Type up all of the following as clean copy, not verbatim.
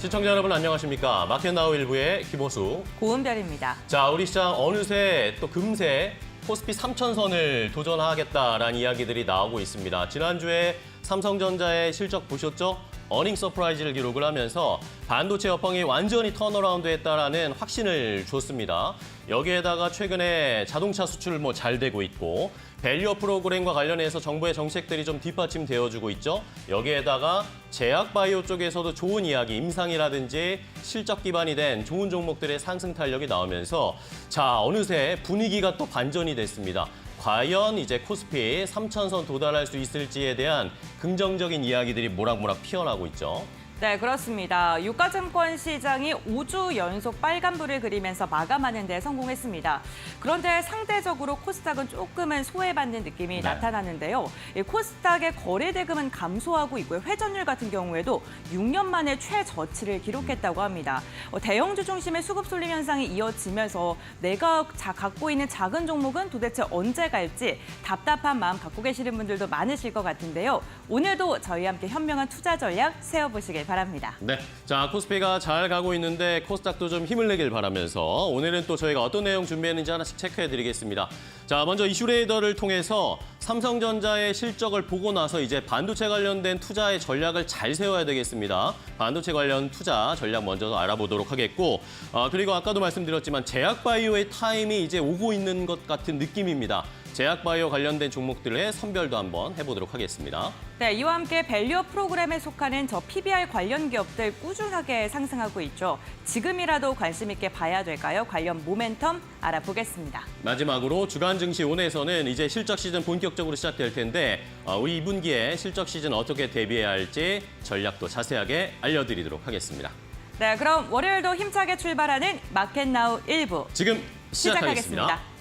시청자 여러분 안녕하십니까. 마켓나우 일부의 김호수. 고은별입니다. 자, 우리 시장 어느새 또 금세 코스피 3,000선을 도전하겠다라는 이야기들이 나오고 있습니다. 지난주에 삼성전자의 실적 보셨죠? 어닝 서프라이즈를 기록을 하면서 반도체 여펑이 완전히 턴어라운드 했다라는 확신을 줬습니다. 여기에다가 최근에 자동차 수출 잘 되고 있고 밸류업 프로그램과 관련해서 정부의 정책들이 좀 뒷받침되어주고 있죠. 여기에다가 제약바이오 쪽에서도 좋은 이야기, 임상이라든지 실적 기반이 된 좋은 종목들의 상승 탄력이 나오면서 자, 어느새 분위기가 또 반전이 됐습니다. 과연 이제 코스피 3,000선 도달할 수 있을지에 대한 긍정적인 이야기들이 모락모락 피어나고 있죠. 네, 그렇습니다. 유가증권 시장이 5주 연속 빨간불을 그리면서 마감하는 데 성공했습니다. 그런데 상대적으로 코스닥은 조금은 소외받는 느낌이 나타나는데요. 코스닥의 거래 대금은 감소하고 있고요. 회전율 같은 경우에도 6년 만에 최저치를 기록했다고 합니다. 대형주 중심의 수급 쏠림 현상이 이어지면서 내가 갖고 있는 작은 종목은 도대체 언제 갈지 답답한 마음 갖고 계시는 분들도 많으실 것 같은데요. 오늘도 저희와 함께 현명한 투자 전략 세워보시길 바랍니다. 네, 자 코스피가 잘 가고 있는데 코스닥도 좀 힘을 내길 바라면서 오늘은 또 저희가 어떤 내용 준비했는지 하나씩 체크해드리겠습니다. 자, 먼저 이슈레이더를 통해서 삼성전자의 실적을 보고 나서 이제 반도체 관련된 투자의 전략을 잘 세워야 되겠습니다. 반도체 관련 투자 전략 먼저 알아보도록 하겠고 그리고 아까도 말씀드렸지만 제약바이오의 타임이 이제 오고 있는 것 같은 느낌입니다. 제약바이오 관련된 종목들의 선별도 한번 해보도록 하겠습니다. 네, 이와 함께 밸류업 프로그램에 속하는 저 PBR 관련 기업들 꾸준하게 상승하고 있죠. 지금이라도 관심 있게 봐야 될까요? 관련 모멘텀 알아보겠습니다. 마지막으로 주간 증시 온에서는 이제 실적 시즌 본격적으로 시작될 텐데 우리 2분기에 실적 시즌 어떻게 대비해야 할지 전략도 자세하게 알려드리도록 하겠습니다. 네, 그럼 월요일도 힘차게 출발하는 마켓나우 1부 지금 시작하겠습니다.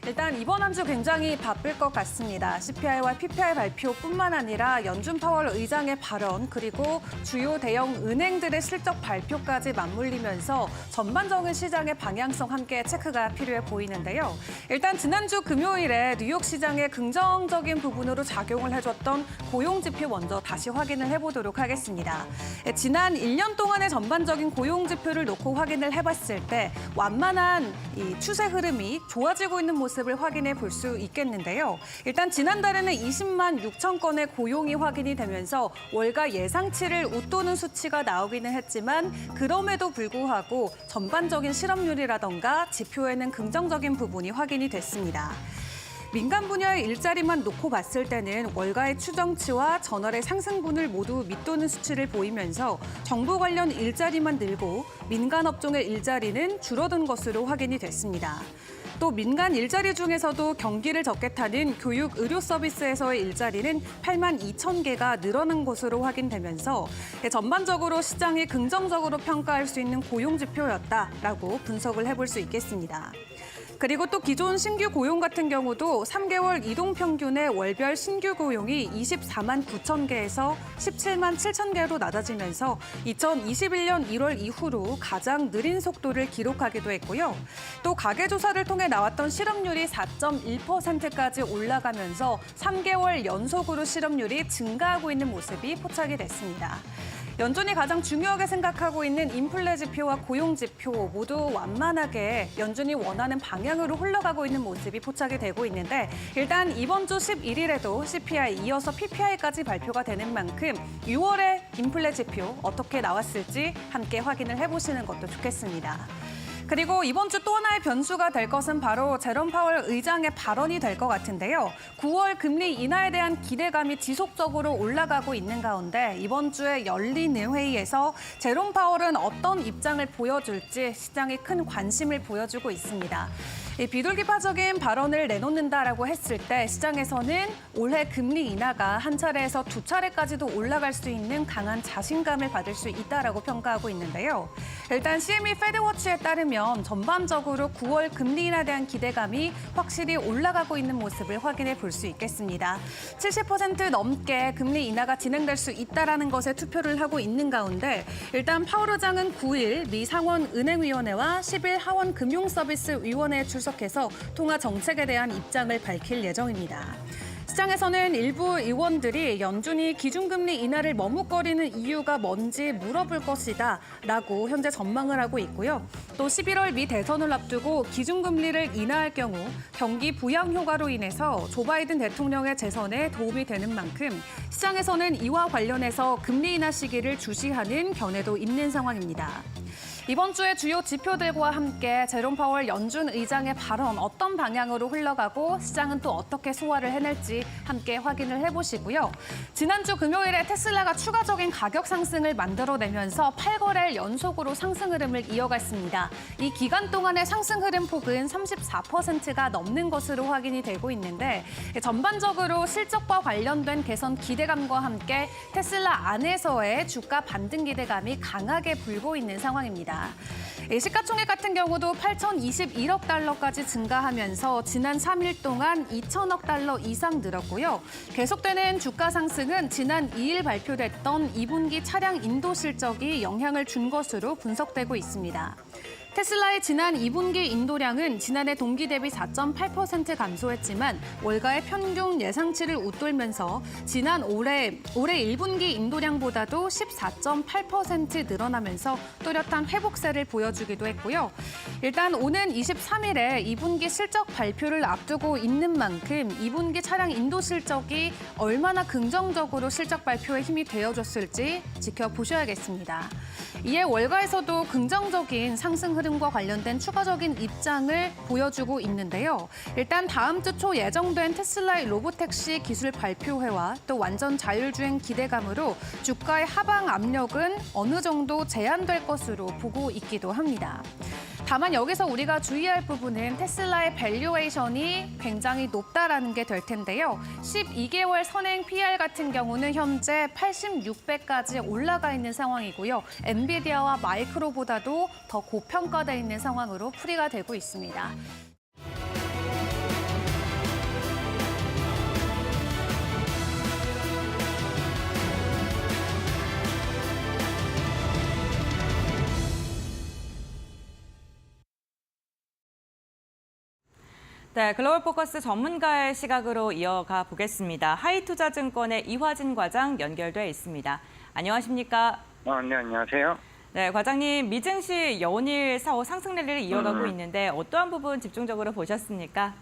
일단 이번 한 주 굉장히 바쁠 것 같습니다. CPI와 PPI 발표뿐만 아니라 연준 파월 의장의 발언 그리고 주요 대형 은행들의 실적 발표까지 맞물리면서 전반적인 시장의 방향성 함께 체크가 필요해 보이는데요. 일단 지난주 금요일에 뉴욕 시장의 긍정적인 부분으로 작용을 해줬던 고용 지표 먼저 다시 확인을 해보도록 하겠습니다. 지난 1년 동안의 전반적인 고용 지표를 놓고 확인을 해봤을 때 완만한 이 추세 흐름이 좋아지고 있는 모습을 확인해 볼 수 있겠는데요. 일단 지난달에는 20만 6천 건의 고용이 확인이 되면서 월가 예상치를 웃도는 수치가 나오기는 했지만 그럼에도 불구하고 전반적인 실업률이라던가 지표에는 긍정적인 부분이 확인이 됐습니다. 민간 분야의 일자리만 놓고 봤을 때는 월가의 추정치와 전월의 상승분을 모두 밑도는 수치를 보이면서 정부 관련 일자리만 늘고 민간 업종의 일자리는 줄어든 것으로 확인이 됐습니다. 또 민간 일자리 중에서도 경기를 적게 타는 교육, 의료 서비스에서의 일자리는 8만 2천 개가 늘어난 것으로 확인되면서 전반적으로 시장이 긍정적으로 평가할 수 있는 고용 지표였다라고 분석을 해볼 수 있겠습니다. 그리고 또 기존 신규 고용 같은 경우도 3개월 이동 평균의 월별 신규 고용이 24만 9천 개에서 17만 7천 개로 낮아지면서 2021년 1월 이후로 가장 느린 속도를 기록하기도 했고요. 또 가계조사를 통해 나왔던 실업률이 4.1%까지 올라가면서 3개월 연속으로 실업률이 증가하고 있는 모습이 포착이 됐습니다. 연준이 가장 중요하게 생각하고 있는 인플레 지표와 고용 지표 모두 완만하게 연준이 원하는 방향으로 흘러가고 있는 모습이 포착이 되고 있는데 일단 이번 주 11일에도 CPI 이어서 PPI까지 발표가 되는 만큼 6월의 인플레 지표 어떻게 나왔을지 함께 확인을 해보시는 것도 좋겠습니다. 그리고 이번 주 또 하나의 변수가 될 것은 바로 제롬 파월 의장의 발언이 될 것 같은데요. 9월 금리 인하에 대한 기대감이 지속적으로 올라가고 있는 가운데 이번 주에 열리는 회의에서 제롬 파월은 어떤 입장을 보여줄지 시장이 큰 관심을 보여주고 있습니다. 이 비둘기파적인 발언을 내놓는다라고 했을 때 시장에서는 올해 금리 인하가 한 차례에서 두 차례까지도 올라갈 수 있는 강한 자신감을 받을 수 있다라고 평가하고 있는데요. 일단 CME 페드워치에 따르면 전반적으로 9월 금리 인하에 대한 기대감이 확실히 올라가고 있는 모습을 확인해 볼 수 있겠습니다. 70% 넘게 금리 인하가 진행될 수 있다라는 것에 투표를 하고 있는 가운데 일단 파월 의장은 9일 미 상원은행위원회와 10일 하원금융서비스위원회에 출석해서 통화 정책에 대한 입장을 밝힐 예정입니다. 시장에서는 일부 의원들이 연준이 기준금리 인하를 머뭇거리는 이유가 뭔지 물어볼 것이다 라고 현재 전망을 하고 있고요. 또 11월 미 대선을 앞두고 기준금리를 인하할 경우 경기 부양 효과로 인해서 조 바이든 대통령의 재선에 도움이 되는 만큼 시장에서는 이와 관련해서 금리 인하 시기를 주시하는 견해도 있는 상황입니다. 이번 주에 주요 지표들과 함께 제롬 파월 연준 의장의 발언 어떤 방향으로 흘러가고 시장은 또 어떻게 소화를 해낼지 함께 확인을 해보시고요. 지난주 금요일에 테슬라가 추가적인 가격 상승을 만들어내면서 8거래일 연속으로 상승 흐름을 이어갔습니다. 이 기간 동안의 상승 흐름 폭은 34%가 넘는 것으로 확인이 되고 있는데 전반적으로 실적과 관련된 개선 기대감과 함께 테슬라 안에서의 주가 반등 기대감이 강하게 불고 있는 상황입니다. 시가총액 같은 경우도 8,021억 달러까지 증가하면서 지난 3일 동안 2천억 달러 이상 늘었고요. 계속되는 주가 상승은 지난 2일 발표됐던 2분기 차량 인도 실적이 영향을 준 것으로 분석되고 있습니다. 테슬라의 지난 2분기 인도량은 지난해 동기 대비 4.8% 감소했지만 월가의 평균 예상치를 웃돌면서 지난 올해 1분기 인도량보다도 14.8% 늘어나면서 뚜렷한 회복세를 보여주기도 했고요. 일단 오는 23일에 2분기 실적 발표를 앞두고 있는 만큼 2분기 차량 인도 실적이 얼마나 긍정적으로 실적 발표에 힘이 되어줬을지 지켜보셔야겠습니다. 이에 월가에서도 긍정적인 상승 흐름과 관련된 추가적인 입장을 보여주고 있는데요. 일단 다음 주 초 예정된 테슬라의 로보택시 기술 발표회와 또 완전 자율주행 기대감으로 주가의 하방 압력은 어느 정도 제한될 것으로 보고 있기도 합니다. 다만 여기서 우리가 주의할 부분은 테슬라의 밸류에이션이 굉장히 높다라는 게 될 텐데요. 12개월 선행 PR 같은 경우는 현재 86배까지 올라가 있는 상황이고요. 엔비디아와 마이크로보다도 더 고평가돼 있는 상황으로 풀이가 되고 있습니다. 네, 글로벌 포커스 전문가의 시각으로 이어가 보겠습니다. 하이투자증권의 이화진 과장 연결돼 있습니다. 안녕하십니까? 네, 안녕하세요. 네, 과장님, 미증시 연일 상승 랠리를 이어가고 있는데 어떠한 부분 집중적으로 보셨습니까?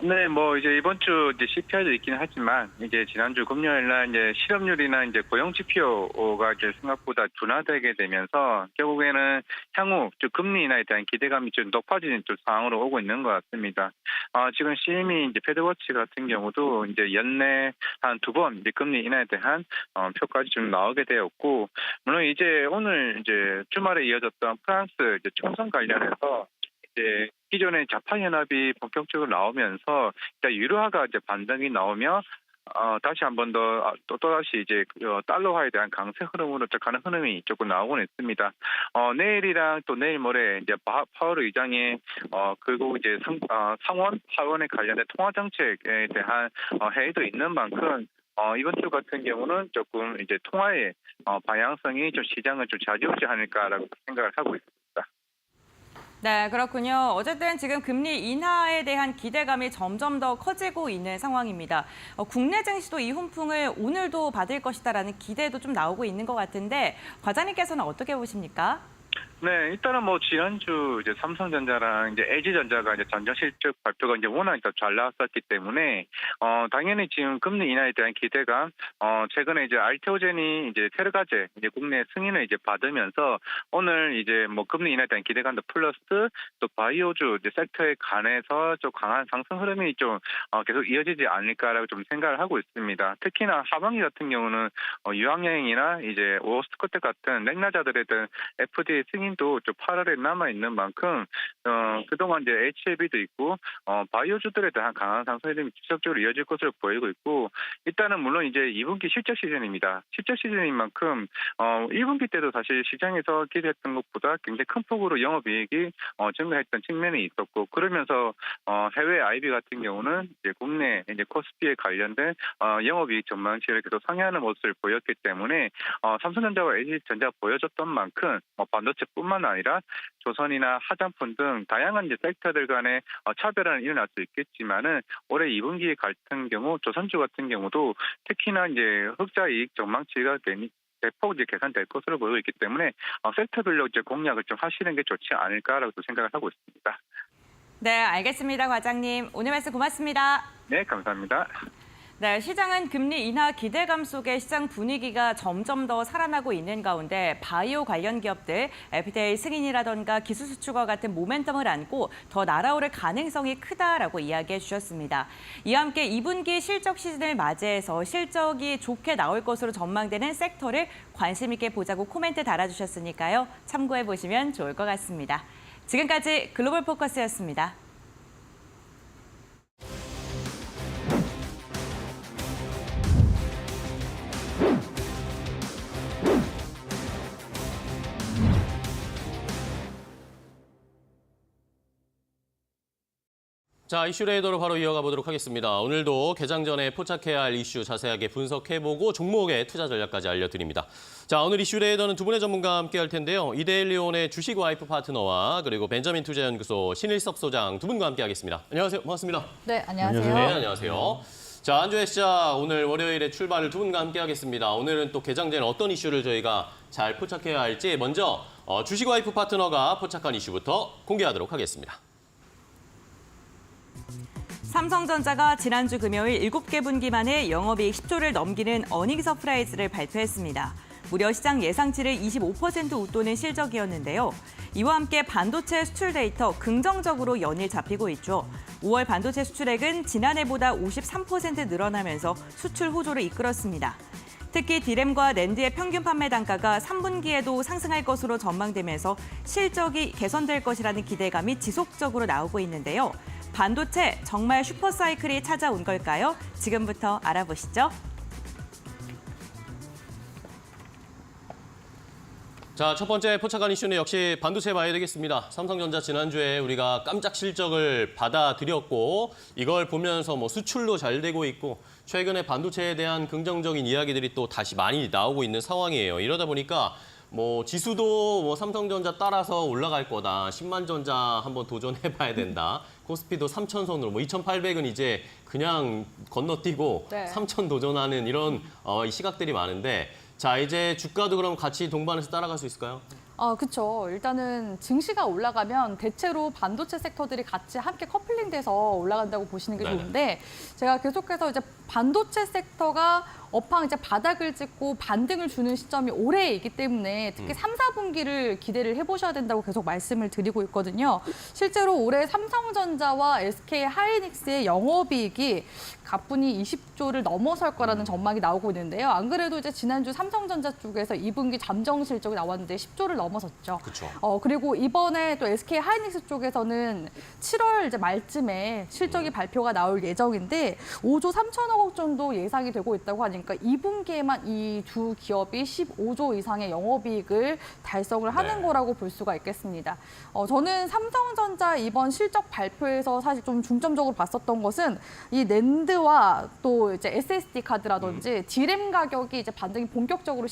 네, 뭐 이제 이번 주 이제 CPI도 있긴 하지만 이제 지난주 금요일 날 이제 실업률이나 이제 고용 지표가 이제 생각보다 둔화되게 되면서 결국에는 향후 좀 금리 인하에 대한 기대감이 좀 높아지는 좀 상황으로 오고 있는 것 같습니다. 지금 CME 이제 페드워치 같은 경우도 이제 연내 한 2번 이제 금리 인하에 대한 표까지 좀 나오게 되었고, 물론 이제 오늘 이제 주말에 이어졌던 프랑스 이제 총선 관련해서 이제 기존의 자파 연합이 본격적으로 나오면서 일단 유로화가 이제 반등이 나오며 다시 한 번 더 또다시 이제 달러화에 대한 강세 흐름으로 가는 흐름이 조금 나오곤 있습니다. 내일이랑 또 내일 모레 이제 파월 의장의 그리고 이제 상원 하원에 관련된 통화 정책에 대한 회의도 있는 만큼 이번 주 같은 경우는 조금 이제 통화의 방향성이 좀 시장을 좀 좌지우지 않을까라고 생각을 하고 있습니다. 네, 그렇군요. 어쨌든 지금 금리 인하에 대한 기대감이 점점 더 커지고 있는 상황입니다. 국내 증시도 이 훈풍을 오늘도 받을 것이다라는 기대도 좀 나오고 있는 것 같은데 과장님께서는 어떻게 보십니까? 네, 일단은 뭐 지난주 이제 삼성전자랑 이제 LG전자가 이제 전년 실적 발표가 이제 워낙 잘 나왔었기 때문에 당연히 지금 금리 인하에 대한 기대감 최근에 이제 알테오젠이 이제 테르가제 이제 국내 승인을 이제 받으면서 오늘 이제 뭐 금리 인하에 대한 기대감도 플러스 또 바이오주 이제 섹터에 관해서 좀 강한 상승 흐름이 좀 계속 이어지지 않을까라고 좀 생각을 하고 있습니다. 특히나 하반기 같은 경우는 유황여행이나 이제 오스트코텍 같은 맥라자들에 대한 FDA 승인 earning도 좀 8월에 남아 있는 만큼 그동안 이제 HLB도 있고 바이오주들에 대한 강한 상승 흐름이 지속적으로 이어질 것으로 보이고 있고 일단은 물론 이제 2분기 실적 시즌입니다. 실적 시즌인 만큼 1분기 때도 사실 시장에서 기대했던 것보다 굉장히 큰 폭으로 영업이익이 증가했던 측면이 있었고 그러면서 해외 IB 같은 경우는 이제 국내 이제 코스피에 관련된 영업이익 전망치를 계속 상회하는 모습을 보였기 때문에 삼성전자와 LG전자가 보여줬던 만큼 반도체뿐만 아니라 조선이나 화장품 등 다양한 이제 섹터들 간의 차별화는 일어날 수 있겠지만은 올해 2분기 같은 경우 조선주 같은 경우도 특히나 이제 흑자이익 전망치가 대폭 이제 개선될 것으로 보이고 있기 때문에 섹터별로 이제 공략을 좀 하시는 게 좋지 않을까라고 생각을 하고 있습니다. 네, 알겠습니다, 과장님. 오늘 말씀 고맙습니다. 네, 감사합니다. 네, 시장은 금리 인하 기대감 속에 시장 분위기가 점점 더 살아나고 있는 가운데 바이오 관련 기업들, FDA 승인이라던가 기술 수출과 같은 모멘텀을 안고 더 날아오를 가능성이 크다라고 이야기해 주셨습니다. 이와 함께 2분기 실적 시즌을 맞이해서 실적이 좋게 나올 것으로 전망되는 섹터를 관심 있게 보자고 코멘트 달아주셨으니까요. 참고해 보시면 좋을 것 같습니다. 지금까지 글로벌 포커스였습니다. 자, 이슈 레이더로 바로 이어가 보도록 하겠습니다. 오늘도 개장 전에 포착해야 할 이슈 자세하게 분석해보고 종목의 투자 전략까지 알려드립니다. 자, 오늘 이슈 레이더는 두 분의 전문가와 함께 할 텐데요. 이데일리온의 주식 와이프 파트너와 그리고 벤자민 투자연구소 신일섭 소장 두 분과 함께 하겠습니다. 안녕하세요. 반갑습니다. 네, 안녕하세요. 네, 안녕하세요. 자, 한 주의 시작 오늘 월요일에 출발을 두 분과 함께 하겠습니다. 오늘은 또 개장 전에 어떤 이슈를 저희가 잘 포착해야 할지 먼저 주식 와이프 파트너가 포착한 이슈부터 공개하도록 하겠습니다. 삼성전자가 지난주 금요일 7개 분기 만에 영업이익 10조를 넘기는 어닝 서프라이즈를 발표했습니다. 무려 시장 예상치를 25% 웃도는 실적이었는데요. 이와 함께 반도체 수출 데이터 긍정적으로 연일 잡히고 있죠. 5월 반도체 수출액은 지난해보다 53% 늘어나면서 수출 호조를 이끌었습니다. 특히 디램과 낸드의 평균 판매 단가가 3분기에도 상승할 것으로 전망되면서 실적이 개선될 것이라는 기대감이 지속적으로 나오고 있는데요. 반도체 정말 슈퍼사이클이 찾아온 걸까요? 지금부터 알아보시죠. 자, 첫 번째 포착한 이슈는 역시 반도체 봐야 되겠습니다. 삼성전자 지난주에 우리가 깜짝 실적을 받아들였고 이걸 보면서 뭐 수출도 잘 되고 있고 최근에 반도체에 대한 긍정적인 이야기들이 또 다시 많이 나오고 있는 상황이에요. 이러다 보니까 뭐 지수도 뭐 삼성전자 따라서 올라갈 거다. 10만 전자 한번 도전해봐야 된다. 코스피도 3,000선으로 뭐 2,800은 이제 그냥 건너뛰고 네. 3,000 도전하는 이런 시각들이 많은데 자, 이제 주가도 그럼 같이 동반해서 따라갈 수 있을까요? 그렇죠. 일단은 증시가 올라가면 대체로 반도체 섹터들이 같이 함께 커플링돼서 올라간다고 보시는 게 네네. 좋은데 제가 계속해서 이제 반도체 섹터가 업황 이제 바닥을 찍고 반등을 주는 시점이 올해이기 때문에 특히 3, 4분기를 기대를 해보셔야 된다고 계속 말씀을 드리고 있거든요. 실제로 올해 삼성전자와 SK 하이닉스의 영업이익이 가뿐히 20조를 넘어설 거라는 전망이 나오고 있는데요. 안 그래도 이제 지난주 삼성전자 쪽에서 2분기 잠정 실적이 나왔는데 10조를 넘어섰죠. 그렇죠. 그리고 이번에 또 SK 하이닉스 쪽에서는 7월 이제 말쯤에 실적이 발표가 나올 예정인데 5조 3천억 원 정도 예상이 되고 있다고 하니까 2분기에만 이 두 기업이 15조 이상의 영업이익을 달성을 하는 네. 거라고 볼 수가 있겠습니다. 저는 삼성전자 이번 실적 발표에서 사실 좀 중점적으로 봤었던 것은 이 낸드와 또 이제 SSD 카드라든지 디램 가격이 이제 반등이 본격적으로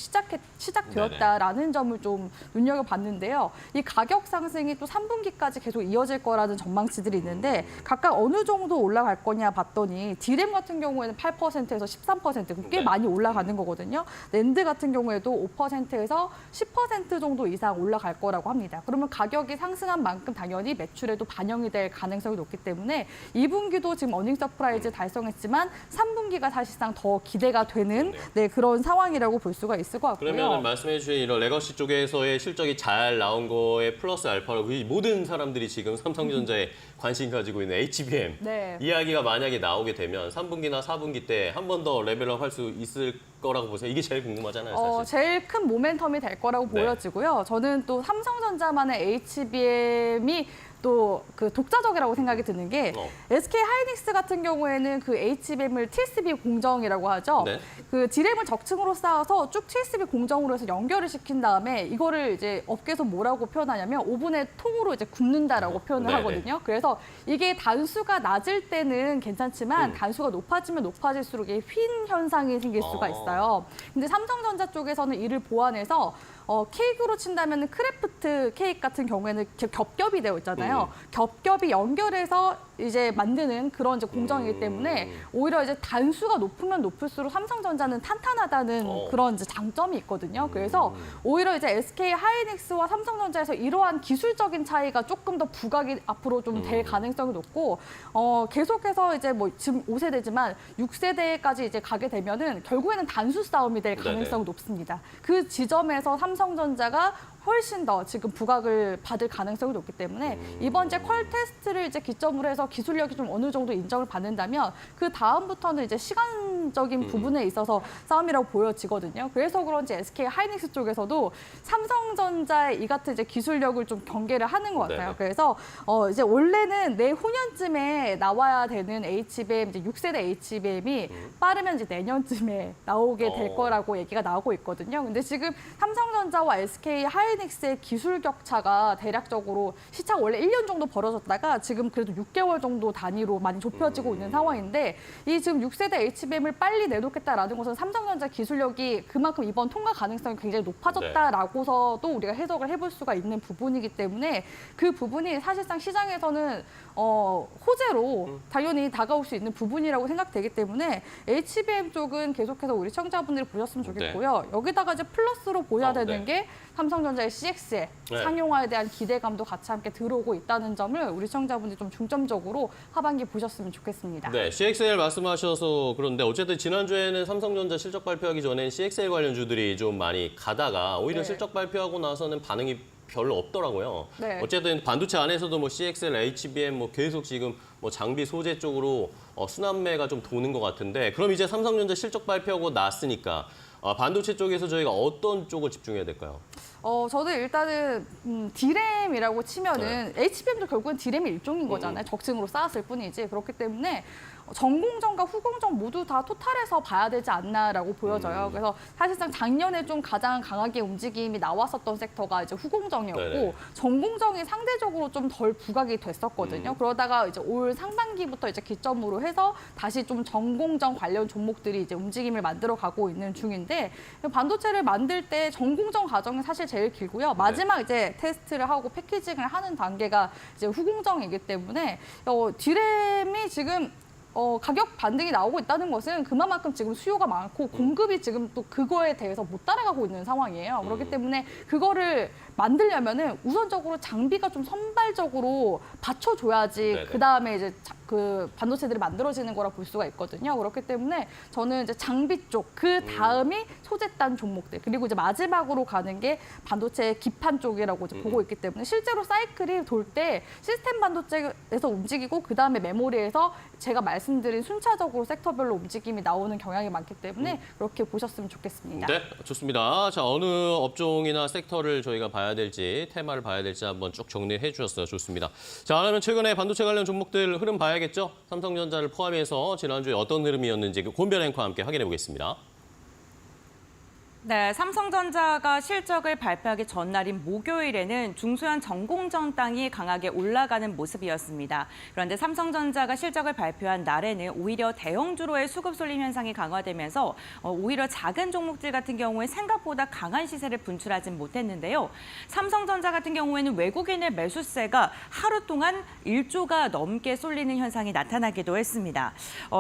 시작되었다라는 점을 좀 눈여겨봤는데요. 이 가격 상승이 또 3분기까지 계속 이어질 거라는 전망치들이 있는데 각각 어느 정도 올라갈 거냐 봤더니 디램 같은 경우에는 8%에서 13% 꽤 네. 많이 올라가는 거거든요. 낸드 같은 경우에도 5%에서 10% 정도 이상 올라갈 거라고 합니다. 그러면 가격이 상승한 만큼 당연히 매출에도 반영이 될 가능성이 높기 때문에 2분기도 지금 어닝 서프라이즈 달성했지만 3분기가 사실상 더 기대가 되는 그런 상황이라고 볼 수가 있을 것 같고요. 그러면 말씀해 주신 이런 레거시 쪽에서의 실적이 잘 나온 거에 플러스 알파로 이 모든 사람들이 지금 삼성전자에 관심 가지고 있는 HBM 네. 이야기가 만약에 나오게 되면 3분기나 4분기 때 한 번 더 레벨업 할 수 있을 거라고 보세요? 이게 제일 궁금하잖아요, 사실. 제일 큰 모멘텀이 될 거라고 네. 보여지고요. 저는 또 삼성전자만의 HBM이 또 그 독자적이라고 생각이 드는 게 SK 하이닉스 같은 경우에는 그 HBM을 TSV 공정이라고 하죠. 네. 그 디램을 적층으로 쌓아서 쭉 TSV 공정으로 해서 연결을 시킨 다음에 이거를 이제 업계에서 뭐라고 표현하냐면 오븐의 통으로 이제 굽는다라고 표현을 네네. 하거든요. 그래서 이게 단수가 낮을 때는 괜찮지만 단수가 높아지면 높아질수록 이게 휜 현상이 생길 수가 있어요. 근데 삼성전자 쪽에서는 이를 보완해서 케이크로 친다면 크래프트 케이크 같은 경우에는 겹겹이 되어 있잖아요. 겹겹이 연결해서 이제 만드는 그런 이제 공정이기 때문에 오히려 이제 단수가 높으면 높을수록 삼성전자는 탄탄하다는 그런 이제 장점이 있거든요. 그래서 오히려 이제 SK 하이닉스와 삼성전자에서 이러한 기술적인 차이가 조금 더 부각이 앞으로 좀 될 가능성이 높고 계속해서 이제 뭐 지금 5세대지만 6세대까지 이제 가게 되면은 결국에는 단수 싸움이 될 가능성이 높습니다. 그 지점에서 삼성전자가 훨씬 더 지금 부각을 받을 가능성이 높기 때문에 이번 이제 퀄 테스트를 이제 기점으로 해서 기술력이 좀 어느 정도 인정을 받는다면 그 다음부터는 이제 시간적인 부분에 있어서 싸움이라고 보여지거든요. 그래서 그런지 SK 하이닉스 쪽에서도 삼성전자의 이 같은 이제 기술력을 좀 경계를 하는 것 같아요. 네네. 그래서 이제 원래는 내후년쯤에 나와야 되는 HBM 이제 6세대 HBM이 빠르면 이제 내년쯤에 나오게 될 거라고 얘기가 나오고 있거든요. 근데 지금 삼성전자와 SK 하이닉스의 기술 격차가 대략적으로 시차가 원래 1년 정도 벌어졌다가 지금 그래도 6개월 정도 단위로 많이 좁혀지고 있는 상황인데 이 지금 6세대 HBM을 빨리 내놓겠다라는 것은 삼성전자 기술력이 그만큼 이번 통과 가능성이 굉장히 높아졌다라고서도 우리가 해석을 해볼 수가 있는 부분이기 때문에 그 부분이 사실상 시장에서는 호재로 당연히 다가올 수 있는 부분이라고 생각되기 때문에 HBM 쪽은 계속해서 우리 시청자분들이 보셨으면 좋겠고요. 여기다가 이제 플러스로 보여야 되는 게 삼성전자의 CXL 상용화에 대한 기대감도 같이 함께 들어오고 있다는 점을 우리 시청자분들이 좀 중점적으로 하반기 보셨으면 좋겠습니다. 네, CXL 말씀하셔서 그런데 어쨌든 지난주에는 삼성전자 실적 발표하기 전엔 CXL 관련주들이 좀 많이 가다가 오히려 네. 실적 발표하고 나서는 반응이 별로 없더라고요. 네. 어쨌든 반도체 안에서도 뭐 CXL, HBM 뭐 계속 지금 뭐 장비 소재 쪽으로 순환매가 좀 도는 것 같은데 그럼 이제 삼성전자 실적 발표하고 났으니까 반도체 쪽에서 저희가 어떤 쪽을 집중해야 될까요? 저도 일단은 디램이라고 치면은 HBM도 결국은 디램의 일종인 거잖아요. 적층으로 쌓았을 뿐이지. 그렇기 때문에 전공정과 후공정 모두 다 토탈해서 봐야 되지 않나라고 보여져요. 그래서 사실상 작년에 좀 가장 강하게 움직임이 나왔었던 섹터가 이제 후공정이었고 네네. 전공정이 상대적으로 좀 덜 부각이 됐었거든요. 그러다가 이제 올 상반기부터 이제 기점으로 해서 다시 좀 전공정 관련 종목들이 이제 움직임을 만들어 가고 있는 중인데 반도체를 만들 때 전공정 과정이 사실 제일 길고요. 마지막 이제 테스트를 하고 패키징을 하는 단계가 이제 후공정이기 때문에 디램이 지금 가격 반등이 나오고 있다는 것은 그만큼 지금 수요가 많고 공급이 지금 또 그거에 대해서 못 따라가고 있는 상황이에요. 그렇기 때문에 그거를 만들려면은 우선적으로 장비가 좀 선발적으로 받쳐줘야지 네네. 그 다음에 이제 그 반도체들이 만들어지는 거라 볼 수가 있거든요. 그렇기 때문에 저는 이제 장비 쪽, 그 다음이 소재단 종목들, 그리고 이제 마지막으로 가는 게 반도체 기판 쪽이라고 이제 보고 있기 때문에 실제로 사이클이 돌 때 시스템 반도체에서 움직이고 그 다음에 메모리에서 제가 말씀드린 순차적으로 섹터별로 움직임이 나오는 경향이 많기 때문에 그렇게 보셨으면 좋겠습니다. 네, 좋습니다. 자, 어느 업종이나 섹터를 저희가 봐야 될지, 테마를 봐야 될지 한번 쭉 정리해 주셨어요. 좋습니다. 자, 그러면 최근에 반도체 관련 종목들 흐름 봐야겠죠? 삼성전자를 포함해서 지난주에 어떤 흐름이었는지 권변 앵커와 함께 확인해 보겠습니다. 네, 삼성전자가 실적을 발표하기 전날인 목요일에는 중소형 전공정 땅이 강하게 올라가는 모습이었습니다. 그런데 삼성전자가 실적을 발표한 날에는 오히려 대형주로의 수급 쏠림 현상이 강화되면서 오히려 작은 종목들 같은 경우에 생각보다 강한 시세를 분출하진 못했는데요. 삼성전자 같은 경우에는 외국인의 매수세가 하루 동안 1조가 넘게 쏠리는 현상이 나타나기도 했습니다.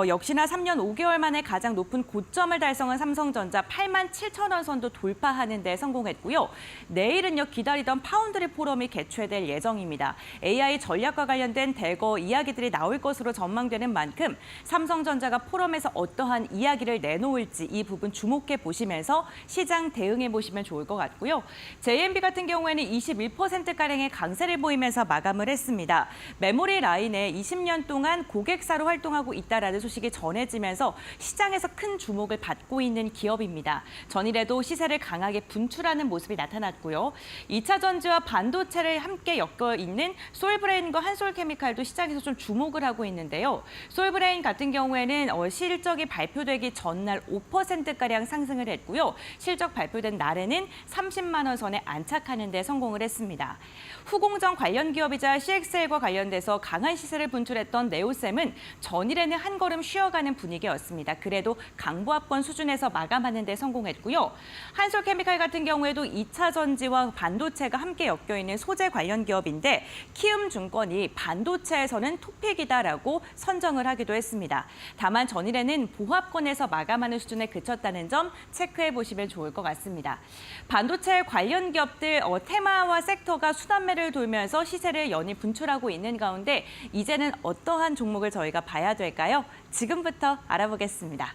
역시나 3년 5개월 만에 가장 높은 고점을 달성한 삼성전자 87,000원 10만 원 선도 돌파하는 데 성공했고요. 내일은요, 기다리던 파운드리 포럼이 개최될 예정입니다. AI 전략과 관련된 대거 이야기들이 나올 것으로 전망되는 만큼 삼성전자가 포럼에서 어떠한 이야기를 내놓을지 이 부분 주목해 보시면서 시장 대응해 보시면 좋을 것 같고요. JMB 같은 경우에는 21%가량의 강세를 보이면서 마감을 했습니다. 메모리 라인에 20년 동안 고객사로 활동하고 있다라는 소식이 전해지면서 시장에서 큰 주목을 받고 있는 기업입니다. 전일에도 시세를 강하게 분출하는 모습이 나타났고요. 2차 전지와 반도체를 함께 엮여 있는 솔브레인과 한솔케미칼도 시장에서 좀 주목을 하고 있는데요. 솔브레인 같은 경우에는 실적이 발표되기 전날 5%가량 상승을 했고요. 실적 발표된 날에는 30만 원 선에 안착하는 데 성공을 했습니다. 후공정 관련 기업이자 CXL과 관련돼서 강한 시세를 분출했던 네오셈은 전일에는 한 걸음 쉬어가는 분위기였습니다. 그래도 강보합권 수준에서 마감하는 데 성공했고요. 한솔케미칼 같은 경우에도 2차 전지와 반도체가 함께 엮여 있는 소재 관련 기업인데 키움증권이 반도체에서는 토픽이다라고 선정을 하기도 했습니다. 다만 전일에는 보합권에서 마감하는 수준에 그쳤다는 점 체크해 보시면 좋을 것 같습니다. 반도체 관련 기업들 테마와 섹터가 순환매를 돌면서 시세를 연이 분출하고 있는 가운데 이제는 어떠한 종목을 저희가 봐야 될까요? 지금부터 알아보겠습니다.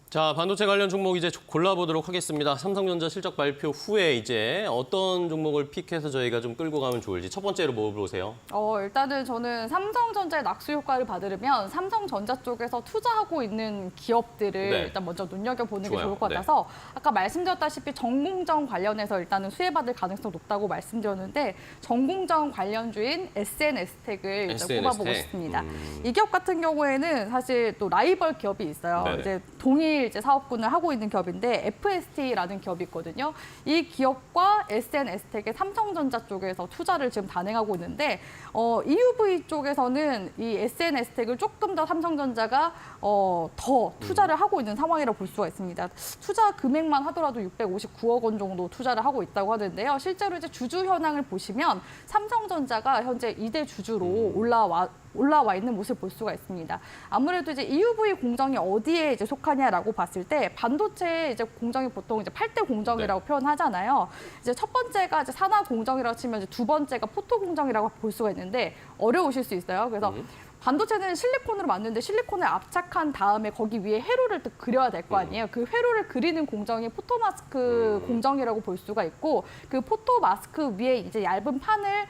자, 반도체 관련 종목 이제 골라보도록 하겠습니다. 삼성전자 실적 발표 후에 이제 어떤 종목을 픽해서 저희가 좀 끌고 가면 좋을지 첫 번째로 뭐 보세요? 일단은 저는 삼성전자의 낙수 효과를 받으려면 삼성전자 쪽에서 투자하고 있는 기업들을 네. 일단 먼저 눈여겨보는 게 좋아요. 좋을 것 같아서 아까 말씀드렸다시피 전공정 관련해서 일단은 수혜받을 가능성이 높다고 말씀드렸는데 전공정 관련주인 SNS텍을 일단 SNS텍. 꼽아보고 싶습니다. 이 기업 같은 경우에는 사실 또 라이벌 기업이 있어요. 네네. 이제 동일 이제 사업군을 하고 있는 기업인데 FST라는 기업이 있거든요. 이 기업과 SNS텍의 삼성전자 쪽에서 투자를 지금 단행하고 있는데 EUV 쪽에서는 이 SNS텍을 조금 더 삼성전자가 더 투자를 하고 있는 상황이라고 볼 수가 있습니다. 투자 금액만 하더라도 659억 원 정도 투자를 하고 있다고 하는데요. 실제로 이제 주주 현황을 보시면 삼성전자가 현재 2대 주주로 올라와 있는 모습을 볼 수가 있습니다. 아무래도 이제 EUV 공정이 어디에 이제 속하냐라고 봤을 때 반도체 이제 공정이 보통 이제 8대 공정이라고 표현하잖아요. 이제 첫 번째가 이제 산화 공정이라고 치면 이제 두 번째가 포토 공정이라고 볼 수가 있는데 어려우실 수 있어요. 그래서 반도체는 실리콘으로 만드는데 실리콘을 압착한 다음에 거기 위에 회로를 또 그려야 될 거 아니에요. 그 회로를 그리는 공정이 포토마스크 공정이라고 볼 수가 있고 그 포토마스크 위에 이제 얇은 판을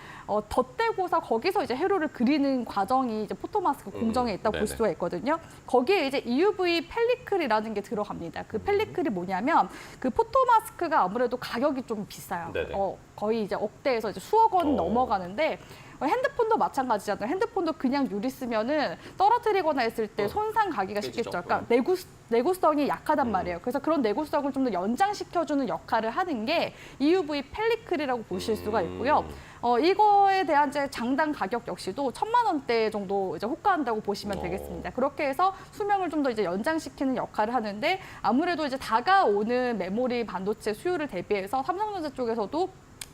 덧대고서 거기서 이제 회로를 그리는 과정이 이제 포토마스크 공정에 있다고 볼 네네. 수가 있거든요. 거기에 이제 EUV 펠리클이라는 게 들어갑니다. 그 펠리클이 뭐냐면 그 포토마스크가 아무래도 가격이 좀 비싸요. 네네. 거의 이제 억대에서 이제 수억 원 넘어가는데 핸드폰도 마찬가지잖아요. 핸드폰도 그냥 유리 쓰면은 떨어뜨리거나 했을 때 손상 가기가 쉽겠죠. 깨지죠. 그러니까 내구성이 약하단 말이에요. 그래서 그런 내구성을 좀 더 연장시켜주는 역할을 하는 게 EUV 펠리클이라고 보실 수가 있고요. 이거에 대한 이제 장당 가격 역시도 1,000만 원대 정도 이제 호가한다고 보시면 되겠습니다. 그렇게 해서 수명을 좀 더 이제 연장시키는 역할을 하는데 아무래도 이제 다가오는 메모리 반도체 수요를 대비해서 삼성전자 쪽에서도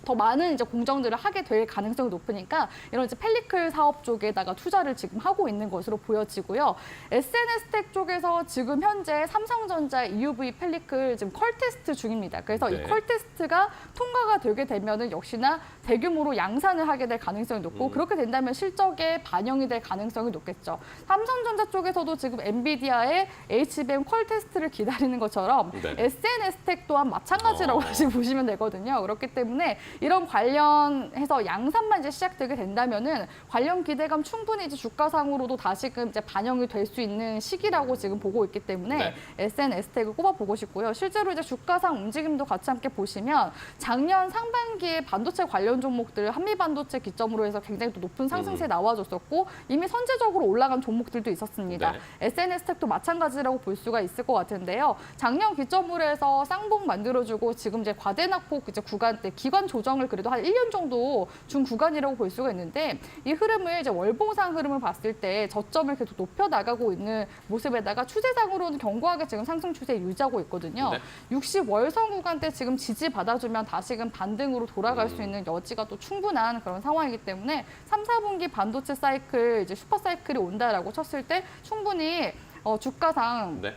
더 많은 이제 공정들을 하게 될 가능성이 높으니까 이런 이제 펠리클 사업 쪽에다가 투자를 지금 하고 있는 것으로 보여지고요. SNS텍 쪽에서 지금 현재 삼성전자 EUV 펠리클 지금 컬 테스트 중입니다. 그래서 네. 이 컬 테스트가 통과가 되게 되면은 역시나 대규모로 양산을 하게 될 가능성이 높고 그렇게 된다면 실적에 반영이 될 가능성이 높겠죠. 삼성전자 쪽에서도 지금 엔비디아의 HBM 컬 테스트를 기다리는 것처럼 네. SNS텍 또한 마찬가지라고 다시 보시면 되거든요. 그렇기 때문에 이런 관련해서 양산만 이제 시작되게 된다면은 관련 기대감 충분히 이제 주가상으로도 다시금 이제 반영이 될 수 있는 시기라고 지금 보고 있기 때문에 네. SNS텍을 꼽아보고 싶고요. 실제로 이제 주가상 움직임도 같이 함께 보시면 작년 상반기에 반도체 관련 종목들 한미반도체 기점으로 해서 굉장히 또 높은 상승세 나와줬었고 이미 선제적으로 올라간 종목들도 있었습니다. 네. SNS텍도 마찬가지라고 볼 수가 있을 것 같은데요. 작년 기점으로 해서 쌍봉 만들어주고 지금 이제 과대낙폭 이제 구간대 기관 조정을 그래도 한 1년 정도 준 구간이라고 볼 수가 있는데 이 흐름을 이제 월봉상 흐름을 봤을 때 저점을 계속 높여 나가고 있는 모습에다가 추세상으로는 견고하게 지금 상승 추세 유지하고 있거든요. 네. 60 월선 구간대 지금 지지 받아주면 다시금 반등으로 돌아갈 수 있는 여지가 또 충분한 그런 상황이기 때문에 3, 4분기 반도체 사이클 이제 슈퍼 사이클이 온다라고 쳤을 때 충분히 주가상 네.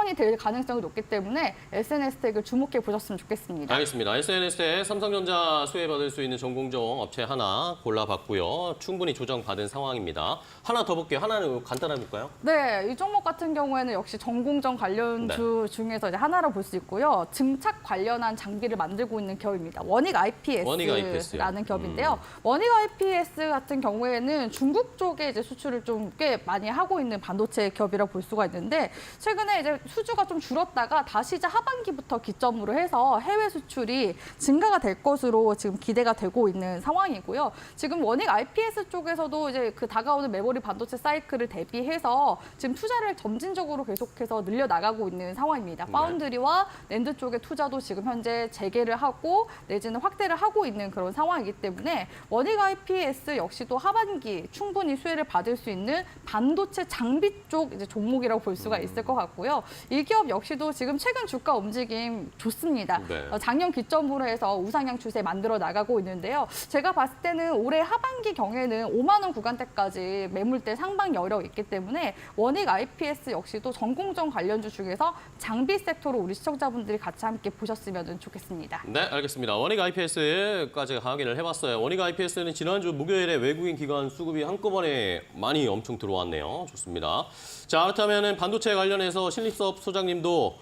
턴이 될 가능성이 높기 때문에 SNS텍을 주목해 보셨으면 좋겠습니다. 알겠습니다. SNS에 삼성전자 수혜받을 수 있는 전공정 업체 하나 골라봤고요. 충분히 조정받은 상황입니다. 하나 더 볼게요. 하나는 간단하게 볼까요? 네, 이 종목 같은 경우에는 역시 전공정 관련주 중에서 이제 하나로 볼 수 있고요. 증착 관련한 장비를 만들고 있는 기업입니다. 원익 IPS라는 기업인데요. 원익 IPS 같은 경우에는 중국 쪽에 이제 수출을 좀 꽤 많이 하고 있는 반도체 기업이라고 볼 수가 있는데 최근에 이제 수주가 좀 줄었다가 다시 이제 하반기부터 기점으로 해서 해외 수출이 증가가 될 것으로 지금 기대가 되고 있는 상황이고요. 지금 원익 IPS 쪽에서도 이제 그 다가오는 메모리 반도체 사이클을 대비해서 지금 투자를 점진적으로 계속해서 늘려나가고 있는 상황입니다. 파운드리와 낸드 쪽의 투자도 지금 현재 재개를 하고 내지는 확대를 하고 있는 그런 상황이기 때문에 원익 IPS 역시도 하반기 충분히 수혜를 받을 수 있는 반도체 장비 쪽 이제 종목이라고 볼 수가 있을 것 같고요. 이 기업 역시도 지금 최근 주가 움직임 좋습니다. 네. 작년 기점으로 해서 우상향 추세 만들어 나가고 있는데요. 제가 봤을 때는 올해 하반기 경에는 5만 원 구간대까지 매물대 상방 여력 있기 때문에 원익 IPS 역시도 전공정 관련주 중에서 장비 섹터로 우리 시청자분들이 같이 함께 보셨으면 좋겠습니다. 네, 알겠습니다. 원익 IPS까지 확인을 해봤어요. 원익 IPS는 지난주 목요일에 외국인 기관 수급이 한꺼번에 많이 엄청 들어왔네요. 좋습니다. 자, 그렇다면 반도체 관련해서 신립사업 소장님도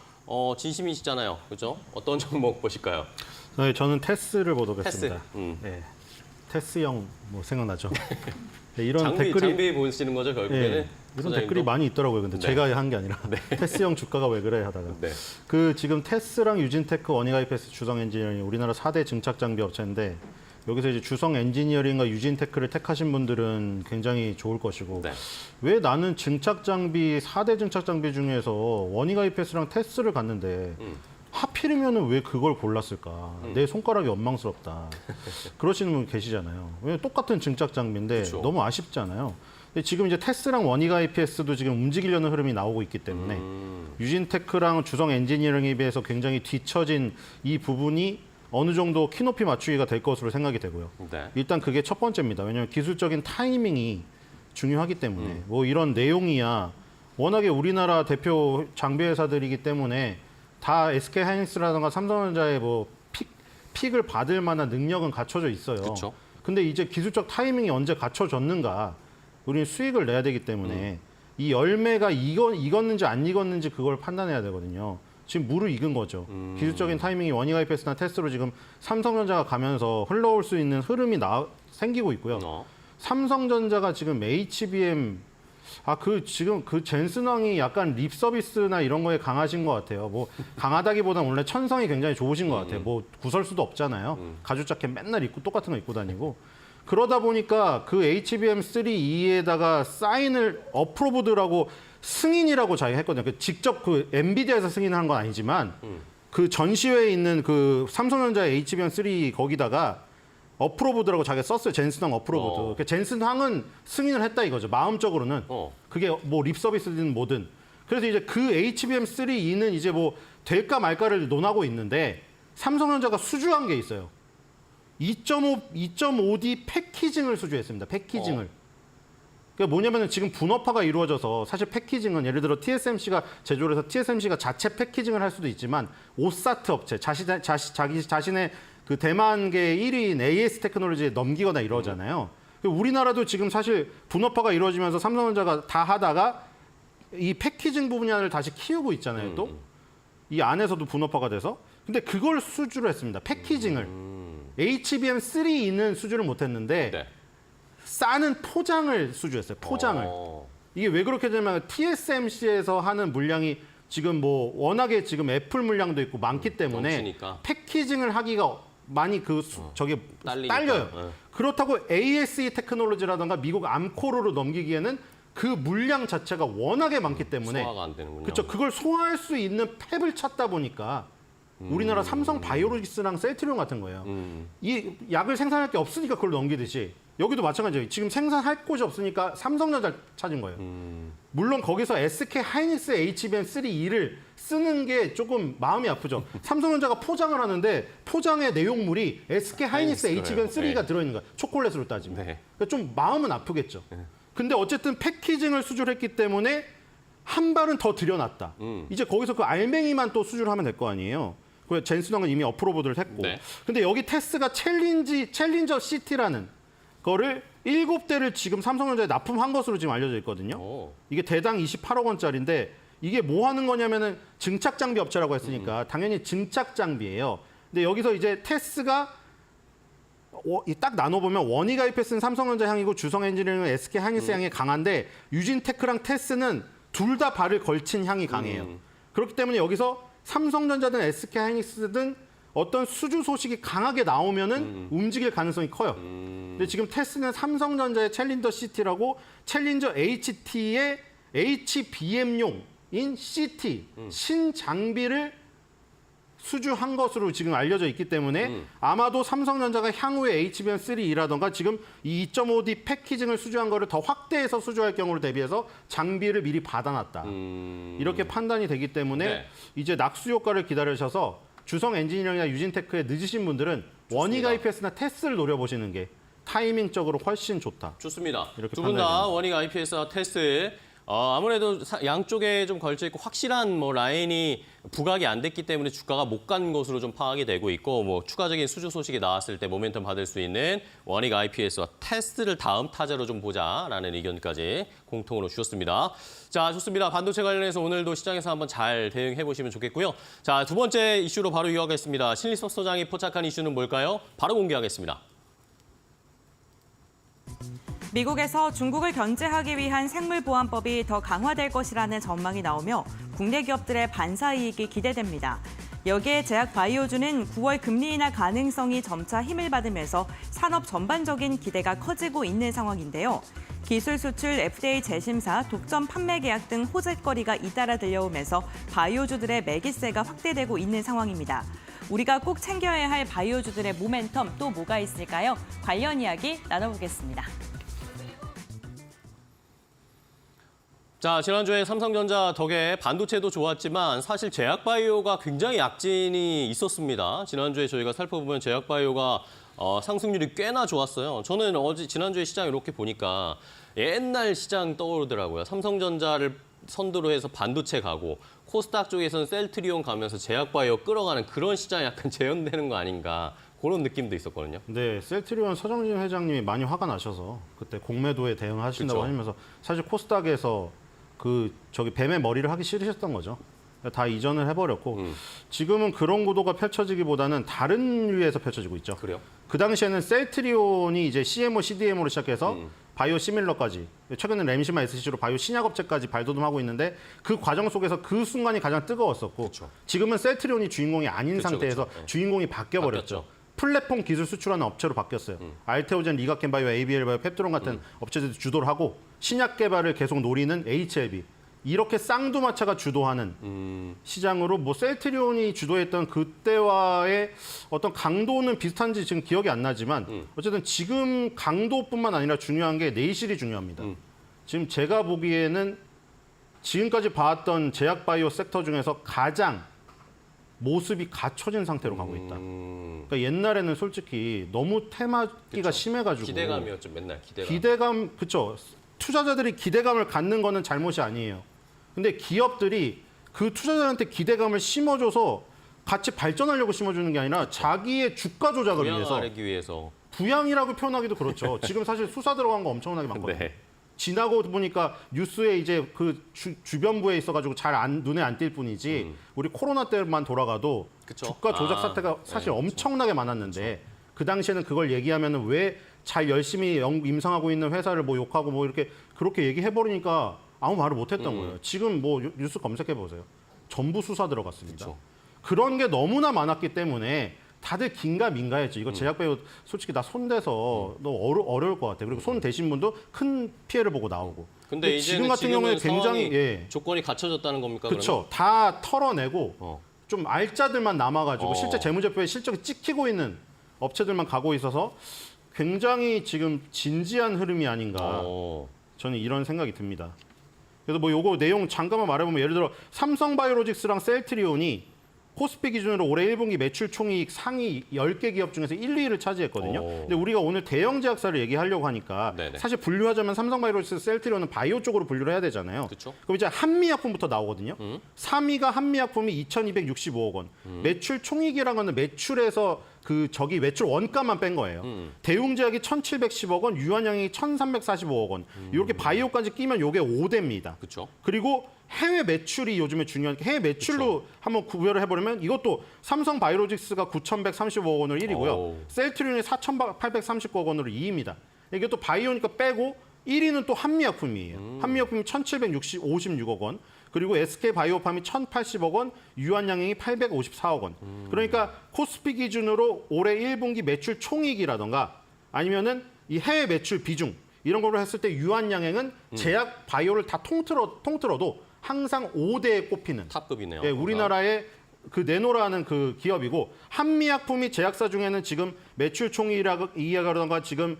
진심이시잖아요. 그렇죠? 어떤 종목 보실까요? 네, 저는 테스를 보도록 테스. 했습니다. 네, 테스형 뭐 생각나죠? 네, 이런 장비 보시는 거죠, 결국에는? 네, 이런 소장님도? 댓글이 많이 있더라고요. 근데 네. 제가 한 게 아니라 테스형 주가가 왜 그래 하다가 네. 그 지금 테스랑 유진테크, 원익 IPS, 주성 엔지니어링 우리나라 4대 증착 장비 업체인데 여기서 이제 주성 엔지니어링과 유진테크를 택하신 분들은 굉장히 좋을 것이고 네. 왜 나는 증착 장비 4대 증착 장비 중에서 원익 IPS랑 테스를 갔는데 하필이면은 왜 그걸 골랐을까? 내 손가락이 원망스럽다. 그러시는 분 계시잖아요. 왜 똑같은 증착 장비인데 그쵸. 너무 아쉽잖아요. 근데 지금 이제 테스랑 원익 IPS도 지금 움직이려는 흐름이 나오고 있기 때문에 유진테크랑 주성 엔지니어링에 비해서 굉장히 뒤처진 이 부분이 어느 정도 키높이 맞추기가 될 것으로 생각이 되고요. 네. 일단 그게 첫 번째입니다. 왜냐하면 기술적인 타이밍이 중요하기 때문에 뭐 이런 내용이야 워낙에 우리나라 대표 장비 회사들이기 때문에 다 SK 하이닉스라든가 삼성전자의 뭐 픽을 받을 만한 능력은 갖춰져 있어요. 그쵸. 근데 이제 기술적 타이밍이 언제 갖춰졌는가? 우리는 수익을 내야 되기 때문에 이 열매가 익었는지 안 익었는지 그걸 판단해야 되거든요. 지금 물을 익은 거죠. 기술적인 타이밍이 원익 IPS나 테스트로 지금 삼성전자가 가면서 흘러올 수 있는 흐름이 생기고 있고요. 삼성전자가 지금 HBM 지금 그 젠슨왕이 약간 립 서비스나 이런 거에 강하신 것 같아요. 뭐 강하다기보다는 원래 천성이 굉장히 좋으신 것 같아요. 뭐 구설수도 없잖아요. 가죽 자켓 맨날 입고 똑같은 거 입고 다니고. 그러다 보니까 그 HBM3E에다가 사인을 어프로브드라고 승인이라고 자기가 했거든요. 직접 그 엔비디아에서 승인한 건 아니지만 그 전시회에 있는 그 삼성전자의 HBM3 거기다가 어프로브드라고 자기가 썼어요. 젠슨왕 어프로브드. 그러니까 젠슨왕은 승인을 했다 이거죠. 마음적으로는. 그게 뭐 립서비스든 뭐든. 그래서 이제 그 HBM3E는 이제 뭐 될까 말까를 논하고 있는데 삼성전자가 수주한 게 있어요. 2.5D 패키징을 수주했습니다. 패키징을. 그러니까 뭐냐면은 지금 분업화가 이루어져서 사실 패키징은 예를 들어 TSMC가 제조를 해서 TSMC가 자체 패키징을 할 수도 있지만 오사트 업체, 자기 자신의 그 대만계 1위인 AS 테크놀로지에 넘기거나 이러잖아요. 우리나라도 지금 사실 분업화가 이루어지면서 삼성전자가 다 하다가 이 패키징 분야를 다시 키우고 있잖아요. 또 이 안에서도 분업화가 돼서. 근데 그걸 수주를 했습니다. 패키징을. HBM3E는 수주를 못했는데 네. 싸는 포장을 수주했어요. 포장을. 이게 왜 그렇게 되냐면 TSMC에서 하는 물량이 지금 뭐 워낙에 지금 애플 물량도 있고 많기 때문에 넘치니까. 패키징을 하기가 많이 저게 딸려요. 네. 그렇다고 ASE 테크놀로지라든가 미국 암코르로 넘기기에는 그 물량 자체가 워낙에 많기 때문에 소화가 안 되는군요. 그렇죠. 그걸 소화할 수 있는 팹을 찾다 보니까 우리나라 삼성 바이오로직스랑 셀트리온 같은 거예요. 이 약을 생산할 게 없으니까 그걸 넘기듯이 여기도 마찬가지예요. 지금 생산할 곳이 없으니까 삼성전자 찾은 거예요. 물론 거기서 SK 하이닉스 HBM3E를 쓰는 게 조금 마음이 아프죠. 삼성전자가 포장을 하는데 포장의 내용물이 SK 하이닉스 HBM3E가 들어있는 거예요. 초콜릿으로 따지면. 네. 그러니까 좀 마음은 아프겠죠. 근데 어쨌든 패키징을 수주를 했기 때문에 한 발은 더 들여놨다. 이제 거기서 그 알맹이만 또 수주를 하면 될 거 아니에요. 그 젠슨왕은 이미 어프로보드를 했고. 네. 근데 여기 테스가 챌린저 시티라는 거를 7대를 지금 삼성전자에 납품한 것으로 지금 알려져 있거든요. 오. 이게 대당 28억 원짜리인데 이게 뭐 하는 거냐면은 증착 장비 업체라고 했으니까 당연히 증착 장비예요. 근데 여기서 이제 테스가 딱 나눠보면 원이 가입했은 삼성전자 향이고 주성 엔지니어링은 SK 하이닉스 향이 강한데 유진테크랑 테스는 둘 다 발을 걸친 향이 강해요. 그렇기 때문에 여기서 삼성전자든 SK 하이닉스든 어떤 수주 소식이 강하게 나오면은 움직일 가능성이 커요. 근데 지금 테스는 삼성전자의 챌린저 CT라고 챌린저 HT의 HBM용인 CT 신장비를 수주한 것으로 지금 알려져 있기 때문에 아마도 삼성전자가 향후에 HBM3E라던가 지금 이 2.5D 패키징을 수주한 거를 더 확대해서 수주할 경우를 대비해서 장비를 미리 받아놨다. 이렇게 판단이 되기 때문에 네. 이제 낙수 효과를 기다리셔서 주성 엔지니어링이나 유진테크에 늦으신 분들은 원이 가입했으나 테스트를 노려보시는 게 타이밍적으로 훨씬 좋다. 좋습니다. 이렇게 두 분 다 판단이 원익 IPS와 테스트 아무래도 양쪽에 좀 걸쳐 있고 확실한 뭐 라인이 부각이 안 됐기 때문에 주가가 못 간 것으로 좀 파악이 되고 있고 뭐 추가적인 수주 소식이 나왔을 때 모멘텀 받을 수 있는 원익 IPS와 테스트를 다음 타자로 좀 보자라는 의견까지 공통으로 주셨습니다. 자, 좋습니다. 반도체 관련해서 오늘도 시장에서 한번 잘 대응해 보시면 좋겠고요. 자, 두 번째 이슈로 바로 이어가겠습니다. 신리석 소장이 포착한 이슈는 뭘까요? 바로 공개하겠습니다. 미국에서 중국을 견제하기 위한 생물보안법이 더 강화될 것이라는 전망이 나오며 국내 기업들의 반사이익이 기대됩니다. 여기에 제약 바이오주는 9월 금리 인하 가능성이 점차 힘을 받으면서 산업 전반적인 기대가 커지고 있는 상황인데요. 기술 수출, FDA 재심사, 독점 판매 계약 등 호재거리가 잇따라 들려오면서 바이오주들의 매기세가 확대되고 있는 상황입니다. 우리가 꼭 챙겨야 할 바이오주들의 모멘텀 또 뭐가 있을까요? 관련 이야기 나눠보겠습니다. 자, 지난주에 삼성전자 덕에 반도체도 좋았지만 사실 제약바이오가 굉장히 약진이 있었습니다. 지난주에 저희가 살펴보면 제약바이오가 상승률이 꽤나 좋았어요. 저는 지난주에 시장 이렇게 보니까 옛날 시장 떠오르더라고요. 삼성전자를 선두로 해서 반도체 가고 코스닥 쪽에서는 셀트리온 가면서 제약바이오 끌어가는 그런 시장이 약간 재현되는 거 아닌가 그런 느낌도 있었거든요. 네, 셀트리온 서정진 회장님이 많이 화가 나셔서 그때 공매도에 대응하신다고 그쵸. 하시면서 사실 코스닥에서 뱀의 머리를 하기 싫으셨던 거죠. 다 이전을 해버렸고 지금은 그런 구도가 펼쳐지기보다는 다른 류에서 펼쳐지고 있죠. 그래요? 그 당시에는 셀트리온이 이제 CMO, CDMO로 시작해서 바이오 시밀러까지 최근에 램시마 SC로 바이오 신약업체까지 발돋움하고 있는데 그 과정 속에서 그 순간이 가장 뜨거웠었고 그쵸. 지금은 셀트리온이 주인공이 아닌 그쵸, 상태에서 그쵸. 네. 주인공이 바뀌어버렸죠. 바뀌었죠. 플랫폼 기술 수출하는 업체로 바뀌었어요. 알테오젠, 리가켄바이오, ABL바이오, 펩트론 같은 업체들이 주도를 하고 신약 개발을 계속 노리는 HLB. 이렇게 쌍두마차가 주도하는 시장으로 뭐 셀트리온이 주도했던 그때와의 어떤 강도는 비슷한지 지금 기억이 안 나지만 어쨌든 지금 강도뿐만 아니라 중요한 게 내실이 중요합니다. 지금 제가 보기에는 지금까지 봐왔던 제약바이오 섹터 중에서 가장 모습이 갖춰진 상태로 가고 있다. 그러니까 옛날에는 솔직히 너무 테마기가 그쵸. 심해가지고 기대감이었죠, 맨날 기대감. 기대감, 그쵸. 투자자들이 기대감을 갖는 거는 잘못이 아니에요. 근데 기업들이 그 투자자한테 기대감을 심어줘서 같이 발전하려고 심어주는 게 아니라 자기의 주가 조작을 위해서 부양하기 위해서. 부양이라고 표현하기도 그렇죠. 지금 사실 수사 들어간 거 엄청나게 많거든요. 네. 지나고 보니까 뉴스에 이제 그 주변부에 있어가지고 눈에 안 띌 뿐이지 우리 코로나 때만 돌아가도 그쵸. 주가 조작 사태가 사실 엄청나게 많았는데 그 당시에는 그걸 얘기하면은 왜 잘 열심히 임상하고 있는 회사를 뭐 욕하고 뭐 이렇게 그렇게 얘기해버리니까 아무 말을 못했던 거예요. 지금 뭐 뉴스 검색해 보세요. 전부 수사 들어갔습니다. 그쵸. 그런 게 너무나 많았기 때문에 다들 긴가민가했지. 이거 제약바이오 솔직히 나 손대서 너 어려울 것 같아. 그리고 손 대신 분도 큰 피해를 보고 나오고. 근데 지금 같은 경우는 굉장히 조건이 갖춰졌다는 겁니까? 그렇죠. 다 털어내고 좀 알짜들만 남아가지고 어. 실제 재무제표에 실적이 찍히고 있는 업체들만 가고 있어서 굉장히 지금 진지한 흐름이 아닌가. 저는 이런 생각이 듭니다. 그래서 뭐 요거 내용 잠깐만 말해보면 예를 들어 삼성바이오로직스랑 셀트리온이 코스피 기준으로 올해 1분기 매출 총이익 상위 10개 기업 중에서 1, 2위를 차지했거든요. 오. 근데 우리가 오늘 대형 제약사를 얘기하려고 하니까 네네. 사실 분류하자면 삼성바이오로직스, 셀트리온은 바이오 쪽으로 분류를 해야 되잖아요. 그쵸. 그럼 이제 한미약품부터 나오거든요. 3위가 한미약품이 2,265억 원. 매출 총이익이라는 거는 매출에서 매출 원가만 뺀 거예요. 대웅제약이 1,710억 원, 유한양이 1,345억 원. 이렇게 바이오까지 끼면 이게 5대입니다. 그렇죠. 그리고 해외 매출이 요즘에 중요한 게 해외 매출로 한번 구별을 해보려면 이것도 삼성 바이오로직스가 9,135억 원으로 1위고요. 오. 셀트리온이 4,839억 원으로 2위입니다. 이게 또 바이오니까 빼고 1위는 또 한미약품이에요. 한미약품이 1,756억 원. 그리고 SK 바이오팜이 1,080억 원, 유한양행이 854억 원. 그러니까 코스피 기준으로 올해 1분기 매출 총이익이라던가 아니면은 이 해외 매출 비중 이런 걸로 했을 때 유한양행은 제약 바이오를 다 통틀어도 항상 5대에 꼽히는 탑급이네요. 예, 우리나라의 그 네노라는 그 기업이고 한미약품이 제약사 중에는 지금 매출 총이익이라던가 지금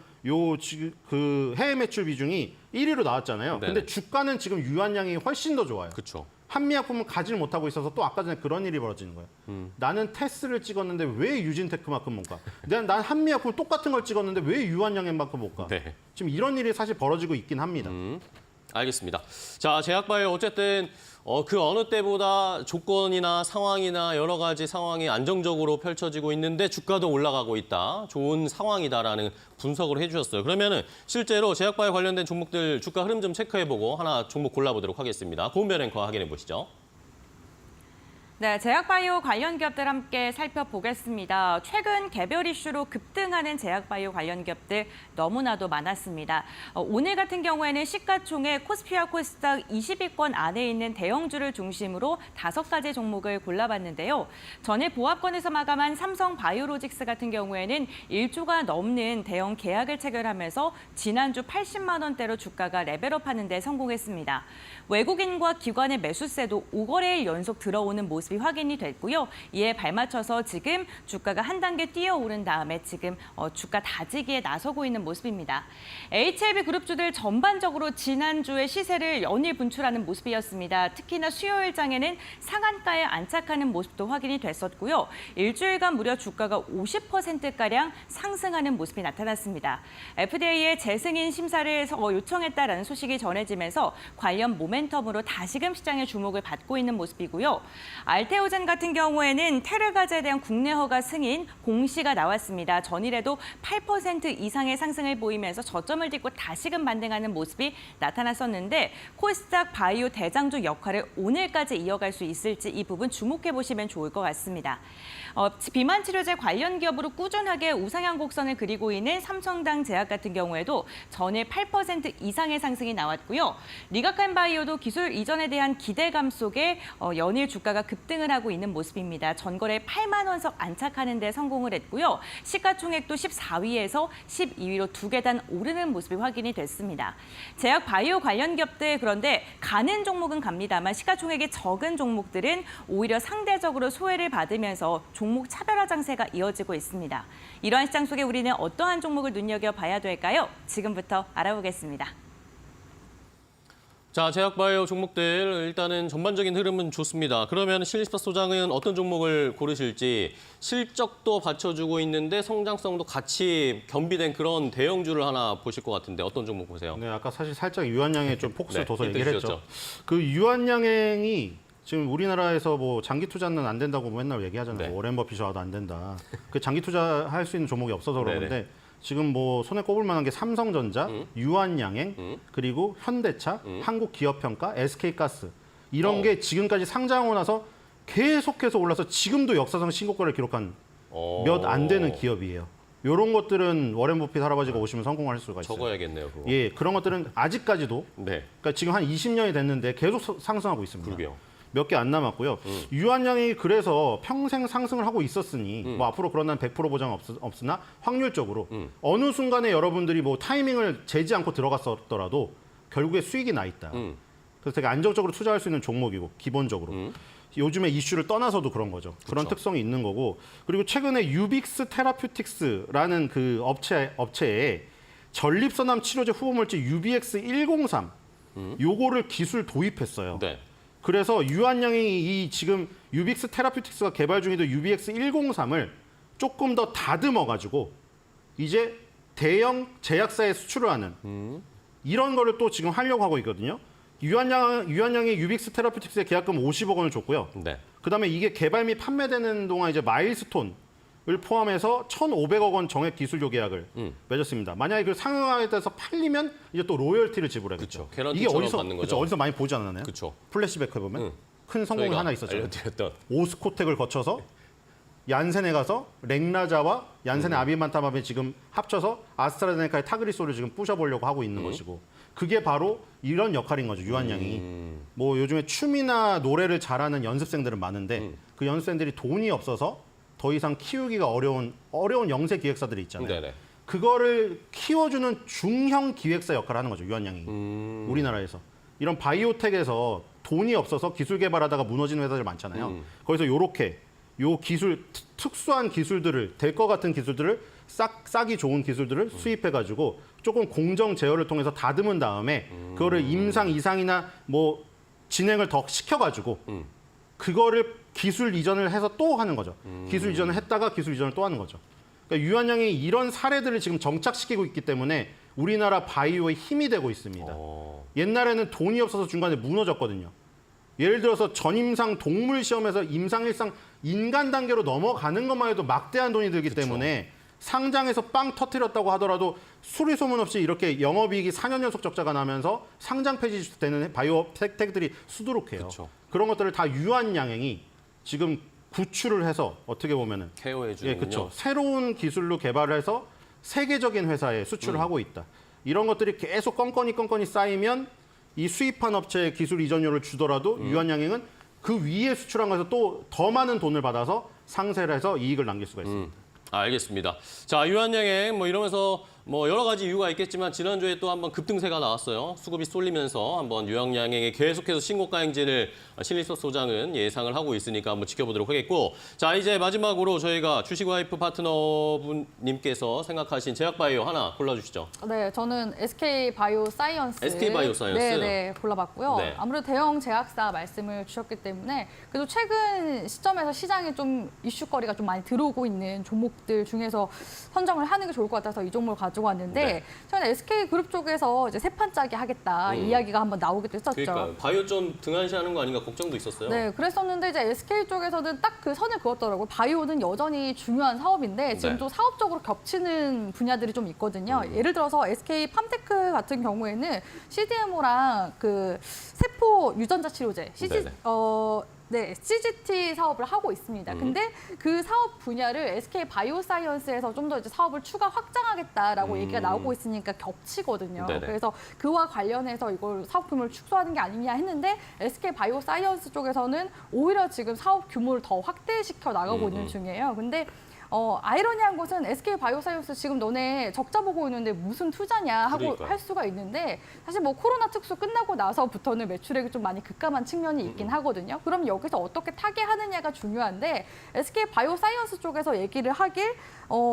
그 해외 매출 비중이 1위로 나왔잖아요. 네네. 근데 주가는 지금 유한양이 훨씬 더 좋아요. 그렇죠. 한미약품은 가지를 못하고 있어서 또 아까 전에 그런 일이 벌어지는 거예요. 나는 테스를 찍었는데 왜 유진테크만큼 못 가? 난 한미약품 똑같은 걸 찍었는데 왜 유한양만큼 못 가? 네. 지금 이런 일이 사실 벌어지고 있긴 합니다. 알겠습니다. 자, 제약바이오 어쨌든 그 어느 때보다 조건이나 상황이나 여러 가지 상황이 안정적으로 펼쳐지고 있는데 주가도 올라가고 있다. 좋은 상황이다라는 분석을 해주셨어요. 그러면은 실제로 제약바이오 관련된 종목들 주가 흐름 좀 체크해보고 하나 종목 골라보도록 하겠습니다. 고은별 앵커 확인해 보시죠. 네, 제약바이오 관련 기업들 함께 살펴보겠습니다. 최근 개별 이슈로 급등하는 제약바이오 관련 기업들 너무나도 많았습니다. 오늘 같은 경우에는 시가총액 코스피와 코스닥 20위권 안에 있는 대형주를 중심으로 5가지 종목을 골라봤는데요. 전일 보합권에서 마감한 삼성바이오로직스 같은 경우에는 1조가 넘는 대형 계약을 체결하면서 지난주 80만 원대로 주가가 레벨업하는 데 성공했습니다. 외국인과 기관의 매수세도 5거래일 연속 들어오는 모습이 확인이 됐고요. 이에 발맞춰서 지금 주가가 한 단계 뛰어오른 다음에 지금 주가 다지기에 나서고 있는 모습입니다. HLB 그룹주들 전반적으로 지난주에 시세를 연일 분출하는 모습이었습니다. 특히나 수요일장에는 상한가에 안착하는 모습도 확인이 됐었고요. 일주일간 무려 주가가 50%가량 상승하는 모습이 나타났습니다. FDA의 재승인 심사를 요청했다라는 소식이 전해지면서 관련 모멘텀으로 다시금 시장의 주목을 받고 있는 모습이고요. 알테오젠 같은 경우에는 테르가제에 대한 국내 허가 승인 공시가 나왔습니다. 전일에도 8% 이상의 상승을 보이면서 저점을 딛고 다시금 반등하는 모습이 나타났었는데 코스닥 바이오 대장주 역할을 오늘까지 이어갈 수 있을지 이 부분 주목해 보시면 좋을 것 같습니다. 비만 치료제 관련 기업으로 꾸준하게 우상향 곡선을 그리고 있는 삼성당 제약 같은 경우에도 전일 8% 이상의 상승이 나왔고요. 리가칸 바이오도 기술 이전에 대한 기대감 속에 연일 주가가 급등을 하고 있는 모습입니다. 전거래 8만 원석 안착하는 데 성공을 했고요. 시가총액도 14위에서 12위로 2계단 오르는 모습이 확인이 됐습니다. 제약 바이오 관련 기업들 그런데 가는 종목은 갑니다만 시가총액이 적은 종목들은 오히려 상대적으로 소외를 받으면서 종목 차별화 장세가 이어지고 있습니다. 이러한 시장 속에 우리는 어떠한 종목을 눈여겨봐야 될까요? 지금부터 알아보겠습니다. 자, 제약바이오 종목들 일단은 전반적인 흐름은 좋습니다. 그러면 신일스파 소장은 어떤 종목을 고르실지 실적도 받쳐주고 있는데 성장성도 같이 겸비된 그런 대형주를 하나 보실 것 같은데 어떤 종목 보세요? 네, 아까 사실 살짝 유한양에 좀 포커스를 둬서 힌트 얘기를 주셨죠. 했죠. 그 유한양행이 지금 우리나라에서 뭐 장기 투자는 안 된다고 맨날 얘기하잖아요. 네. 워렌 버핏이 와도 안 된다. 그 장기 투자할 수 있는 종목이 없어서 그러는데 네네. 지금 뭐 손에 꼽을 만한 게 삼성전자, 유한양행, 그리고 현대차, 한국기업평가, SK가스 이런 게 지금까지 상장하고 나서 계속해서 올라서 지금도 역사상 신고가를 기록한 몇 안 되는 기업이에요. 이런 것들은 워렌 버핏 할아버지가 오시면 성공할 수가 있어요. 적어야겠네요, 그거. 예, 그런 것들은 아직까지도 네, 그러니까 지금 한 20년이 됐는데 계속 상승하고 있습니다. 그러게요. 몇 개 안 남았고요. 유한양이 그래서 평생 상승을 하고 있었으니 뭐 앞으로 그런 난 100% 보장 없으나 확률적으로 어느 순간에 여러분들이 뭐 타이밍을 재지 않고 들어갔었더라도 결국에 수익이 나 있다. 그래서 되게 안정적으로 투자할 수 있는 종목이고 기본적으로. 요즘에 이슈를 떠나서도 그런 거죠. 그런 그렇죠. 특성이 있는 거고. 그리고 최근에 유빅스 테라퓨틱스라는 그 업체에 전립선암 치료제 후보물질 UBX103 요거를 기술 도입했어요. 네. 그래서 유한양이 이 지금 유빅스 테라퓨틱스가 개발 중이던 UBX103을 조금 더 다듬어가지고 이제 대형 제약사에 수출을 하는 이런 거를 또 지금 하려고 하고 있거든요. 유한양이 유빅스 테라퓨틱스에 계약금 50억 원을 줬고요. 네. 그다음에 이게 개발 및 판매되는 동안 이제 마일스톤을 포함해서 1,500억 원 정액 기술료 계약을 맺었습니다. 만약에 그 상용화에 대해서 팔리면 이제 또 로열티를 지불하겠죠. 그쵸. 개런티처럼 이게 받는 거죠. 그쵸, 어디서 많이 보지 않았나요? 그쵸. 플래시백 해보면 큰 성공이 저희가 하나 있었죠. 알려드렸던. 오스코텍을 거쳐서 얀센에 가서 렉나자와 얀센의 아비만타밥에 지금 합쳐서 아스트라제네카의 타그리소를 지금 부셔보려고 하고 있는 것이고 그게 바로 이런 역할인 거죠. 유한양이. 뭐 요즘에 춤이나 노래를 잘하는 연습생들은 많은데 그 연습생들이 돈이 없어서 더 이상 키우기가 어려운 영세 기획사들이 있잖아요. 네네. 그거를 키워주는 중형 기획사 역할을 하는 거죠. 유한양이. 우리나라에서. 이런 바이오텍에서 돈이 없어서 기술 개발하다가 무너지는 회사들 많잖아요. 거기서 요렇게 요 기술, 특수한 기술들을, 될 것 같은 기술들을 싸기 좋은 기술들을 수입해가지고 조금 공정 제어를 통해서 다듬은 다음에 그거를 임상 이상이나 뭐 진행을 더 시켜가지고 그거를 기술 이전을 해서 또 하는 거죠. 기술 이전을 했다가 기술 이전을 또 하는 거죠. 그러니까 유한양이 이런 사례들을 지금 정착시키고 있기 때문에 우리나라 바이오의 힘이 되고 있습니다. 옛날에는 돈이 없어서 중간에 무너졌거든요. 예를 들어서 전임상 동물 시험에서 임상 일상 인간 단계로 넘어가는 것만 해도 막대한 돈이 들기 때문에 상장에서 빵 터뜨렸다고 하더라도 수리 소문 없이 이렇게 영업이익이 4년 연속 적자가 나면서 상장 폐지되는 바이오텍들이 수두룩해요. 그쵸. 그런 것들을 다 유한양행이 지금 구출을 해서 어떻게 보면은 케어해 주는군요. 예, 그렇죠. 새로운 기술로 개발을 해서 세계적인 회사에 수출을 하고 있다. 이런 것들이 계속 건건이 쌓이면 이 수입한 업체에 기술 이전료를 주더라도 유한양행은 그 위에 수출한 거에서 또 더 많은 돈을 받아서 상세를 해서 이익을 남길 수가 있습니다. 알겠습니다. 자, 유한양행 뭐 이러면서 뭐 여러 가지 이유가 있겠지만 지난주에 또 한번 급등세가 나왔어요. 수급이 쏠리면서 한번 유한양행이 계속해서 신고가 행진을 신일섭 소장은 예상을 하고 있으니까 한번 지켜보도록 하겠고, 자 이제 마지막으로 저희가 주식와이프 파트너분님께서 생각하신 제약바이오 하나 골라주시죠. 네, 저는 SK 바이오사이언스. SK 바이오사이언스. 네, 골라봤고요. 네. 아무래도 대형 제약사 말씀을 주셨기 때문에 그래도 최근 시점에서 시장에 좀 이슈거리가 좀 많이 들어오고 있는 종목들 중에서 선정을 하는 게 좋을 것 같아서 이 종목을 가지고 왔는데 네. 저는 SK 그룹 쪽에서 이제 세 판짜기 하겠다 이야기가 한번 나오기도 했었죠. 그러니까 바이오 좀 등한시하는 거 아닌가 걱정도 있었어요. 네, 그랬었는데 이제 SK 쪽에서는 딱 그 선을 그었더라고요. 바이오는 여전히 중요한 사업인데 지금 네. 또 사업적으로 겹치는 분야들이 좀 있거든요. 예를 들어서 SK 팜테크 같은 경우에는 CDMO랑 그 세포 유전자 치료제, CGT 사업을 하고 있습니다. 근데 그 사업 분야를 SK 바이오사이언스에서 좀 더 이제 사업을 추가 확장하겠다라고 얘기가 나오고 있으니까 겹치거든요. 네네. 그래서 그와 관련해서 이걸 사업 규모를 축소하는 게 아니냐 했는데 SK 바이오사이언스 쪽에서는 오히려 지금 사업 규모를 더 확대시켜 나가고 있는 중이에요. 근데 아이러니한 것은 SK 바이오사이언스 지금 너네 적자 보고 있는데 무슨 투자냐 하고 그러니까요. 할 수가 있는데 사실 뭐 코로나 특수 끝나고 나서부터는 매출액이 좀 많이 급감한 측면이 있긴 하거든요. 그럼 여기서 어떻게 타개하느냐가 중요한데 SK 바이오사이언스 쪽에서 얘기를 하길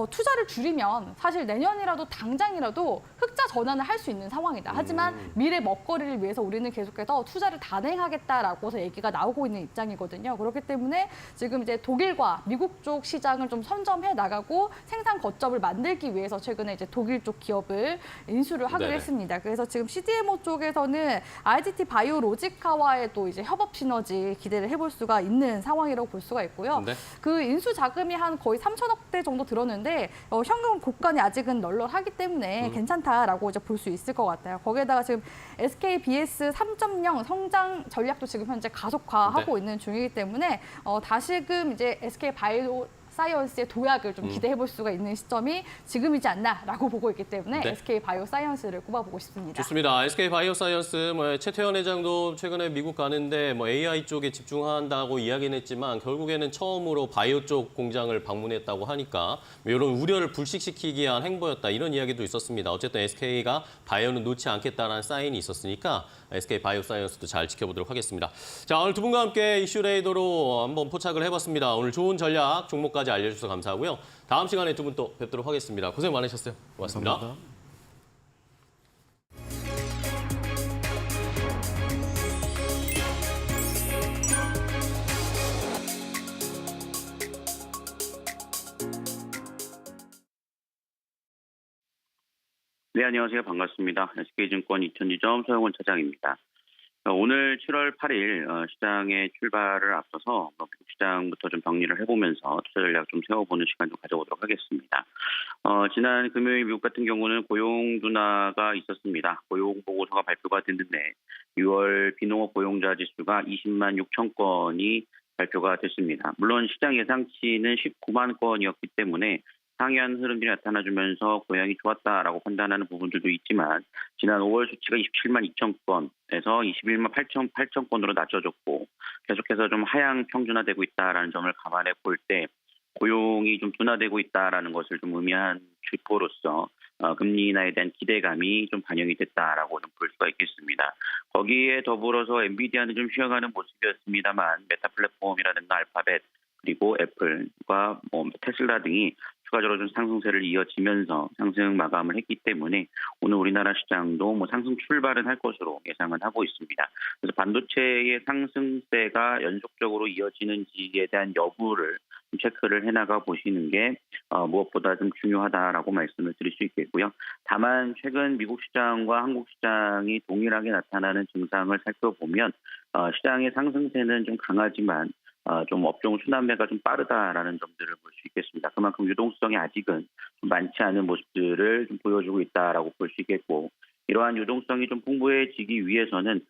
투자를 줄이면 사실 내년이라도 당장이라도 흑자 전환을 할 수 있는 상황이다. 하지만 미래 먹거리를 위해서 우리는 계속해서 투자를 단행하겠다라고서 얘기가 나오고 있는 입장이거든요. 그렇기 때문에 지금 이제 독일과 미국 쪽 시장을 좀 선점해 나가고 생산 거점을 만들기 위해서 최근에 이제 독일 쪽 기업을 인수를 하기로 네네. 했습니다. 그래서 지금 CDMO 쪽에서는 RDT 바이오로지카와의 또 이제 협업 시너지 기대를 해볼 수가 있는 상황이라고 볼 수가 있고요. 네. 그 인수 자금이 한 거의 3천억대 정도 들었는데 현금 곡간이 아직은 널널하기 때문에 괜찮다라고 이제 볼 수 있을 것 같아요. 거기에다가 지금 SKBS 3.0 성장 전략도 지금 현재 가속화하고 있는 중이기 때문에 다시금 이제 SK 바이오 사이언스의 도약을 좀 기대해 볼 수가 있는 시점이 지금이지 않나라고 보고 있기 때문에 네. SK 바이오사이언스를 꼽아보고 싶습니다. 좋습니다. SK 바이오사이언스 최태원 회장도 최근에 미국 가는데 AI 쪽에 집중한다고 이야기는 했지만 결국에는 처음으로 바이오 쪽 공장을 방문했다고 하니까 이런 우려를 불식시키기 위한 행보였다 이런 이야기도 있었습니다. 어쨌든 SK가 바이오는 놓지 않겠다는 사인이 있었으니까 SK 바이오사이언스도 잘 지켜보도록 하겠습니다. 자, 오늘 두 분과 함께 이슈레이더로 한번 포착을 해봤습니다. 오늘 좋은 전략 종목까지 알려주셔서 감사하고요. 다음 시간에 두 분 또 뵙도록 하겠습니다. 고생 많으셨어요. 고맙습니다. 감사합니다. 네, 안녕하세요. 반갑습니다. SK증권 이천지점 서영원 차장입니다. 오늘 7월 8일 시장의 출발을 앞서서 미국 시장부터 좀 정리를 해보면서 투자 전략 좀 세워보는 시간 좀 가져보도록 하겠습니다. 지난 금요일 미국 같은 경우는 고용 둔화가 있었습니다. 고용 보고서가 발표가 됐는데 6월 비농업 고용자 지수가 20만 6천 건이 발표가 됐습니다. 물론 시장 예상치는 19만 건이었기 때문에 상이한 흐름들이 나타나주면서 고용이 좋았다라고 판단하는 부분들도 있지만 지난 5월 수치가 27만 2천 건에서 21만 8천 건으로 낮춰졌고 계속해서 좀 하향 평준화되고 있다라는 점을 감안해 볼 때 고용이 좀 둔화되고 있다라는 것을 좀 의미한 지표로서 금리 인하에 대한 기대감이 좀 반영이 됐다라고 좀 볼 수가 있겠습니다. 거기에 더불어서 엔비디아는 좀 쉬어가는 모습이었습니다만 메타 플랫폼이라든가 알파벳 그리고 애플과 테슬라 등이 추가적으로 좀 상승세를 이어지면서 상승 마감을 했기 때문에 오늘 우리나라 시장도 상승 출발은 할 것으로 예상은 하고 있습니다. 그래서 반도체의 상승세가 연속적으로 이어지는지에 대한 여부를 좀 체크를 해나가 보시는 게 무엇보다 좀 중요하다라고 말씀을 드릴 수 있겠고요. 다만 최근 미국 시장과 한국 시장이 동일하게 나타나는 증상을 살펴보면 시장의 상승세는 좀 강하지만 좀 업종 순환매가 좀 빠르다라는 점들을 볼 수 있겠습니다. 그만큼 유동성이 아직은 좀 많지 않은 모습들을 좀 보여주고 있다라고 볼 수 있겠고 이러한 유동성이 좀 풍부해지기 위해서는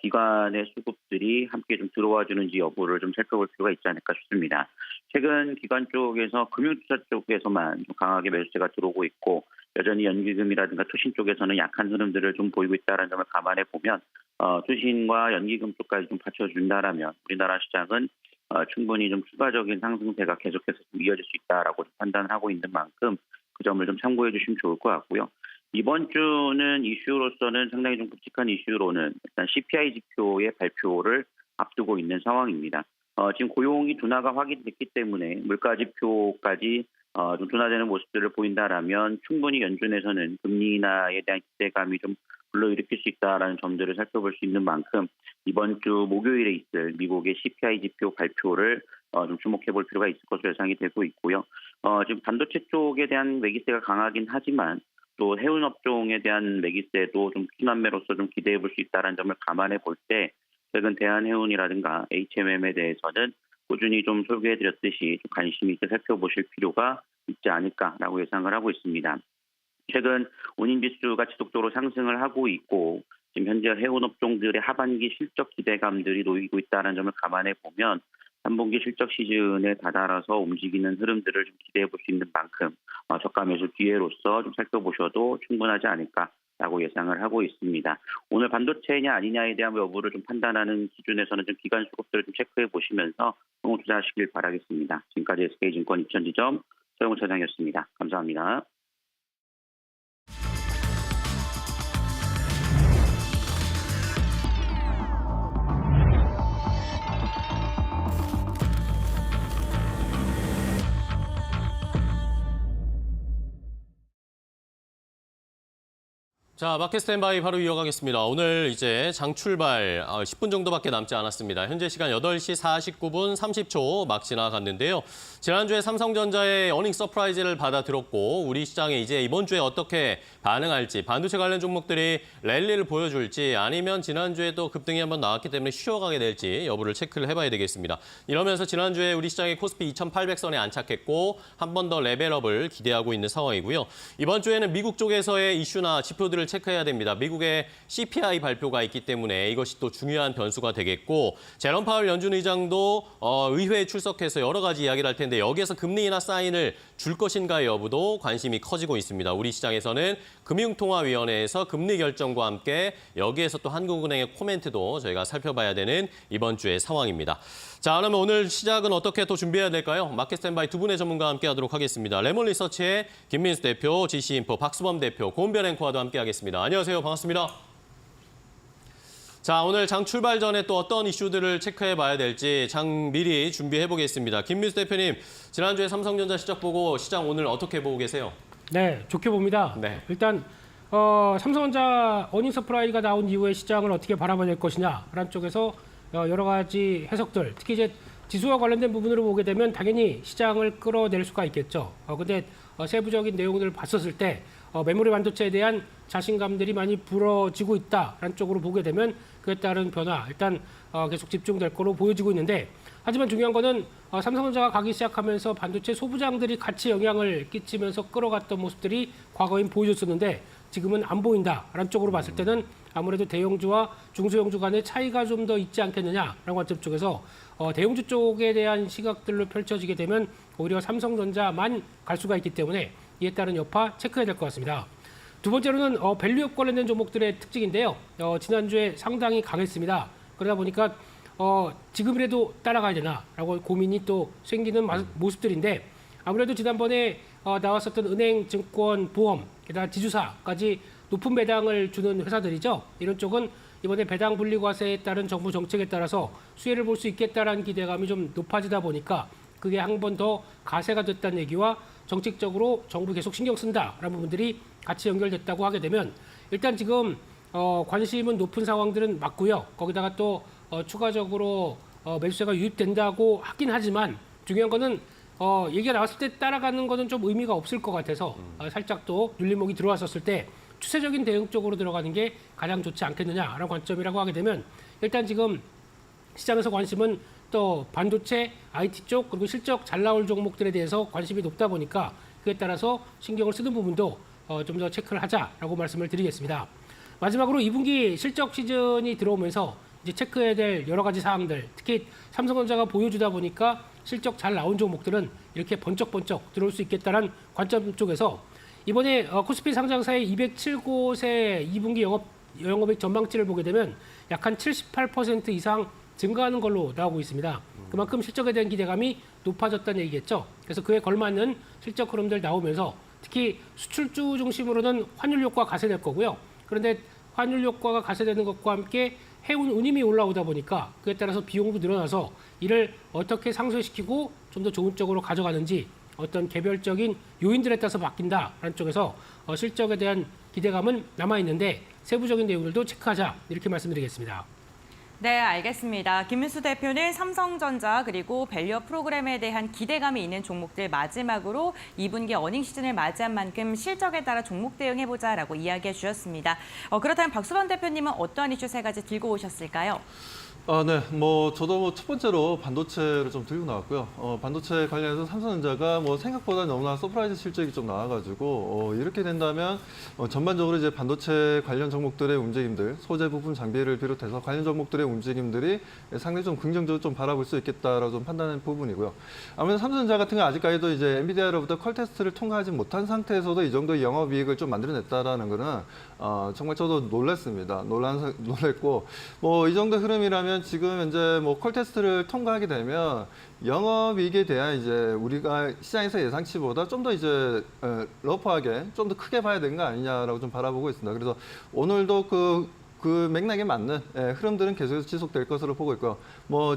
기관의 수급들이 함께 좀 들어와 주는지 여부를 좀 살펴볼 필요가 있지 않을까 싶습니다. 최근 기관 쪽에서 금융투자 쪽에서만 좀 강하게 매수세가 들어오고 있고 여전히 연기금이라든가 투신 쪽에서는 약한 흐름들을 좀 보이고 있다는 점을 감안해 보면 투신과 연기금 쪽까지 좀 받쳐준다라면 우리나라 시장은 충분히 좀 추가적인 상승세가 계속해서 좀 이어질 수 있다라고 판단하고 있는 만큼 그 점을 좀 참고해 주시면 좋을 것 같고요. 이번 주는 이슈로서는 상당히 좀 굵직한 이슈로는 일단 CPI 지표의 발표를 앞두고 있는 상황입니다. 지금 고용이 둔화가 확인됐기 때문에 물가 지표까지 좀 둔화되는 모습들을 보인다라면 충분히 연준에서는 금리 인하에 대한 기대감이 좀 불러일으킬 수 있다라는 점들을 살펴볼 수 있는 만큼 이번 주 목요일에 있을 미국의 CPI 지표 발표를 좀 주목해 볼 필요가 있을 것으로 예상이 되고 있고요. 지금 반도체 쪽에 대한 매기세가 강하긴 하지만 또 해운 업종에 대한 매기세도 좀 순환매로서 좀 기대해 볼 수 있다는 점을 감안해 볼 때 최근 대한해운이라든가 HMM에 대해서는 꾸준히 좀 소개해 드렸듯이 좀 관심 있게 살펴보실 필요가 있지 않을까라고 예상을 하고 있습니다. 최근 운임지수가 지속적으로 상승을 하고 있고 지금 현재 해운 업종들의 하반기 실적 기대감들이 놓이고 있다는 점을 감안해 보면 3분기 실적 시즌에 다다라서 움직이는 흐름들을 좀 기대해 볼 수 있는 만큼 저가 매수 기회로서 좀 살펴보셔도 충분하지 않을까라고 예상을 하고 있습니다. 오늘 반도체냐 아니냐에 대한 여부를 좀 판단하는 기준에서는 좀 기관 수급들을 좀 체크해 보시면서 성공 투자하시길 바라겠습니다. 지금까지 SK증권 이천지점 서영훈 차장이었습니다. 감사합니다. 자, 마켓 스탠바이 바로 이어가겠습니다. 오늘 이제 장 출발 10분 정도밖에 남지 않았습니다. 현재 시간 8시 49분 30초 막 지나갔는데요. 지난주에 삼성전자의 어닝 서프라이즈를 받아들었고 우리 시장에 이제 이번 주에 어떻게 반응할지 반도체 관련 종목들이 랠리를 보여줄지 아니면 지난주에 또 급등이 한번 나왔기 때문에 쉬어가게 될지 여부를 체크를 해봐야 되겠습니다. 이러면서 지난주에 우리 시장의 코스피 2800선에 안착했고 한 번 더 레벨업을 기대하고 있는 상황이고요. 이번 주에는 미국 쪽에서의 이슈나 지표들을 체크해야 됩니다. 미국의 CPI 발표가 있기 때문에 이것이 또 중요한 변수가 되겠고 제롬 파월 연준 의장도 의회에 출석해서 여러 가지 이야기를 할 텐데 여기에서 금리 인하 사인을 줄 것인가 여부도 관심이 커지고 있습니다. 우리 시장에서는 금융통화위원회에서 금리 결정과 함께 여기에서 또 한국은행의 코멘트도 저희가 살펴봐야 되는 이번 주의 상황입니다. 자, 그러면 오늘 시작은 어떻게 또 준비해야 될까요? 마켓 스탠바이 두 분의 전문가와 함께 하도록 하겠습니다. 레몬 리서치의 김민수 대표, GC인포 박수범 대표, 고은별 앵커와도 함께 하겠습니다. 안녕하세요. 반갑습니다. 자, 오늘 장 출발 전에 또 어떤 이슈들을 체크해 봐야 될지 장 미리 준비해 보겠습니다. 김민수 대표님, 지난주에 삼성전자 실적 보고 시장 오늘 어떻게 보고 계세요? 네, 좋게 봅니다. 네. 일단 삼성전자 어닝 서프라이즈가 나온 이후에 시장을 어떻게 바라봐야 될 것이냐라는 쪽에서 여러 가지 해석들, 특히 이제 지수와 관련된 부분으로 보게 되면 당연히 시장을 끌어낼 수가 있겠죠. 근데 세부적인 내용들을 봤었을 때 메모리 반도체에 대한 자신감들이 많이 불어지고 있다라는 쪽으로 보게 되면 그에 따른 변화 일단 계속 집중될 거로 보여지고 있는데 하지만 중요한 거는 삼성전자가 가기 시작하면서 반도체 소부장들이 같이 영향을 끼치면서 끌어갔던 모습들이 과거엔 보여줬었는데 지금은 안 보인다라는 쪽으로 봤을 때는 아무래도 대형주와 중소형주 간의 차이가 좀 더 있지 않겠느냐라는 관점 쪽에서 대형주 쪽에 대한 시각들로 펼쳐지게 되면 오히려 삼성전자만 갈 수가 있기 때문에 이에 따른 여파 체크해야 될 것 같습니다. 두 번째로는 밸류업 관련된 종목들의 특징인데요. 지난주에 상당히 강했습니다. 그러다 보니까 지금이라도 따라가야 되나라고 고민이 또 생기는 모습들인데 아무래도 지난번에 나왔었던 은행, 증권, 보험, 게다가 지주사까지 높은 배당을 주는 회사들이죠. 이런 쪽은 이번에 배당 분리과세에 따른 정부 정책에 따라서 수혜를 볼 수 있겠다라는 기대감이 좀 높아지다 보니까 그게 한 번 더 가세가 됐다는 얘기와 정책적으로 정부 계속 신경 쓴다라는 부분들이 같이 연결됐다고 하게 되면 일단 지금 관심은 높은 상황들은 맞고요. 거기다가 또 추가적으로 매수세가 유입된다고 하긴 하지만 중요한 거는 얘기가 나왔을 때 따라가는 거는 좀 의미가 없을 것 같아서 살짝 또 눌림목이 들어왔었을 때 추세적인 대응 쪽으로 들어가는 게 가장 좋지 않겠느냐라는 관점이라고 하게 되면 일단 지금 시장에서 관심은 또 반도체, IT 쪽 그리고 실적 잘 나올 종목들에 대해서 관심이 높다 보니까 그에 따라서 신경을 쓰는 부분도 좀 더 체크를 하자라고 말씀을 드리겠습니다. 마지막으로 2분기 실적 시즌이 들어오면서 이제 체크해야 될 여러 가지 사항들, 특히 삼성전자가 보여주다 보니까 실적 잘 나온 종목들은 이렇게 번쩍번쩍 들어올 수 있겠다는 관점 쪽에서 이번에 코스피 상장사의 207곳의 2분기 영업액 전망치를 보게 되면 약 한 78% 이상 증가하는 걸로 나오고 있습니다. 그만큼 실적에 대한 기대감이 높아졌다는 얘기겠죠. 그래서 그에 걸맞는 실적 흐름들 나오면서 특히 수출주 중심으로는 환율 효과 가세될 거고요. 그런데 환율 효과가 가세되는 것과 함께 해운 운임이 올라오다 보니까 그에 따라서 비용도 늘어나서 이를 어떻게 상쇄시키고 좀 더 좋은 쪽으로 가져가는지 어떤 개별적인 요인들에 따라서 바뀐다라는 쪽에서 실적에 대한 기대감은 남아있는데 세부적인 내용들도 체크하자 이렇게 말씀드리겠습니다. 네, 알겠습니다. 김민수 대표는 삼성전자 그리고 밸류업 프로그램에 대한 기대감이 있는 종목들 마지막으로 2분기 어닝 시즌을 맞이한 만큼 실적에 따라 종목 대응해보자라고 이야기해 주셨습니다. 그렇다면 박수범 대표님은 어떠한 이슈 세 가지 들고 오셨을까요? 네, 저도 첫 번째로 반도체를 좀 들고 나왔고요. 반도체 관련해서 삼성전자가 생각보다 너무나 서프라이즈 실적이 좀 나와가지고 이렇게 된다면 전반적으로 이제 반도체 관련 종목들의 움직임들, 소재 부품 장비를 비롯해서 관련 종목들의 움직임들이 상당히 좀 긍정적으로 좀 바라볼 수 있겠다라고 좀 판단하는 부분이고요. 아무래도 삼성전자 같은 경우 아직까지도 이제 엔비디아로부터 퀄 테스트를 통과하지 못한 상태에서도 이 정도의 영업이익을 좀 만들어냈다라는 거는 정말 저도 놀랐습니다. 놀랬고 이 정도 흐름이라면 지금 현재 퀄 테스트를 통과하게 되면 영업이익에 대한 이제 우리가 시장에서 예상치보다 좀 더 이제 러프하게 좀 더 크게 봐야 되는 거 아니냐라고 좀 바라보고 있습니다. 그래서 오늘도 그 맥락에 맞는 흐름들은 계속해서 지속될 것으로 보고 있고요.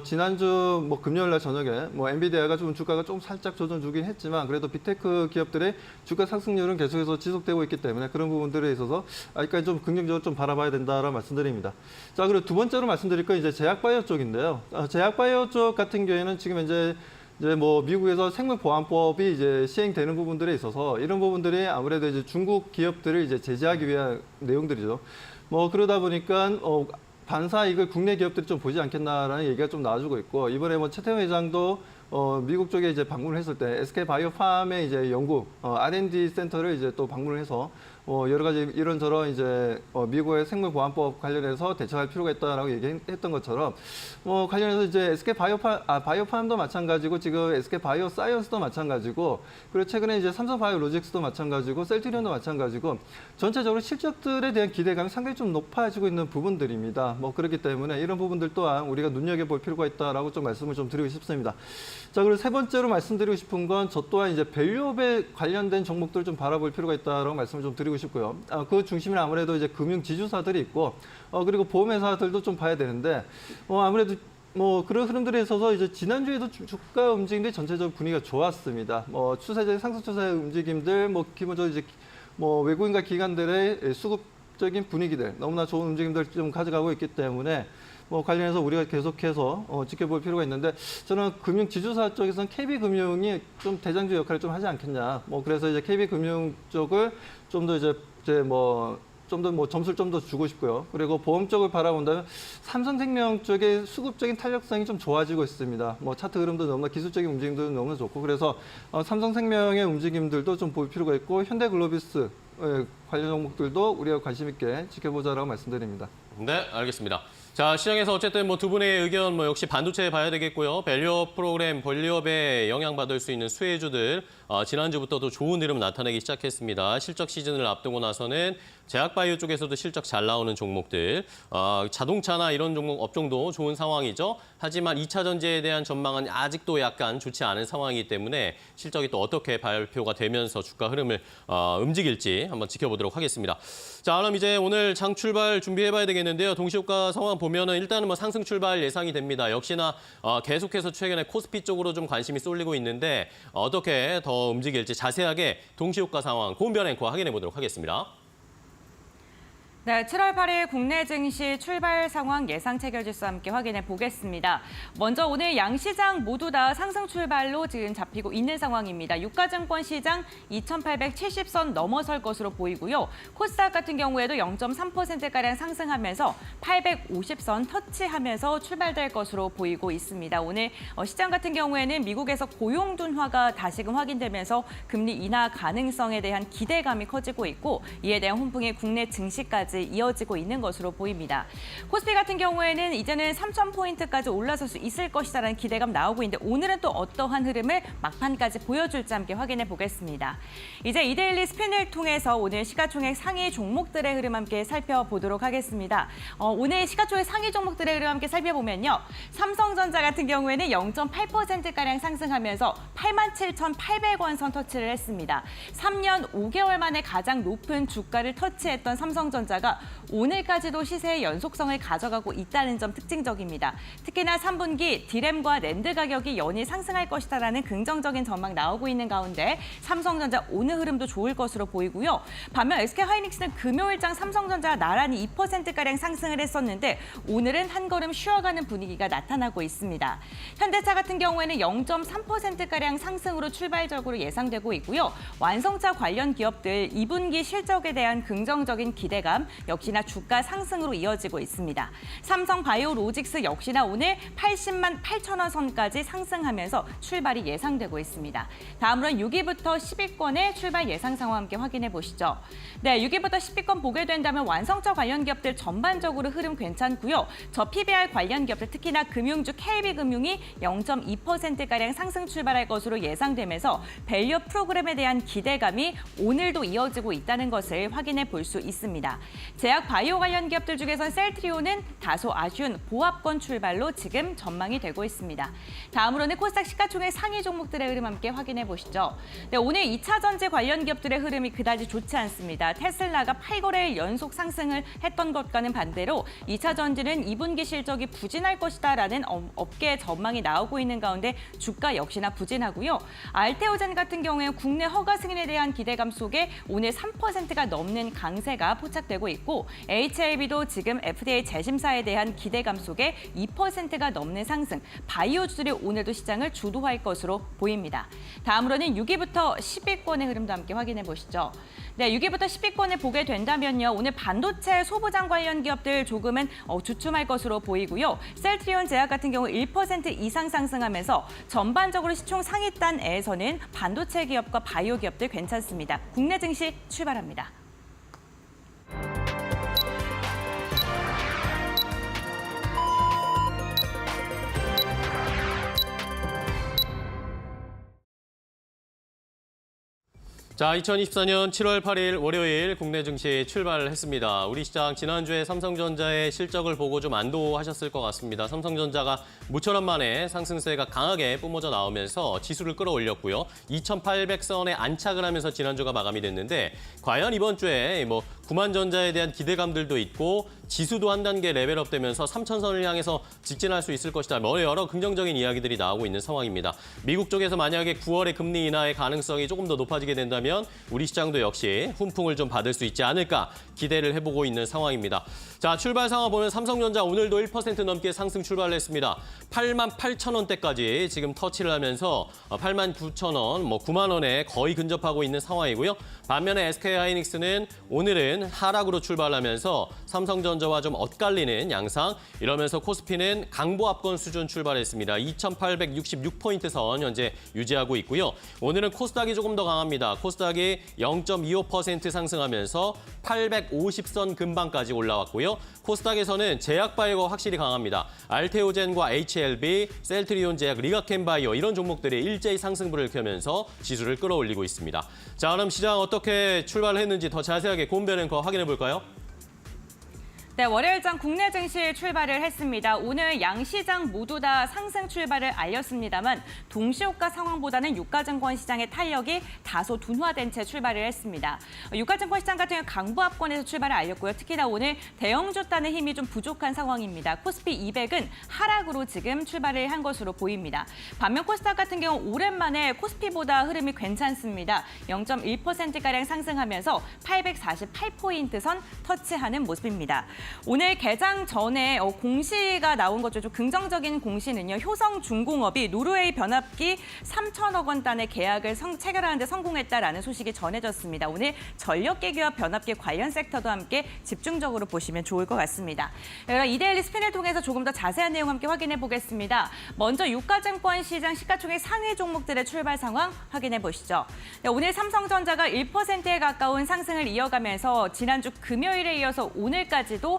지난주 금요일 날 저녁에 엔비디아가 좀 주가가 좀 살짝 조정 주긴 했지만 그래도 빅테크 기업들의 주가 상승률은 계속해서 지속되고 있기 때문에 그런 부분들에 있어서 아직까지 좀 긍정적으로 좀 바라봐야 된다라는 말씀드립니다. 자, 그리고 두 번째로 말씀드릴 건 이제 제약바이오 쪽인데요. 제약바이오 쪽 같은 경우에는 지금 이제 미국에서 생물보안법이 이제 시행되는 부분들에 있어서 이런 부분들이 아무래도 이제 중국 기업들을 이제 제재하기 위한 내용들이죠. 그러다 보니까 반사 이익을 국내 기업들이 좀 보지 않겠나라는 얘기가 좀 나와주고 있고 이번에 최태원 회장도 미국 쪽에 이제 방문을 했을 때 SK 바이오팜의 이제 연구 R&D 센터를 이제 또 방문을 해서 여러 가지 이런저런 이제 미국의 생물보안법 관련해서 대처할 필요가 있다라고 얘기했던 것처럼 관련해서 이제 SK 바이오팜도 마찬가지고 지금 SK 바이오사이언스도 마찬가지고 그리고 최근에 이제 삼성 바이오로직스도 마찬가지고 셀트리온도 마찬가지고 전체적으로 실적들에 대한 기대감이 상당히 좀 높아지고 있는 부분들입니다. 그렇기 때문에 이런 부분들 또한 우리가 눈여겨볼 필요가 있다라고 좀 말씀을 좀 드리고 싶습니다. 자, 그리고 세 번째로 말씀드리고 싶은 건 저 또한 이제 밸류업에 관련된 종목들을 좀 바라볼 필요가 있다라고 말씀을 좀 드리고 싶고요. 그 중심에 아무래도 이제 금융 지주사들이 있고 그리고 보험회사들도 좀 봐야 되는데 아무래도 그런 흐름들에 있어서 이제 지난주에도 주가 움직임들이 전체적으로 분위기가 좋았습니다. 추세적인 상승 추세 움직임들, 기본적으로 이제 외국인과 기관들의 수급적인 분위기들 너무나 좋은 움직임들 좀 가져가고 있기 때문에 뭐 관련해서 우리가 계속해서 지켜볼 필요가 있는데 저는 금융 지주사 쪽에서는 KB금융이 좀 대장주 역할을 좀 하지 않겠냐. 뭐 그래서 이제 KB금융 쪽을 좀 더 이제 좀 더 점수를 좀 더 주고 싶고요. 그리고 보험 쪽을 바라본다면 삼성생명 쪽의 수급적인 탄력성이 좀 좋아지고 있습니다. 뭐 차트 흐름도 너무나 기술적인 움직임도 너무나 좋고 그래서 삼성생명의 움직임들도 좀 볼 필요가 있고 현대글로비스 관련 종목들도 우리가 관심 있게 지켜보자라고 말씀드립니다. 네, 알겠습니다. 자, 시장에서 어쨌든 뭐 두 분의 의견 역시 반도체 봐야 되겠고요. 밸류업 프로그램, 밸류업에 영향받을 수 있는 수혜주들 지난주부터도 좋은 흐름 나타내기 시작했습니다. 실적 시즌을 앞두고 나서는 제약바이오 쪽에서도 실적 잘 나오는 종목들, 자동차나 이런 종목 업종도 좋은 상황이죠. 하지만 2차 전지에 대한 전망은 아직도 약간 좋지 않은 상황이기 때문에 실적이 또 어떻게 발표가 되면서 주가 흐름을 움직일지 한번 지켜보도록 하겠습니다. 자, 그럼 이제 오늘 장 출발 준비해봐야 되겠는데요. 동시효과 상황 보면은 일단은 뭐 상승 출발 예상이 됩니다. 역시나 계속해서 최근에 코스피 쪽으로 좀 관심이 쏠리고 있는데 어떻게 더 움직일지 자세하게 동시효과 상황 고은별 앵커 확인해 보도록 하겠습니다. 네, 7월 8일 국내 증시 출발 상황 예상 체결지수 함께 확인해 보겠습니다. 먼저 오늘 양시장 모두 다 상승 출발로 지금 잡히고 있는 상황입니다. 유가증권 시장 2,870선 넘어설 것으로 보이고요. 코스닥 같은 경우에도 0.3%가량 상승하면서 850선 터치하면서 출발될 것으로 보이고 있습니다. 오늘 시장 같은 경우에는 미국에서 고용 둔화가 다시금 확인되면서 금리 인하 가능성에 대한 기대감이 커지고 있고 이에 대한 훈풍이 국내 증시까지 이어지고 있는 것으로 보입니다. 코스피 같은 경우에는 이제는 3,000포인트까지 올라설 수 있을 것이라는 기대감 나오고 있는데 오늘은 또 어떠한 흐름을 막판까지 보여줄지 함께 확인해 보겠습니다. 이제 이데일리 스핀을 통해서 오늘 시가총액 상위 종목들의 흐름 함께 살펴보도록 하겠습니다. 오늘 시가총액 상위 종목들의 흐름 함께 살펴보면요. 삼성전자 같은 경우에는 0.8%가량 상승하면서 87,800원 선 터치를 했습니다. 3년 5개월 만에 가장 높은 주가를 터치했던 삼성전자가 오늘까지도 시세의 연속성을 가져가고 있다는 점 특징적입니다. 특히나 3분기 디램과 낸드 가격이 연일 상승할 것이다라는 긍정적인 전망 나오고 있는 가운데 삼성전자 오늘 흐름도 좋을 것으로 보이고요. 반면 SK하이닉스는 금요일장 삼성전자가 나란히 2%가량 상승을 했었는데 오늘은 한 걸음 쉬어가는 분위기가 나타나고 있습니다. 현대차 같은 경우에는 0.3%가량 상승으로 출발적으로 예상되고 있고요. 완성차 관련 기업들 2분기 실적에 대한 긍정적인 기대감 역시나 주가 상승으로 이어지고 있습니다. 삼성바이오로직스 역시나 오늘 80만 8천원 선까지 상승하면서 출발이 예상되고 있습니다. 다음으로 6위부터 10위권의 출발 예상 상황 함께 확인해 보시죠. 네, 6위부터 10위권 보게 된다면 완성차 관련 기업들 전반적으로 흐름 괜찮고요. 저 PBR 관련 기업들 특히나 금융주 KB금융이 0.2%가량 상승 출발할 것으로 예상되면서 밸류 프로그램에 대한 기대감이 오늘도 이어지고 있다는 것을 확인해 볼 수 있습니다. 제약 바이오 관련 기업들 중에선 셀트리온은 다소 아쉬운 보합권 출발로 지금 전망이 되고 있습니다. 다음으로는 코스닥 시가총액 상위 종목들의 흐름 함께 확인해 보시죠. 네, 오늘 2차 전지 관련 기업들의 흐름이 그다지 좋지 않습니다. 테슬라가 8거래일 연속 상승을 했던 것과는 반대로 2차 전지는 2분기 실적이 부진할 것이다라는 업계의 전망이 나오고 있는 가운데 주가 역시나 부진하고요. 알테오젠 같은 경우에는 국내 허가 승인에 대한 기대감 속에 오늘 3%가 넘는 강세가 포착되고 있고 HLB도 지금 FDA 재심사에 대한 기대감 속에 2%가 넘는 상승, 바이오주들이 오늘도 시장을 주도할 것으로 보입니다. 다음으로는 6위부터 10위권의 흐름도 함께 확인해 보시죠. 네, 6위부터 10위권을 보게 된다면요. 오늘 반도체 소부장 관련 기업들 조금은 주춤할 것으로 보이고요. 셀트리온 제약 같은 경우 1% 이상 상승하면서 전반적으로 시총 상위단에서는 반도체 기업과 바이오 기업들 괜찮습니다. 국내 증시 출발합니다. 자, 2024년 7월 8일 월요일 국내 증시 출발했습니다. 우리 시장 지난주에 삼성전자의 실적을 보고 좀 안도하셨을 것 같습니다. 삼성전자가 무처럼 만에 상승세가 강하게 뿜어져 나오면서 지수를 끌어올렸고요. 2,800선에 안착을 하면서 지난주가 마감이 됐는데 과연 이번 주에 구만전자에 대한 기대감들도 있고 지수도 한 단계 레벨업되면서 3,000선을 향해서 직진할 수 있을 것이다. 여러 긍정적인 이야기들이 나오고 있는 상황입니다. 미국 쪽에서 만약에 9월에 금리 인하의 가능성이 조금 더 높아지게 된다면 우리 시장도 역시 훈풍을 좀 받을 수 있지 않을까 기대를 해보고 있는 상황입니다. 자, 출발 상황 보면 삼성전자 오늘도 1% 넘게 상승 출발을 했습니다. 88,000원대까지 지금 터치를 하면서 89,000원, 9만 원에 거의 근접하고 있는 상황이고요. 반면에 SK하이닉스는 오늘은 하락으로 출발하면서 삼성전자와 좀 엇갈리는 양상, 이러면서 코스피는 강보합권 수준 출발했습니다. 2,866포인트 선 현재 유지하고 있고요. 오늘은 코스닥이 조금 더 강합니다. 코스닥이 0.25% 상승하면서 850선 근방까지 올라왔고요. 코스닥에서는 제약바이오가 확실히 강합니다. 알테오젠과 HLB, 셀트리온 제약, 리가켄바이오 이런 종목들이 일제히 상승부를 켜면서 지수를 끌어올리고 있습니다. 자, 그럼 시장 어떻게 출발했는지 더 자세하게 고은별 앵커 확인해 볼까요? 네, 월요일장 국내 증시 출발을 했습니다. 오늘 양시장 모두 다 상승 출발을 알렸습니다만 동시효과 상황보다는 유가증권 시장의 탄력이 다소 둔화된 채 출발을 했습니다. 유가증권 시장 같은 경우 강보합권에서 출발을 알렸고요. 특히나 오늘 대형주 따는 힘이 좀 부족한 상황입니다. 코스피 200은 하락으로 지금 출발을 한 것으로 보입니다. 반면 코스닥 같은 경우 오랜만에 코스피보다 흐름이 괜찮습니다. 0.1%가량 상승하면서 848포인트 선 터치하는 모습입니다. 오늘 개장 전에 공시가 나온 것 중 좀 긍정적인 공시는요. 효성중공업이 노르웨이 변압기 3천억 원 단의 계약을 체결하는 데 성공했다라는 소식이 전해졌습니다. 오늘 전력기기와 변압기 관련 섹터도 함께 집중적으로 보시면 좋을 것 같습니다. 이데일리 스핀을 통해서 조금 더 자세한 내용 함께 확인해 보겠습니다. 먼저 유가증권 시장 시가총액 상위 종목들의 출발 상황 확인해 보시죠. 네, 오늘 삼성전자가 1%에 가까운 상승을 이어가면서 지난주 금요일에 이어서 오늘까지도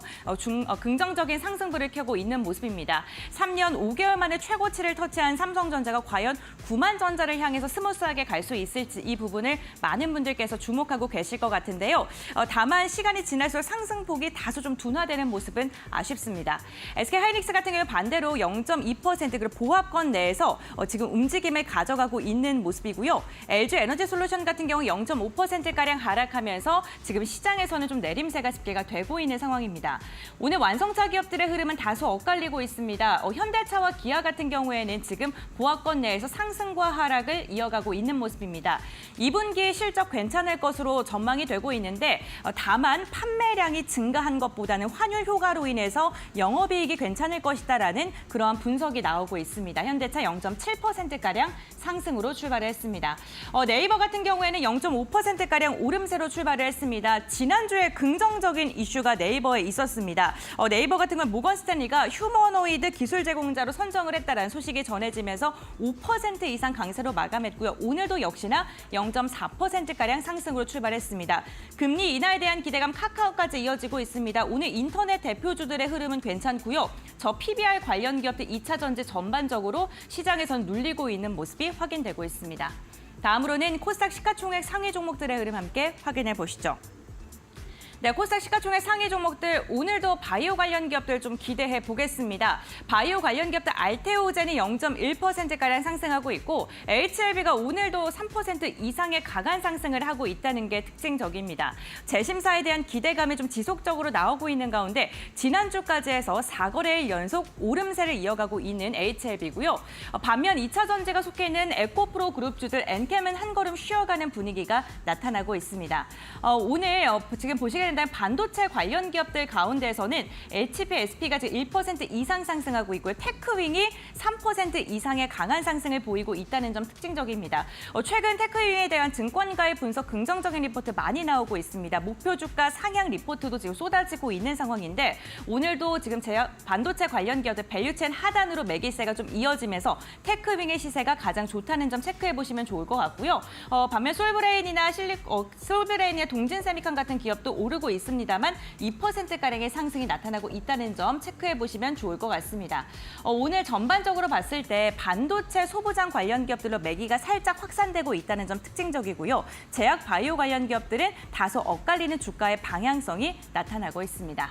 긍정적인 상승부를 켜고 있는 모습입니다. 3년 5개월 만에 최고치를 터치한 삼성전자가 과연 9만 전자를 향해서 스무스하게 갈 수 있을지 이 부분을 많은 분들께서 주목하고 계실 것 같은데요. 다만 시간이 지날수록 상승폭이 다소 좀 둔화되는 모습은 아쉽습니다. SK하이닉스 같은 경우 반대로 0.2% 그리고 보합권 내에서 지금 움직임을 가져가고 있는 모습이고요. LG에너지솔루션 같은 경우 0.5%가량 하락하면서 지금 시장에서는 좀 내림세가 집계가 되고 있는 상황입니다. 오늘 완성차 기업들의 흐름은 다소 엇갈리고 있습니다. 현대차와 기아 같은 경우에는 지금 보합권 내에서 상승과 하락을 이어가고 있는 모습입니다. 2분기 실적 괜찮을 것으로 전망이 되고 있는데 다만 판매량이 증가한 것보다는 환율 효과로 인해서 영업이익이 괜찮을 것이다라는 그러한 분석이 나오고 있습니다. 현대차 0.7%가량 상승으로 출발을 했습니다. 네이버 같은 경우에는 0.5%가량 오름세로 출발을 했습니다. 지난주에 긍정적인 이슈가 네이버에 있었습니다. 네이버 같은 건 모건 스탠리가 휴머노이드 기술 제공자로 선정을 했다는 소식이 전해지면서 5% 이상 강세로 마감했고요. 오늘도 역시나 0.4%가량 상승으로 출발했습니다. 금리 인하에 대한 기대감 카카오까지 이어지고 있습니다. 오늘 인터넷 대표주들의 흐름은 괜찮고요. 저 PBR 관련 기업들 2차 전지 전반적으로 시장에선 눌리고 있는 모습이 확인되고 있습니다. 다음으로는 코스닥 시가총액 상위 종목들의 흐름 함께 확인해 보시죠. 네, 코스닥 시가총액 상위 종목들 오늘도 바이오 관련 기업들 좀 기대해 보겠습니다. 바이오 관련 기업들 알테오젠이 0.1%가량 상승하고 있고 HLB가 오늘도 3% 이상의 강한 상승을 하고 있다는 게 특징적입니다. 재심사에 대한 기대감이 좀 지속적으로 나오고 있는 가운데 지난주까지 해서 4거래일 연속 오름세를 이어가고 있는 HLB고요. 반면 2차 전지가 속해 있는 에코프로 그룹주들 엔캠은 한 걸음 쉬어가는 분위기가 나타나고 있습니다. 오늘 지금 보시게 된다면 반도체 관련 기업들 가운데서는 HP, SP가 지금 1% 이상 상승하고 있고요. 테크윙이 3% 이상의 강한 상승을 보이고 있다는 점 특징적입니다. 최근 테크윙에 대한 증권가의 분석 긍정적인 리포트 많이 나오고 있습니다. 목표 주가 상향 리포트도 지금 쏟아지고 있는 상황인데 오늘도 지금 반도체 관련 기업들 밸류체인 하단으로 매기세가 좀 이어지면서 테크윙의 시세가 가장 좋다는 점 체크해 보시면 좋을 것 같고요. 반면 솔브레인이나 솔브레인의 동진세미컨 같은 기업도 오르고 있습니다만 2%가량의 상승이 나타나고 있다는 점 체크해 보시면 좋을 것 같습니다. 오늘 전반적으로 봤을 때 반도체 소부장 관련 기업들로 매기가 살짝 확산되고 있다는 점 특징적이고요. 제약 바이오 관련 기업들은 다소 엇갈리는 주가의 방향성이 나타나고 있습니다.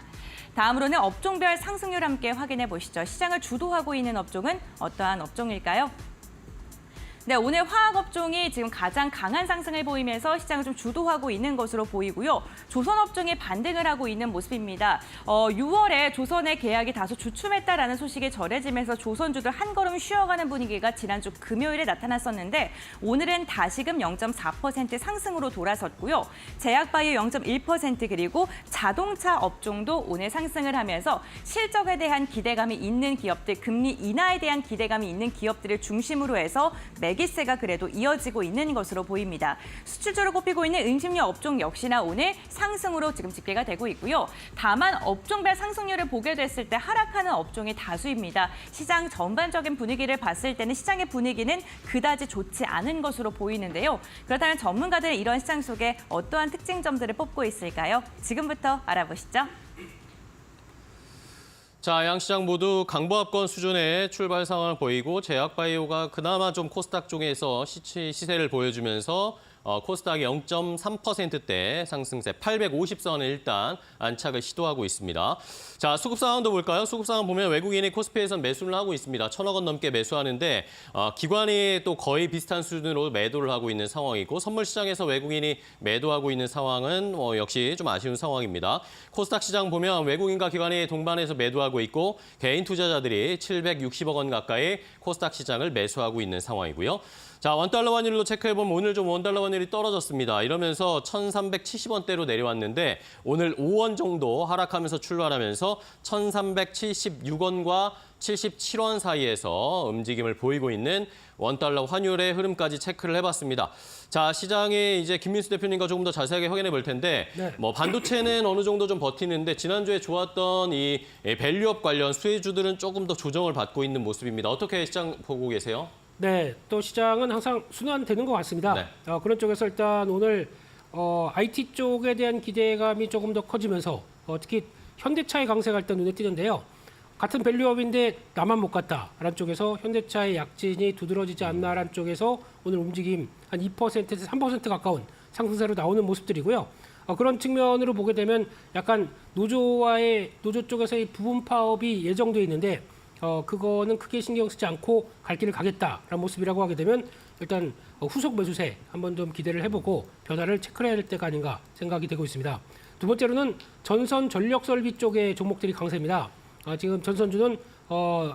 다음으로는 업종별 상승률 함께 확인해 보시죠. 시장을 주도하고 있는 업종은 어떠한 업종일까요? 네, 오늘 화학업종이 지금 가장 강한 상승을 보이면서 시장을 좀 주도하고 있는 것으로 보이고요. 조선업종이 반등을 하고 있는 모습입니다. 6월에 조선의 계약이 다소 주춤했다라는 소식이 전해지면서 조선주들 한 걸음 쉬어가는 분위기가 지난주 금요일에 나타났었는데 오늘은 다시금 0.4% 상승으로 돌아섰고요. 제약바이오 0.1% 그리고 자동차 업종도 오늘 상승을 하면서 실적에 대한 기대감이 있는 기업들, 금리 인하에 대한 기대감이 있는 기업들을 중심으로 해서 매기세가 그래도 이어지고 있는 것으로 보입니다. 수출주로 꼽히고 있는 음식료 업종 역시나 오늘 상승으로 지금 집계가 되고 있고요. 다만 업종별 상승률을 보게 됐을 때 하락하는 업종이 다수입니다. 시장 전반적인 분위기를 봤을 때는 시장의 분위기는 그다지 좋지 않은 것으로 보이는데요. 그렇다면 전문가들은 이런 시장 속에 어떠한 특징점들을 뽑고 있을까요? 지금부터 알아보시죠. 자, 양 시장 모두 강보합권 수준의 출발 상황을 보이고 제약바이오가 그나마 좀 코스닥 쪽에서 시세를 보여주면서 코스닥이 0.3%대 상승세 850선을 일단 안착을 시도하고 있습니다. 자, 수급 상황도 볼까요? 수급 상황 보면 외국인이 코스피에선 매수를 하고 있습니다. 1,000억 원 넘게 매수하는데 기관이 또 거의 비슷한 수준으로 매도를 하고 있는 상황이고 선물 시장에서 외국인이 매도하고 있는 상황은 역시 좀 아쉬운 상황입니다. 코스닥 시장 보면 외국인과 기관이 동반해서 매도하고 있고 개인 투자자들이 760억 원 가까이 코스닥 시장을 매수하고 있는 상황이고요. 자, 원달러 환율로 체크해보면 오늘 좀 원달러 환율이 떨어졌습니다. 이러면서 1,370원대로 내려왔는데 오늘 5원 정도 하락하면서 출발하면서 1,376원과 77원 사이에서 움직임을 보이고 있는 원달러 환율의 흐름까지 체크를 해봤습니다. 자, 시장에 이제 김민수 대표님과 조금 더 자세하게 확인해 볼 텐데 네. 반도체는 어느 정도 좀 버티는데 지난주에 좋았던 이 밸류업 관련 수혜주들은 조금 더 조정을 받고 있는 모습입니다. 어떻게 시장 보고 계세요? 네, 또 시장은 항상 순환되는 것 같습니다. 네. 그런 쪽에서 일단 오늘 IT 쪽에 대한 기대감이 조금 더 커지면서 특히 현대차의 강세가 일단 눈에 띄는데요. 같은 밸류업인데 나만 못 갔다라는 쪽에서 현대차의 약진이 두드러지지 않나라는 쪽에서 오늘 움직임 한 2%에서 3% 가까운 상승세로 나오는 모습들이고요. 그런 측면으로 보게 되면 약간 노조 쪽에서의 부분 파업이 예정돼 있는데 그거는 크게 신경 쓰지 않고 갈 길을 가겠다라는 모습이라고 하게 되면 일단 후속 매수세 한번 좀 기대를 해보고 변화를 체크해야 될 때가 아닌가 생각이 되고 있습니다. 두 번째로는 전선 전력 설비 쪽의 종목들이 강세입니다. 지금 전선주는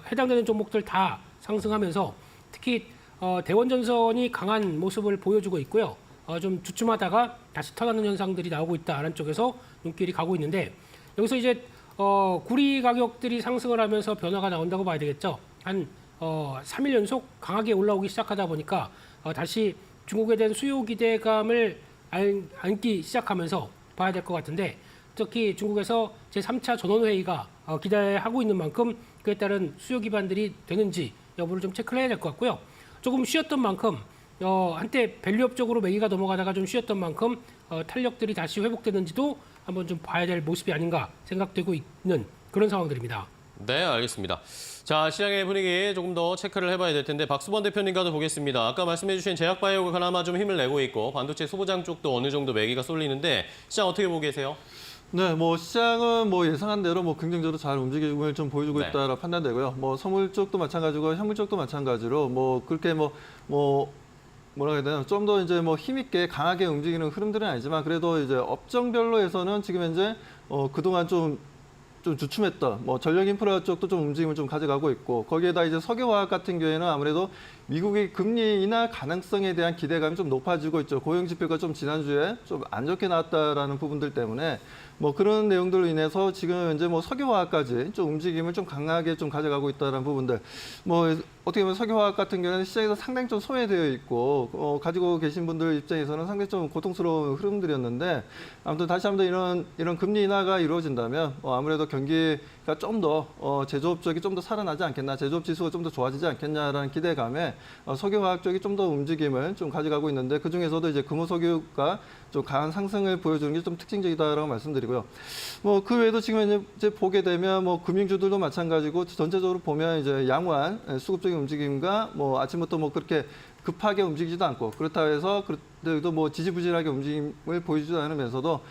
해당되는 종목들 다 상승하면서 특히 대원전선이 강한 모습을 보여주고 있고요. 좀 주춤하다가 다시 터나는 현상들이 나오고 있다라는 쪽에서 눈길이 가고 있는데 여기서 이제 구리 가격들이 상승을 하면서 변화가 나온다고 봐야 되겠죠. 한 3일 연속 강하게 올라오기 시작하다 보니까 다시 중국에 대한 수요 기대감을 안기 시작하면서 봐야 될 것 같은데 특히 중국에서 제3차 전원회의가 기대하고 있는 만큼 그에 따른 수요 기반들이 되는지 여부를 좀 체크를 해야 될 것 같고요. 조금 쉬었던 만큼 한때 밸류업 쪽으로 매기가 넘어가다가 좀 쉬었던 만큼 탄력들이 다시 회복되는지도 한번 좀 봐야 될 모습이 아닌가 생각되고 있는 그런 상황들입니다. 네, 알겠습니다. 자, 시장의 분위기 조금 더 체크를 해봐야 될 텐데 박수범 대표님과도 보겠습니다. 아까 말씀해 주신 제약바이오가 그나마 좀 힘을 내고 있고 반도체 소부장 쪽도 어느 정도 매기가 쏠리는데 시장 어떻게 보고 계세요? 네, 시장은 예상한 대로 긍정적으로 잘 움직임을 좀 보여주고 네. 있다라 판단되고요. 선물 쪽도 마찬가지고 현물 쪽도 마찬가지로 그렇게 뭐라 해야 되나 좀 더 이제 힘있게 강하게 움직이는 흐름들은 아니지만 그래도 이제 업종별로 해서는 지금 현재 그동안 좀 주춤했던 전력 인프라 쪽도 좀 움직임을 좀 가져가고 있고 거기에다 이제 석유화학 같은 경우에는 아무래도 미국의 금리 인하 가능성에 대한 기대감이 좀 높아지고 있죠. 고용 지표가 좀 지난주에 좀 안 좋게 나왔다라는 부분들 때문에 그런 내용들로 인해서 지금 현재 석유화학까지 좀 움직임을 좀 강하게 좀 가져가고 있다는 부분들. 어떻게 보면 석유화학 같은 경우는 시장에서 상당히 좀 소외되어 있고 가지고 계신 분들 입장에서는 상당히 좀 고통스러운 흐름들이었는데 아무튼 다시 한번 이런 금리 인하가 이루어진다면 아무래도 경기가 좀 더 제조업 쪽이 좀 더 살아나지 않겠나, 제조업 지수가 좀 더 좋아지지 않겠냐라는 기대감에 석유화학 쪽이 좀 더 움직임을 좀 가져가고 있는데 그 중에서도 이제 금호석유가 좀 강한 상승을 보여주는 게 좀 특징적이다라고 말씀드리고요. 그 외에도 지금 이제 보게 되면 금융주들도 마찬가지고 전체적으로 보면 이제 양호한 수급적인 움직임과 아침부터 그렇게 급하게 움직이지도 않고 그렇다고 해서 그래도 지지부진하게 움직임을 보여주지 않으면서도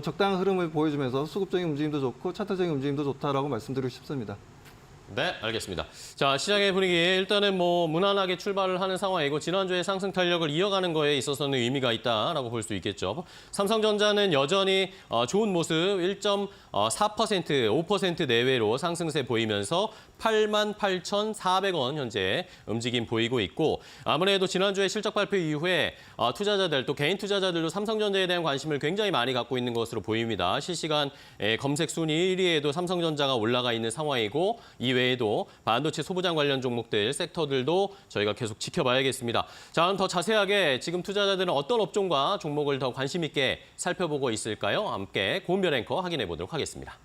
적당한 흐름을 보여주면서 수급적인 움직임도 좋고 차트적인 움직임도 좋다라고 말씀드리고 싶습니다. 네, 알겠습니다. 자, 시장의 분위기 일단은 뭐 무난하게 출발을 하는 상황이고 지난주에 상승 탄력을 이어가는 거에 있어서는 의미가 있다라고 볼 수 있겠죠. 삼성전자는 여전히 좋은 모습 1.4%, 5% 내외로 상승세 보이면서 88,400원 현재 움직임 보이고 있고 아무래도 지난주에 실적 발표 이후에 투자자들 또 개인 투자자들도 삼성전자에 대한 관심을 굉장히 많이 갖고 있는 것으로 보입니다. 실시간 검색 순위 1위에도 삼성전자가 올라가 있는 상황이고 이외에도 반도체 소부장 관련 종목들, 섹터들도 저희가 계속 지켜봐야겠습니다. 자, 그럼 더 자세하게 지금 투자자들은 어떤 업종과 종목을 더 관심 있게 살펴보고 있을까요? 함께 고은별 앵커 확인해 보도록 하겠습니다.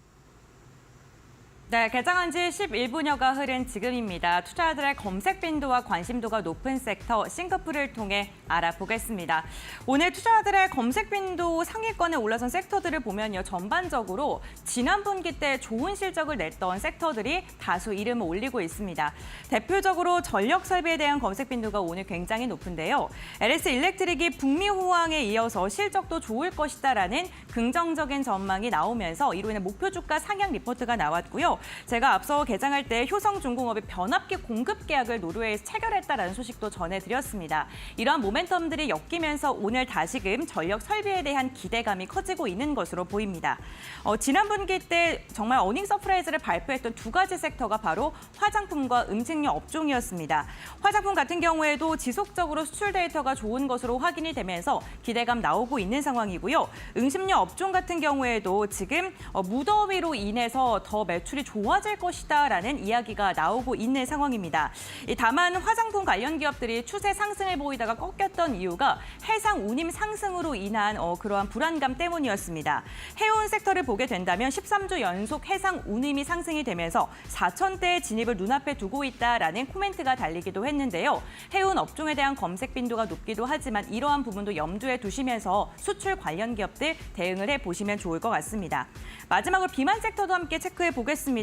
네, 개장한 지 11분여가 흐른 지금입니다. 투자자들의 검색 빈도와 관심도가 높은 섹터 싱크풀을 통해 알아보겠습니다. 오늘 투자자들의 검색 빈도 상위권에 올라선 섹터들을 보면요. 전반적으로 지난 분기 때 좋은 실적을 냈던 섹터들이 다수 이름을 올리고 있습니다. 대표적으로 전력 설비에 대한 검색 빈도가 오늘 굉장히 높은데요. LS 일렉트릭이 북미 호황에 이어서 실적도 좋을 것이다라는 긍정적인 전망이 나오면서 이로 인해 목표 주가 상향 리포트가 나왔고요. 제가 앞서 개장할 때 효성중공업이 변압기 공급 계약을 노르웨이에서 체결했다라는 소식도 전해드렸습니다. 이러한 모멘텀들이 엮이면서 오늘 다시금 전력 설비에 대한 기대감이 커지고 있는 것으로 보입니다. 지난 분기 때 정말 어닝 서프라이즈를 발표했던 두 가지 섹터가 바로 화장품과 음식료 업종이었습니다. 화장품 같은 경우에도 지속적으로 수출 데이터가 좋은 것으로 확인이 되면서 기대감 나오고 있는 상황이고요. 음식료 업종 같은 경우에도 지금 무더위로 인해서 더 매출이 좋아질 것이다라는 이야기가 나오고 있는 상황입니다. 다만 화장품 관련 기업들이 추세 상승을 보이다가 꺾였던 이유가 해상 운임 상승으로 인한 그러한 불안감 때문이었습니다. 해운 섹터를 보게 된다면 13주 연속 해상 운임이 상승이 되면서 4,000대의 진입을 눈앞에 두고 있다라는 코멘트가 달리기도 했는데요. 해운 업종에 대한 검색 빈도가 높기도 하지만 이러한 부분도 염두에 두시면서 수출 관련 기업들 대응을 해보시면 좋을 것 같습니다. 마지막으로 비만 섹터도 함께 체크해 보겠습니다.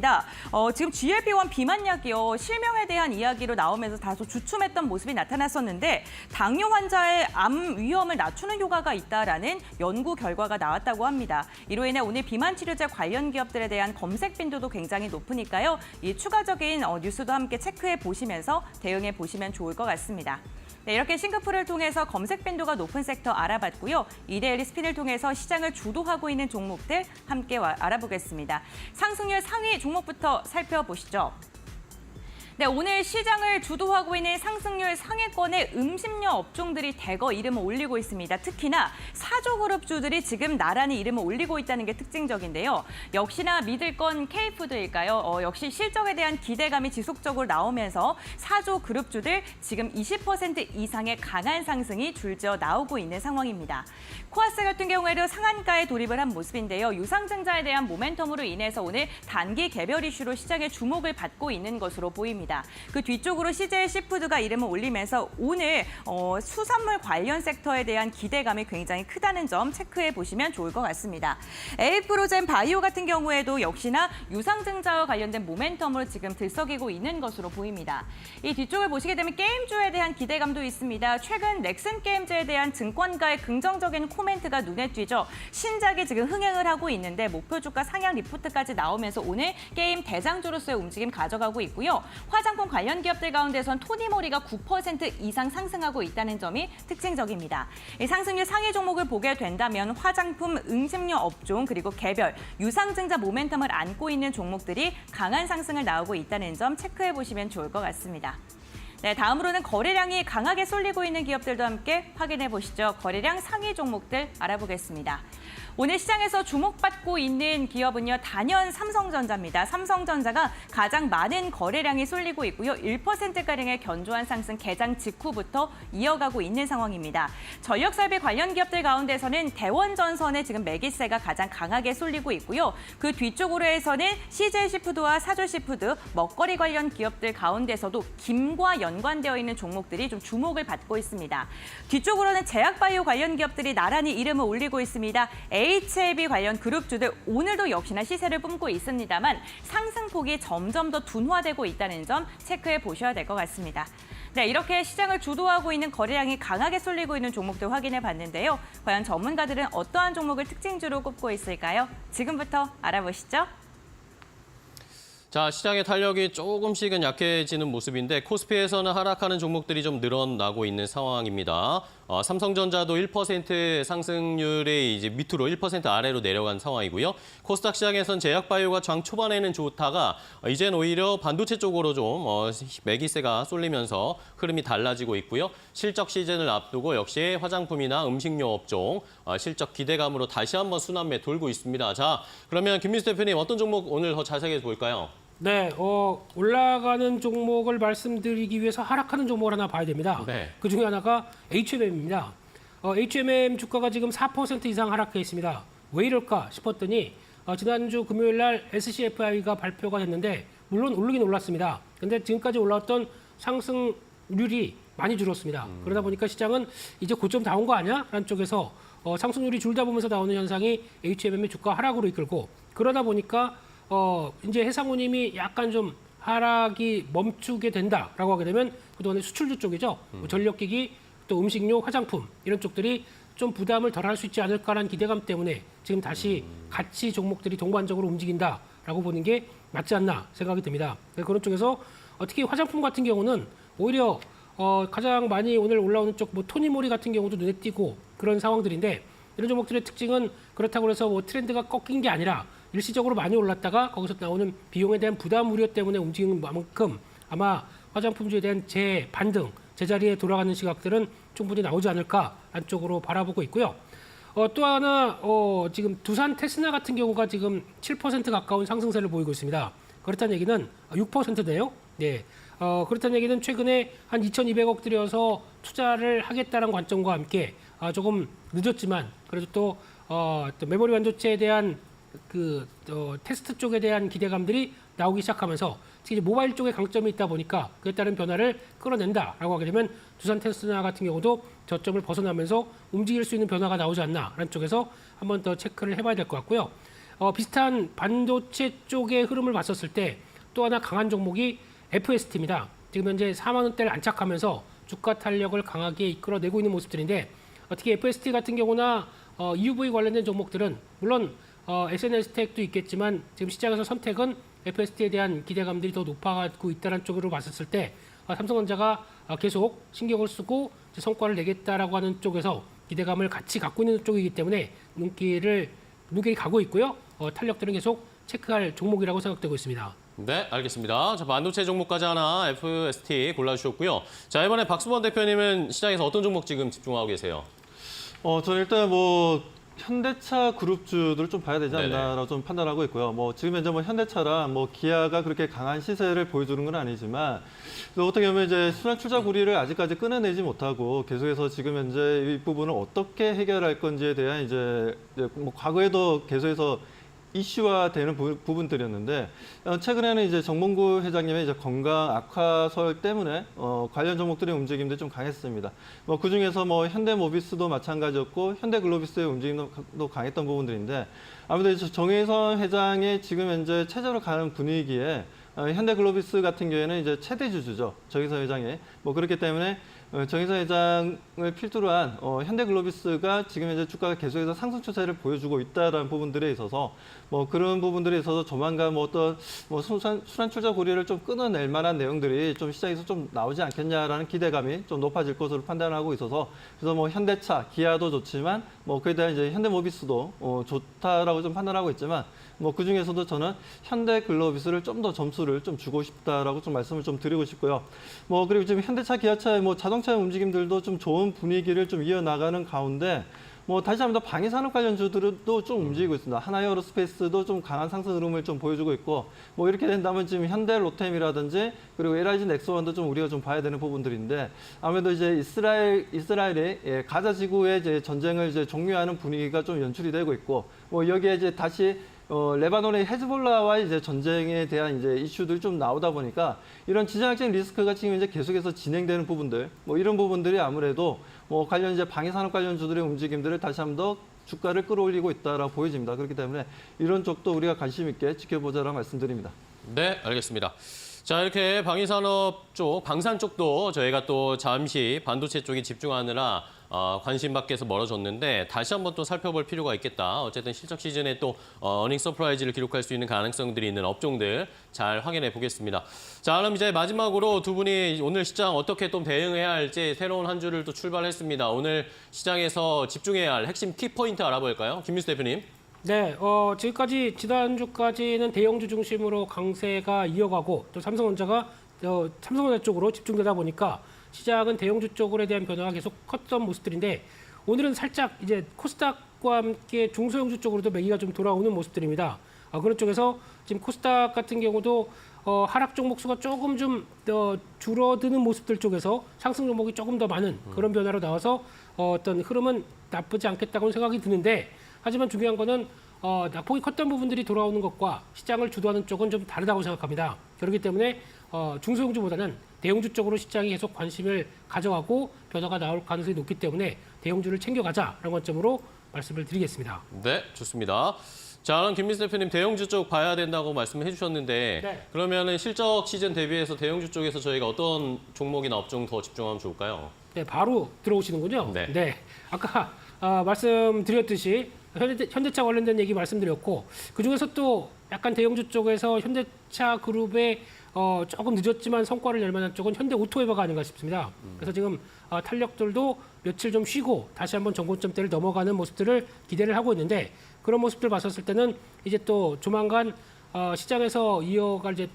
지금 GLP-1 비만약이요. 실명에 대한 이야기로 나오면서 다소 주춤했던 모습이 나타났었는데 당뇨 환자의 암 위험을 낮추는 효과가 있다라는 연구 결과가 나왔다고 합니다. 이로 인해 오늘 비만 치료제 관련 기업들에 대한 검색 빈도도 굉장히 높으니까요. 이 추가적인 뉴스도 함께 체크해 보시면서 대응해 보시면 좋을 것 같습니다. 네, 이렇게 싱크풀을 통해서 검색 빈도가 높은 섹터 알아봤고요. 이데일리 스핀을 통해서 시장을 주도하고 있는 종목들 함께 알아보겠습니다. 상승률 상위 종목부터 살펴보시죠. 네, 오늘 시장을 주도하고 있는 상승률 상위권의 음식료 업종들이 대거 이름을 올리고 있습니다. 특히나 사조그룹주들이 지금 나란히 이름을 올리고 있다는 게 특징적인데요. 역시나 믿을 건 K푸드일까요? 역시 실적에 대한 기대감이 지속적으로 나오면서 사조그룹주들 지금 20% 이상의 강한 상승이 줄지어 나오고 있는 상황입니다. 코아스 같은 경우에도 상한가에 돌입을 한 모습인데요. 유상증자에 대한 모멘텀으로 인해서 오늘 단기 개별 이슈로 시장의 주목을 받고 있는 것으로 보입니다. 그 뒤쪽으로 CJ 시푸드가 이름을 올리면서 오늘 수산물 관련 섹터에 대한 기대감이 굉장히 크다는 점 체크해 보시면 좋을 것 같습니다. 에이프로젠 바이오 같은 경우에도 역시나 유상증자와 관련된 모멘텀으로 지금 들썩이고 있는 것으로 보입니다. 이 뒤쪽을 보시게 되면 게임주에 대한 기대감도 있습니다. 최근 넥슨 게임즈에 대한 증권가의 긍정적인 코멘트가 눈에 띄죠. 신작이 지금 흥행을 하고 있는데 목표 주가 상향 리포트까지 나오면서 오늘 게임 대장주로서의 움직임 가져가고 있고요. 화장품 관련 기업들 가운데선 토니모리가 9% 이상 상승하고 있다는 점이 특징적입니다. 이 상승률 상위 종목을 보게 된다면 화장품, 음식료 업종 그리고 개별, 유상증자 모멘텀을 안고 있는 종목들이 강한 상승을 나오고 있다는 점 체크해 보시면 좋을 것 같습니다. 네, 다음으로는 거래량이 강하게 쏠리고 있는 기업들도 함께 확인해 보시죠. 거래량 상위 종목들 알아보겠습니다. 오늘 시장에서 주목받고 있는 기업은요, 단연 삼성전자입니다. 삼성전자가 가장 많은 거래량이 쏠리고 있고요. 1%가량의 견조한 상승 개장 직후부터 이어가고 있는 상황입니다. 전력설비 관련 기업들 가운데서는 대원전선의 지금 매기세가 가장 강하게 쏠리고 있고요. 그 뒤쪽으로 해서는 CJ시푸드와 사조시푸드, 먹거리 관련 기업들 가운데서도 김과 연관되어 있는 종목들이 좀 주목을 받고 있습니다. 뒤쪽으로는 제약바이오 관련 기업들이 나란히 이름을 올리고 있습니다. HLB 관련 그룹주들 오늘도 역시나 시세를 뿜고 있습니다만 상승폭이 점점 더 둔화되고 있다는 점 체크해 보셔야 될 것 같습니다. 네, 이렇게 시장을 주도하고 있는 거래량이 강하게 쏠리고 있는 종목들 확인해 봤는데요. 과연 전문가들은 어떠한 종목을 특징주로 꼽고 있을까요? 지금부터 알아보시죠. 자, 시장의 탄력이 조금씩은 약해지는 모습인데 코스피에서는 하락하는 종목들이 좀 늘어나고 있는 상황입니다. 삼성전자도 1% 상승률이 이제 밑으로 1% 아래로 내려간 상황이고요. 코스닥 시장에선 제약바이오가 장 초반에는 좋다가 이젠 오히려 반도체 쪽으로 좀 매기세가 쏠리면서 흐름이 달라지고 있고요. 실적 시즌을 앞두고 역시 화장품이나 음식료 업종 실적 기대감으로 다시 한번 순환매 돌고 있습니다. 자, 그러면 김민수 대표님 어떤 종목 오늘 더 자세하게 볼까요? 네, 올라가는 종목을 말씀드리기 위해서 하락하는 종목을 하나 봐야 됩니다. 네. 그 중에 하나가 HMM입니다. HMM 주가가 지금 4% 이상 하락해 있습니다. 왜 이럴까 싶었더니 지난주 금요일 날 SCFI가 발표가 됐는데 물론 오르긴 올랐습니다. 근데 지금까지 올라왔던 상승률이 많이 줄었습니다. 그러다 보니까 시장은 이제 고점 다 온 거 아니야? 라는 쪽에서 상승률이 줄다 보면서 나오는 현상이 HMM의 주가 하락으로 이끌고 그러다 보니까 이제 해상우님이 약간 좀 하락이 멈추게 된다라고 하게 되면 그동안의 수출주 쪽이죠. 뭐 전력기기, 또 음식료, 화장품 이런 쪽들이 좀 부담을 덜 할 수 있지 않을까라는 기대감 때문에 지금 다시 같이 종목들이 동반적으로 움직인다라고 보는 게 맞지 않나 생각이 듭니다. 그런 쪽에서 특히 화장품 같은 경우는 오히려 가장 많이 오늘 올라오는 쪽 뭐 토니모리 같은 경우도 눈에 띄고 그런 상황들인데 이런 종목들의 특징은 그렇다고 해서 뭐 트렌드가 꺾인 게 아니라 일시적으로 많이 올랐다가 거기서 나오는 비용에 대한 부담 우려 때문에 움직이는 만큼 아마 화장품주에 대한 재반등, 제자리에 돌아가는 시각들은 충분히 나오지 않을까 안쪽으로 바라보고 있고요. 또 하나 지금 두산 테스나 같은 경우가 지금 7% 가까운 상승세를 보이고 있습니다. 그렇다는 얘기는 6%네요. 네. 그렇다는 얘기는 최근에 한 2,200억 들여서 투자를 하겠다는 관점과 함께 조금 늦었지만 그래도 또 메모리 반도체에 대한 테스트 쪽에 대한 기대감들이 나오기 시작하면서 특히 이제 모바일 쪽에 강점이 있다 보니까 그에 따른 변화를 끌어낸다라고 하게 되면 두산 테스나 같은 경우도 저점을 벗어나면서 움직일 수 있는 변화가 나오지 않나라는 쪽에서 한 번 더 체크를 해봐야 될 것 같고요. 비슷한 반도체 쪽의 흐름을 봤었을 때 또 하나 강한 종목이 FST입니다. 지금 현재 4만 원대를 안착하면서 주가 탄력을 강하게 이끌어내고 있는 모습들인데 특히 FST 같은 경우나 EUV 관련된 종목들은 물론 SNS 택도 있겠지만 지금 시장에서 선택은 FST에 대한 기대감들이 더 높아가고 있다는 쪽으로 봤었을 때 삼성전자가 계속 신경을 쓰고 성과를 내겠다라고 하는 쪽에서 기대감을 같이 갖고 있는 쪽이기 때문에 눈길이 가고 있고요. 탄력들은 계속 체크할 종목이라고 생각되고 있습니다. 네, 알겠습니다. 자, 반도체 종목까지 하나 FST 골라주셨고요. 자, 이번에 박수범 대표님은 시장에서 어떤 종목 지금 집중하고 계세요? 저는 일단 현대차 그룹주들을 좀 봐야 되지 않나라고 좀 판단하고 있고요. 지금 현재 현대차랑 기아가 그렇게 강한 시세를 보여주는 건 아니지만 어떻게 보면 이제 순환 출자 고리를 아직까지 끊어내지 못하고 계속해서 지금 현재 이 부분을 어떻게 해결할 건지에 대한 이제 과거에도 계속해서 이슈화되는 부분들이었는데 최근에는 이제 정몽구 회장님의 이제 건강 악화설 때문에 관련 종목들의 움직임도 좀 강했습니다. 그 중에서 현대모비스도 마찬가지였고 현대글로비스의 움직임도 강했던 부분들인데 아무래도 정혜선 회장의 지금 현재 최저로 가는 분위기에 현대글로비스 같은 경우에는 이제 최대 주주죠. 정혜선 회장이 그렇기 때문에 정혜선 회장을 필두로 한 현대글로비스가 지금 현재 주가가 계속해서 상승 추세를 보여주고 있다는 부분들에 있어서 그런 부분들에 있어서 조만간 어떤 순환 출자 고리를 좀 끊어낼 만한 내용들이 좀 시장에서 좀 나오지 않겠냐라는 기대감이 좀 높아질 것으로 판단하고 있어서 그래서 현대차, 기아도 좋지만 그에 대한 이제 현대모비스도 좋다라고 좀 판단하고 있지만 그 중에서도 저는 현대글로비스를 좀 더 점수를 좀 주고 싶다라고 좀 말씀을 좀 드리고 싶고요. 그리고 지금 현대차, 기아차의 자동차 움직임들도 좀 좋은 분위기를 좀 이어나가는 가운데 다시 한번 더 방위산업 관련주들도 좀 움직이고 있습니다. 하나에어로스페이스도 좀 강한 상승 흐름을 좀 보여주고 있고 이렇게 된다면 지금 현대 로템이라든지 그리고 LIG 넥스원도 좀 우리가 좀 봐야 되는 부분들인데 아무래도 이제 이스라엘이 가자 지구의 이제 전쟁을 이제 종료하는 분위기가 좀 연출이 되고 있고 여기에 이제 다시 레바논의 헤즈볼라와 이제 전쟁에 대한 이제 이슈들이 좀 나오다 보니까 이런 지정학적 리스크가 지금 이제 계속해서 진행되는 부분들, 이런 부분들이 아무래도 관련 이제 방위산업 관련주들의 움직임들을 다시 한번 더 주가를 끌어올리고 있다라고 보여집니다. 그렇기 때문에 이런 쪽도 우리가 관심 있게 지켜보자라고 말씀드립니다. 네, 알겠습니다. 자, 이렇게 방위산업 쪽, 방산 쪽도 저희가 또 잠시 반도체 쪽에 집중하느라 관심 밖에서 멀어졌는데 다시 한번 또 살펴볼 필요가 있겠다. 어쨌든 실적 시즌에 또 어닝 서프라이즈를 기록할 수 있는 가능성들이 있는 업종들 잘 확인해 보겠습니다. 자, 그럼 이제 마지막으로 두 분이 오늘 시장 어떻게 또 대응해야 할지 새로운 한 주를 또 출발했습니다. 오늘 시장에서 집중해야 할 핵심 키포인트 알아볼까요? 김민수 대표님. 네, 지난주까지는 대형주 중심으로 강세가 이어가고 또 삼성전자 쪽으로 집중되다 보니까 시장은 대형주 쪽으로에 대한 변화가 계속 컸던 모습들인데 오늘은 살짝 이제 코스닥과 함께 중소형주 쪽으로도 매기가 좀 돌아오는 모습들입니다. 그런 쪽에서 지금 코스닥 같은 경우도 하락 종목 수가 조금 좀 줄어드는 모습들 쪽에서 상승 종목이 조금 더 많은 그런 변화로 나와서 어떤 흐름은 나쁘지 않겠다고 생각이 드는데 하지만 중요한 거는 낙폭이 컸던 부분들이 돌아오는 것과 시장을 주도하는 쪽은 좀 다르다고 생각합니다. 그렇기 때문에 중소형주보다는 대형주 쪽으로 시장이 계속 관심을 가져가고 변화가 나올 가능성이 높기 때문에 대형주를 챙겨가자라는 관점으로 말씀을 드리겠습니다. 네, 좋습니다. 자, 그럼 김민수 대표님 대형주 쪽 봐야 된다고 말씀해 주셨는데 네. 그러면은 실적 시즌 대비해서 대형주 쪽에서 저희가 어떤 종목이나 업종 더 집중하면 좋을까요? 네, 바로 들어오시는군요. 네. 아까 말씀드렸듯이 현대차 관련된 얘기 말씀드렸고 그중에서 또 약간 대형주 쪽에서 현대차 그룹의 조금 늦었지만 성과를 낼 만한 쪽은 현대오토웨버가 아닌가 싶습니다. 그래서 지금 탄력들도 며칠 좀 쉬고 다시 한번 정고점대를 넘어가는 모습들을 기대를 하고 있는데 그런 모습들 봤었을 때는 이제 또 조만간 시장에서 이어갈 이제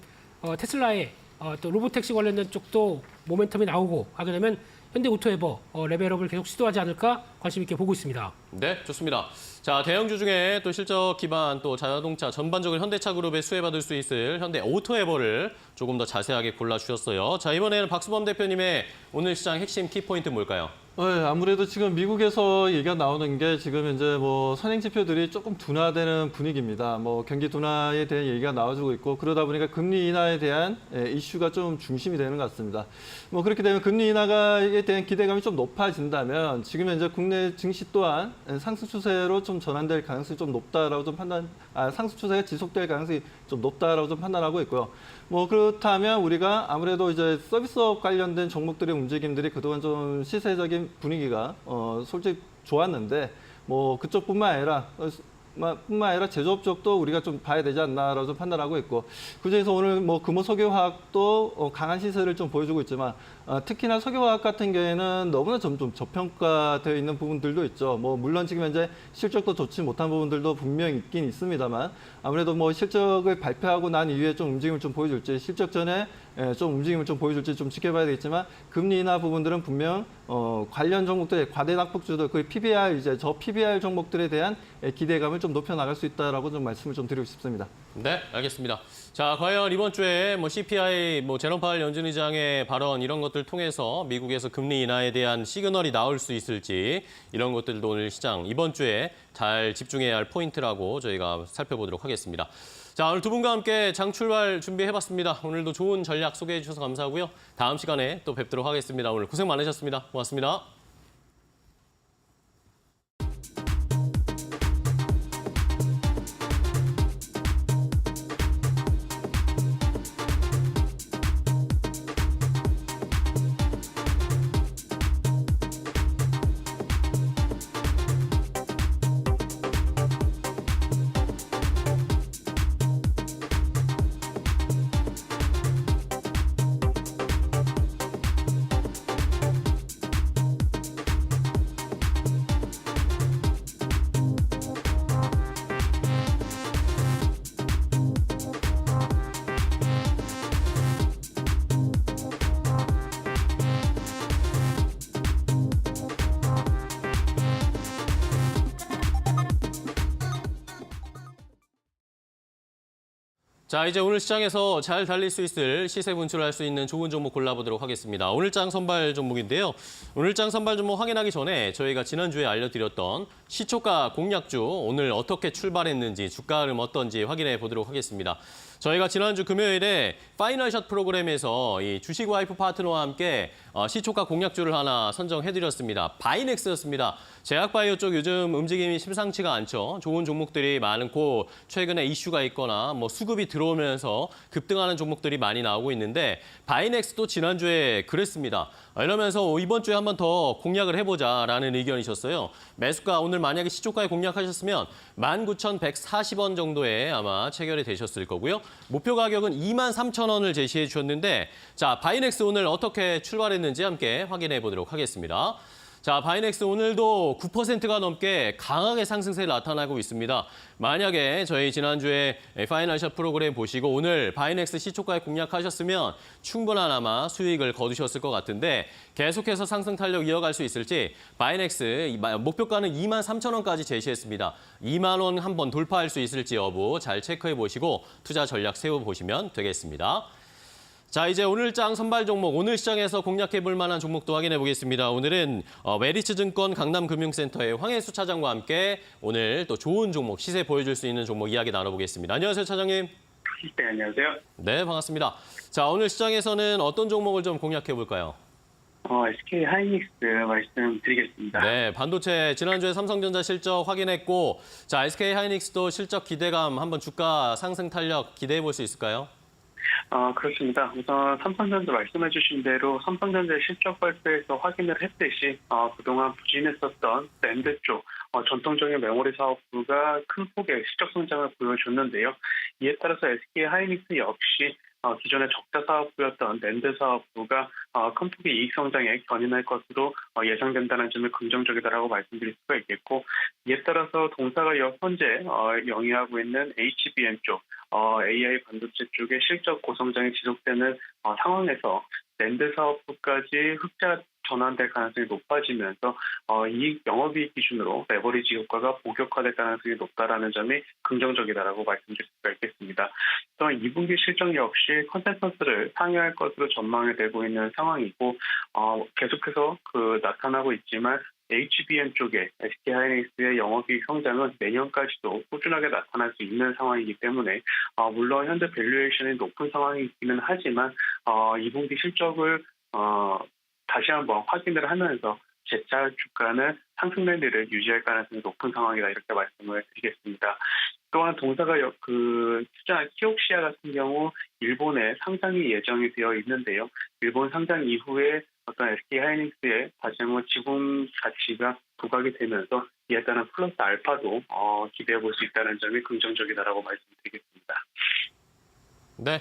테슬라의 또 로보택시 관련된 쪽도 모멘텀이 나오고 하게 되면 현대오토웨버 레벨업을 계속 시도하지 않을까 관심 있게 보고 있습니다. 네, 좋습니다. 자, 대형주 중에 또 실적 기반 또 자동차 전반적으로 현대차 그룹에 수혜받을 수 있을 현대 오토에버를 조금 더 자세하게 골라주셨어요. 자, 이번에는 박수범 대표님의 오늘 시장 핵심 키포인트 뭘까요? 네, 아무래도 지금 미국에서 얘기가 나오는 게 지금 이제 뭐 선행 지표들이 조금 둔화되는 분위기입니다. 뭐 경기 둔화에 대한 얘기가 나와주고 있고 그러다 보니까 금리 인하에 대한 이슈가 좀 중심이 되는 것 같습니다. 뭐 그렇게 되면 금리 인하에 대한 기대감이 좀 높아진다면 지금 현재 국내 증시 또한 상승 추세로 좀 전환될 가능성이 좀 높다라고 좀 상승 추세가 지속될 가능성이 좀 높다라고 좀 판단하고 있고요. 뭐 그렇다면 우리가 아무래도 이제 서비스업 관련된 종목들의 움직임들이 그동안 좀 시세적인 분위기가 솔직히 좋았는데 뭐 그쪽뿐만 아니라 제조업 쪽도 우리가 좀 봐야 되지 않나라고 좀 판단하고 있고 그중에서 오늘 뭐 금호 석유화학도 강한 시세를 좀 보여주고 있지만 특히나 석유화학 같은 경우에는 너무나 좀 저평가되어 있는 부분들도 있죠. 뭐 물론 지금 현재 실적도 좋지 못한 부분들도 분명히 있긴 있습니다만 아무래도 뭐 실적을 발표하고 난 이후에 좀 움직임을 좀 보여줄지 실적 전에 좀 움직임을 좀 보여줄지 좀 지켜봐야 되겠지만 금리 인하 부분들은 분명 관련 종목들의 과대 낙폭주도 그 PBR 이제 저 PBR 종목들에 대한 기대감을 좀 높여 나갈 수 있다라고 좀 말씀을 좀 드리고 싶습니다. 네, 알겠습니다. 자, 과연 이번 주에 뭐 CPI, 뭐 제롬 파월 연준 의장의 발언 이런 것들 통해서 미국에서 금리 인하에 대한 시그널이 나올 수 있을지 이런 것들도 오늘 시장 이번 주에 잘 집중해야 할 포인트라고 저희가 살펴보도록 하겠습니다. 자, 오늘 두 분과 함께 장 출발 준비해봤습니다. 오늘도 좋은 전략 소개해 주셔서 감사하고요. 다음 시간에 또 뵙도록 하겠습니다. 오늘 고생 많으셨습니다. 고맙습니다. 자, 이제 오늘 시장에서 잘 달릴 수 있을 시세 분출할 수 있는 좋은 종목 골라보도록 하겠습니다. 오늘장 선발 종목인데요. 오늘장 선발 종목 확인하기 전에 저희가 지난주에 알려드렸던 시초가 공략주 오늘 어떻게 출발했는지 주가 흐름 어떤지 확인해 보도록 하겠습니다. 저희가 지난주 금요일에 파이널샷 프로그램에서 이 주식 와이프 파트너와 함께 시초가 공략주를 하나 선정해드렸습니다. 바이넥스였습니다. 제약바이오 쪽 요즘 움직임이 심상치가 않죠. 좋은 종목들이 많고 최근에 이슈가 있거나 뭐 수급이 들어오면서 급등하는 종목들이 많이 나오고 있는데 바이넥스도 지난주에 그랬습니다. 이러면서 이번 주에 한 번 더 공략을 해보자라는 의견이셨어요. 매수가 오늘 만약에 시초가에 공략하셨으면 19,140원 정도에 아마 체결이 되셨을 거고요. 목표 가격은 23,000원을 제시해 주셨는데 자, 바이넥스 오늘 어떻게 출발했는지 함께 확인해 보도록 하겠습니다. 자, 바이넥스 오늘도 9%가 넘게 강하게 상승세를 나타나고 있습니다. 만약에 저희 지난주에 파이널샷 프로그램 보시고 오늘 바이넥스 시초가에 공략하셨으면 충분한 아마 수익을 거두셨을 것 같은데 계속해서 상승 탄력 이어갈 수 있을지 바이넥스 목표가는 23,000원까지 제시했습니다. 2만 원 한번 돌파할 수 있을지 여부 잘 체크해 보시고 투자 전략 세워보시면 되겠습니다. 자, 이제 오늘장 선발 종목, 오늘 시장에서 공략해 볼 만한 종목도 확인해 보겠습니다. 오늘은 메리츠증권 강남금융센터의 황혜수 차장과 함께 오늘 또 좋은 종목, 시세 보여줄 수 있는 종목 이야기 나눠보겠습니다. 안녕하세요, 차장님. 네, 안녕하세요. 네, 반갑습니다. 자, 오늘 시장에서는 어떤 종목을 좀 공략해 볼까요? SK 하이닉스 말씀드리겠습니다. 네, 반도체 지난주에 삼성전자 실적 확인했고, 자, SK 하이닉스도 실적 기대감 한번 주가 상승 탄력 기대해 볼 수 있을까요? 그렇습니다. 우선 삼성전자 말씀해 주신 대로 삼성전자의 실적 발표에서 확인을 했듯이 그동안 부진했었던 랜드 쪽 전통적인 메모리 사업부가 큰 폭의 실적 성장을 보여줬는데요. 이에 따라서 SK 하이닉스 역시 기존의 적자 사업부였던 랜드 사업부가 큰 폭의 이익 성장에 견인할 것으로 예상된다는 점이 긍정적이다라고 말씀드릴 수가 있겠고, 이에 따라서 동사가 현재 영위하고 있는 HBM 쪽, AI 반도체 쪽의 실적 고성장이 지속되는 상황에서 랜드 사업부까지 흑자 전환될 가능성이 높아지면서 이익 영업이익 기준으로 레버리지 효과가 복역화될 가능성이 높다라는 점이 긍정적이다라고 말씀드릴 수가 있겠습니다. 또한 2분기 실적 역시 컨센서스를 상회할 것으로 전망이 되고 있는 상황이고 계속해서 나타나고 있지만 HBM 쪽에 SK 하이닉스의 영업이익 성장은 내년까지도 꾸준하게 나타날 수 있는 상황이기 때문에 물론 현재 밸류에이션이 높은 상황이기는 하지만 2분기 실적을 다시 한번 확인을 하면서 재차 주가는 상승 랠리를 유지할 가능성이 높은 상황이다 이렇게 말씀을 드리겠습니다. 또한 동사가 투자한 키옥시아 같은 경우 일본에 상장이 예정이 되어 있는데요. 일본 상장 이후에 어떤 SK 하이닉스의 다시 한번 지분 가치가 부각이 되면서 이에 따른 플러스 알파도 기대해 볼 수 있다는 점이 긍정적이다라고 말씀드리겠습니다. 네.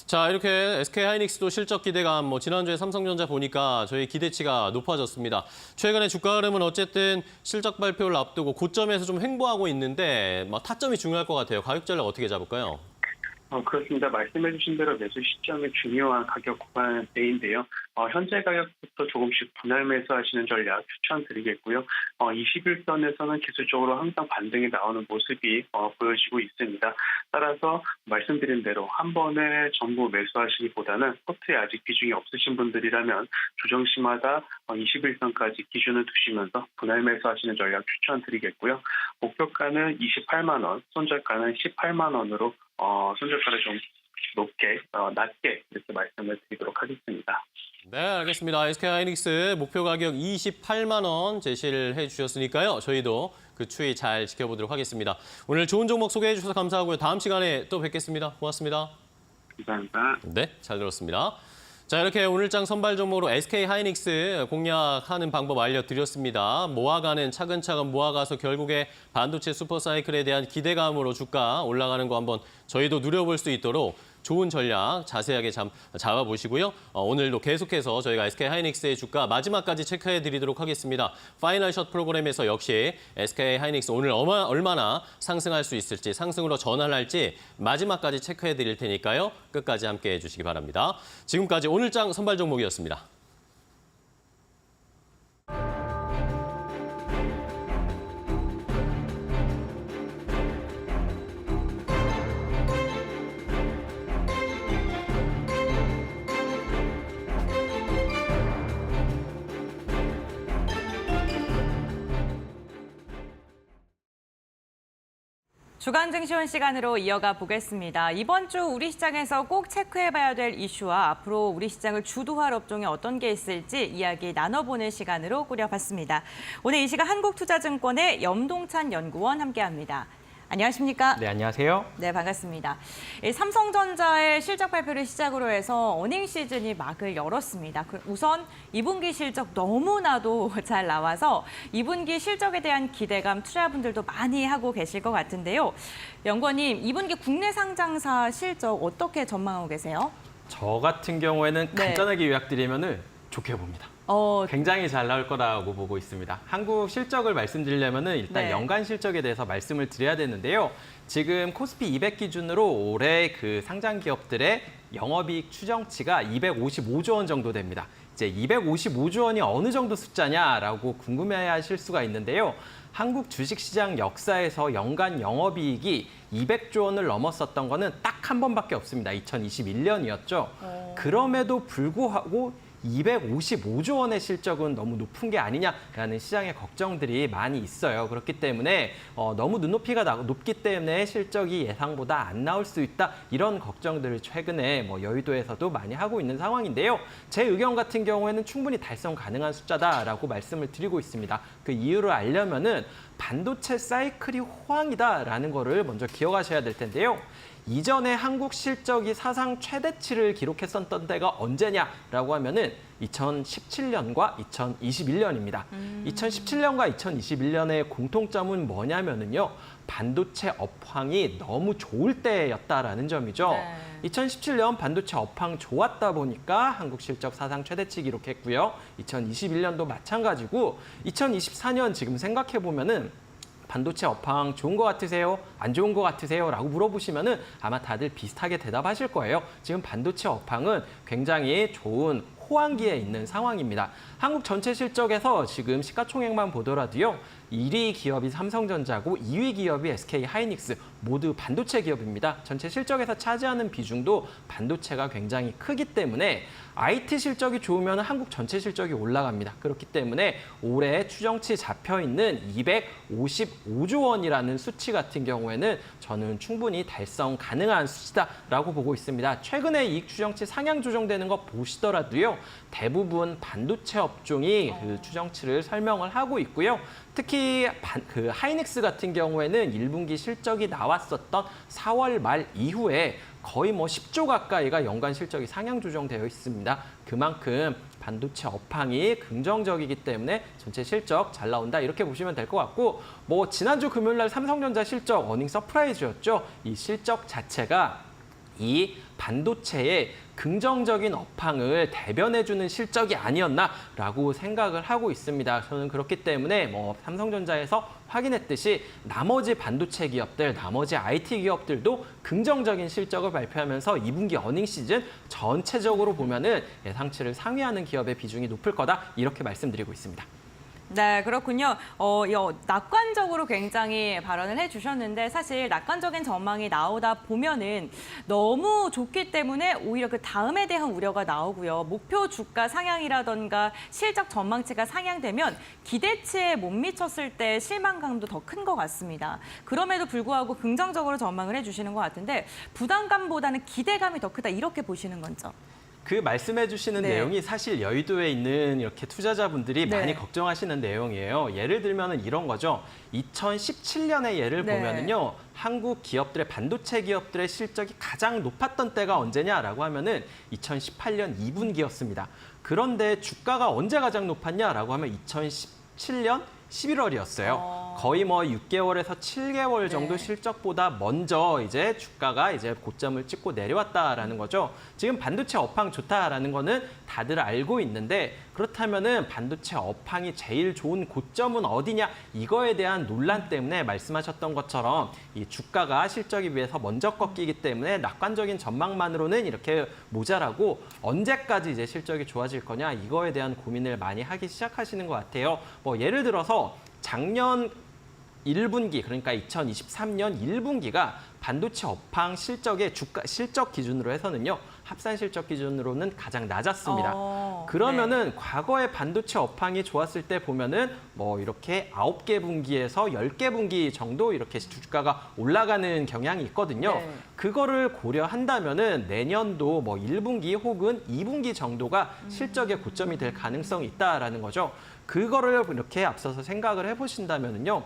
자, 이렇게 SK 하이닉스도 실적 기대감, 지난주에 삼성전자 보니까 저희 기대치가 높아졌습니다. 최근에 주가 흐름은 어쨌든 실적 발표를 앞두고 고점에서 좀 횡보하고 있는데 타점이 중요할 것 같아요. 가격 전략 어떻게 잡을까요? 그렇습니다. 말씀해 주신 대로 매수 시점이 중요한 가격 구간대인데요. 현재 가격부터 조금씩 분할 매수하시는 전략 추천드리겠고요. 21선에서는 기술적으로 항상 반등이 나오는 모습이 보여지고 있습니다. 따라서 말씀드린 대로 한 번에 전부 매수하시기보다는 포트에 아직 비중이 없으신 분들이라면 조정시마다 21선까지 기준을 두시면서 분할 매수하시는 전략 추천드리겠고요. 목표가는 28만 원, 손절가는 18만 원으로 손절가를 좀 낮게 이렇게 말씀을 드리도록 하겠습니다. 네, 알겠습니다. SK 하이닉스 목표 가격 28만 원 제시를 해주셨으니까요. 저희도 그 추이 잘 지켜보도록 하겠습니다. 오늘 좋은 종목 소개해 주셔서 감사하고요. 다음 시간에 또 뵙겠습니다. 고맙습니다. 감사합니다. 네, 잘 들었습니다. 자, 이렇게 오늘장 선발 종목으로 SK 하이닉스 공략하는 방법 알려드렸습니다. 모아가는 차근차근 모아가서 결국에 반도체 슈퍼사이클에 대한 기대감으로 주가 올라가는 거 한번 저희도 누려볼 수 있도록 좋은 전략 자세하게 잡아보시고요. 오늘도 계속해서 저희가 SK 하이닉스의 주가 마지막까지 체크해드리도록 하겠습니다. 파이널 샷 프로그램에서 역시 SK 하이닉스 오늘 얼마나 상승할 수 있을지, 상승으로 전환할지 마지막까지 체크해드릴 테니까요. 끝까지 함께해 주시기 바랍니다. 지금까지 오늘장 선발 종목이었습니다. 주간 증시원 시간으로 이어가 보겠습니다. 이번 주 우리 시장에서 꼭 체크해봐야 될 이슈와 앞으로 우리 시장을 주도할 업종에 어떤 게 있을지 이야기 나눠보는 시간으로 꾸려봤습니다. 오늘 이 시간 한국투자증권의 염동찬 연구원 함께합니다. 안녕하십니까? 네, 안녕하세요. 네, 반갑습니다. 삼성전자의 실적 발표를 시작으로 해서 어닝 시즌이 막을 열었습니다. 우선 2분기 실적 너무나도 잘 나와서 2분기 실적에 대한 기대감 투자분들도 많이 하고 계실 것 같은데요. 연구원님, 2분기 국내 상장사 실적 어떻게 전망하고 계세요? 저 같은 경우에는 네. 간단하게 요약드리면은 좋게 봅니다. 굉장히 잘 나올 거라고 보고 있습니다. 한국 실적을 말씀드리려면은 일단 네. 연간 실적에 대해서 말씀을 드려야 되는데요. 지금 코스피 200 기준으로 올해 그 상장 기업들의 영업이익 추정치가 255조 원 정도 됩니다. 이제 255조 원이 어느 정도 숫자냐라고 궁금해하실 수가 있는데요. 한국 주식시장 역사에서 연간 영업이익이 200조 원을 넘었었던 거는 딱 한 번밖에 없습니다. 2021년이었죠. 그럼에도 불구하고 255조 원의 실적은 너무 높은 게 아니냐라는 시장의 걱정들이 많이 있어요. 그렇기 때문에 너무 눈높이가 높기 때문에 실적이 예상보다 안 나올 수 있다. 이런 걱정들을 최근에 여의도에서도 많이 하고 있는 상황인데요. 제 의견 같은 경우에는 충분히 달성 가능한 숫자다라고 말씀을 드리고 있습니다. 그 이유를 알려면은 반도체 사이클이 호황이다라는 거를 먼저 기억하셔야 될 텐데요. 이전에 한국 실적이 사상 최대치를 기록했었던 때가 언제냐라고 하면은 2017년과 2021년입니다. 2017년과 2021년의 공통점은 뭐냐면은요. 반도체 업황이 너무 좋을 때였다라는 점이죠. 네. 2017년 반도체 업황 좋았다 보니까 한국 실적 사상 최대치 기록했고요. 2021년도 마찬가지고 2024년 지금 생각해 보면은 반도체 업황 좋은 거 같으세요? 안 좋은 거 같으세요? 라고 물어보시면은 아마 다들 비슷하게 대답하실 거예요. 지금 반도체 업황은 굉장히 좋은 호황기에 있는 상황입니다. 한국 전체 실적에서 지금 시가총액만 보더라도요. 1위 기업이 삼성전자고 2위 기업이 SK하이닉스 모두 반도체 기업입니다. 전체 실적에서 차지하는 비중도 반도체가 굉장히 크기 때문에 IT 실적이 좋으면 한국 전체 실적이 올라갑니다. 그렇기 때문에 올해 추정치 잡혀있는 255조 원이라는 수치 같은 경우에는 저는 충분히 달성 가능한 수치다라고 보고 있습니다. 최근에 이익 추정치 상향 조정되는 거 보시더라도요. 대부분 반도체 업종이 그 추정치를 설명을 하고 있고요. 특히 그 하이닉스 같은 경우에는 1분기 실적이 나왔었던 4월 말 이후에 거의 10조 가까이가 연간 실적이 상향 조정되어 있습니다. 그만큼 반도체 업황이 긍정적이기 때문에 전체 실적 잘 나온다 이렇게 보시면 될 것 같고 지난주 금요일 날 삼성전자 실적 어닝 서프라이즈였죠. 이 실적 자체가 이 반도체의 긍정적인 업황을 대변해주는 실적이 아니었나라고 생각을 하고 있습니다. 저는 그렇기 때문에 삼성전자에서 확인했듯이 나머지 반도체 기업들, 나머지 IT 기업들도 긍정적인 실적을 발표하면서 2분기 어닝 시즌 전체적으로 보면은 예상치를 상회하는 기업의 비중이 높을 거다 이렇게 말씀드리고 있습니다. 네, 그렇군요. 낙관적으로 굉장히 발언을 해주셨는데 사실 낙관적인 전망이 나오다 보면은 너무 좋기 때문에 오히려 그 다음에 대한 우려가 나오고요. 목표 주가 상향이라던가 실적 전망치가 상향되면 기대치에 못 미쳤을 때 실망감도 더 큰 것 같습니다. 그럼에도 불구하고 긍정적으로 전망을 해주시는 것 같은데 부담감보다는 기대감이 더 크다 이렇게 보시는 건죠? 그 말씀해 주시는 네. 내용이 사실 여의도에 있는 이렇게 투자자분들이 네. 많이 걱정하시는 내용이에요. 예를 들면 이런 거죠. 2017년의 예를 네. 보면은요. 한국 기업들의 반도체 기업들의 실적이 가장 높았던 때가 언제냐라고 하면은 2018년 2분기였습니다. 그런데 주가가 언제 가장 높았냐라고 하면 2017년 11월이었어요. 거의 6개월에서 7개월 정도 네. 실적보다 먼저 이제 주가가 이제 고점을 찍고 내려왔다라는 거죠. 지금 반도체 업황 좋다라는 거는 다들 알고 있는데 그렇다면은 반도체 업황이 제일 좋은 고점은 어디냐 이거에 대한 논란 때문에 말씀하셨던 것처럼 이 주가가 실적에 비해서 먼저 꺾이기 때문에 낙관적인 전망만으로는 이렇게 모자라고 언제까지 이제 실적이 좋아질 거냐 이거에 대한 고민을 많이 하기 시작하시는 것 같아요. 예를 들어서 작년 1분기 그러니까 2023년 1분기가 반도체 업황 실적의 실적 기준으로 해서는요. 합산 실적 기준으로는 가장 낮았습니다. 그러면은 과거에 반도체 업황이 좋았을 때 보면은 이렇게 9개 분기에서 10개 분기 정도 이렇게 주가가 올라가는 경향이 있거든요. 네. 그거를 고려한다면은 내년도 1분기 혹은 2분기 정도가 실적의 고점이 될 가능성이 있다라는 거죠. 그거를 이렇게 앞서서 생각을 해보신다면은요.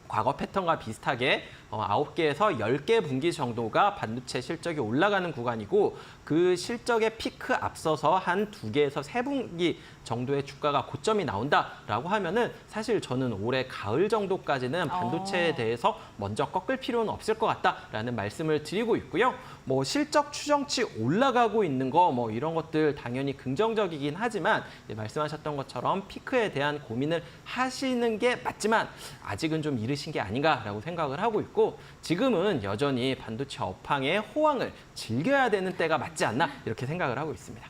과거 패턴과 비슷하게 9개에서 10개 분기 정도가 반도체 실적이 올라가는 구간이고 그 실적의 피크 앞서서 한 2개에서 3분기 정도의 주가가 고점이 나온다라고 하면은 사실 저는 올해 가을 정도까지는 반도체에 대해서 먼저 꺾을 필요는 없을 것 같다라는 말씀을 드리고 있고요. 뭐 실적 추정치 올라가고 있는 거 뭐 이런 것들 당연히 긍정적이긴 하지만 말씀하셨던 것처럼 피크에 대한 고민을 하시는 게 맞지만 아직은 좀 이르신 게 아닌가라고 생각을 하고 있고 지금은 여전히 반도체 업황의 호황을 즐겨야 되는 때가 맞지 않나 이렇게 생각을 하고 있습니다.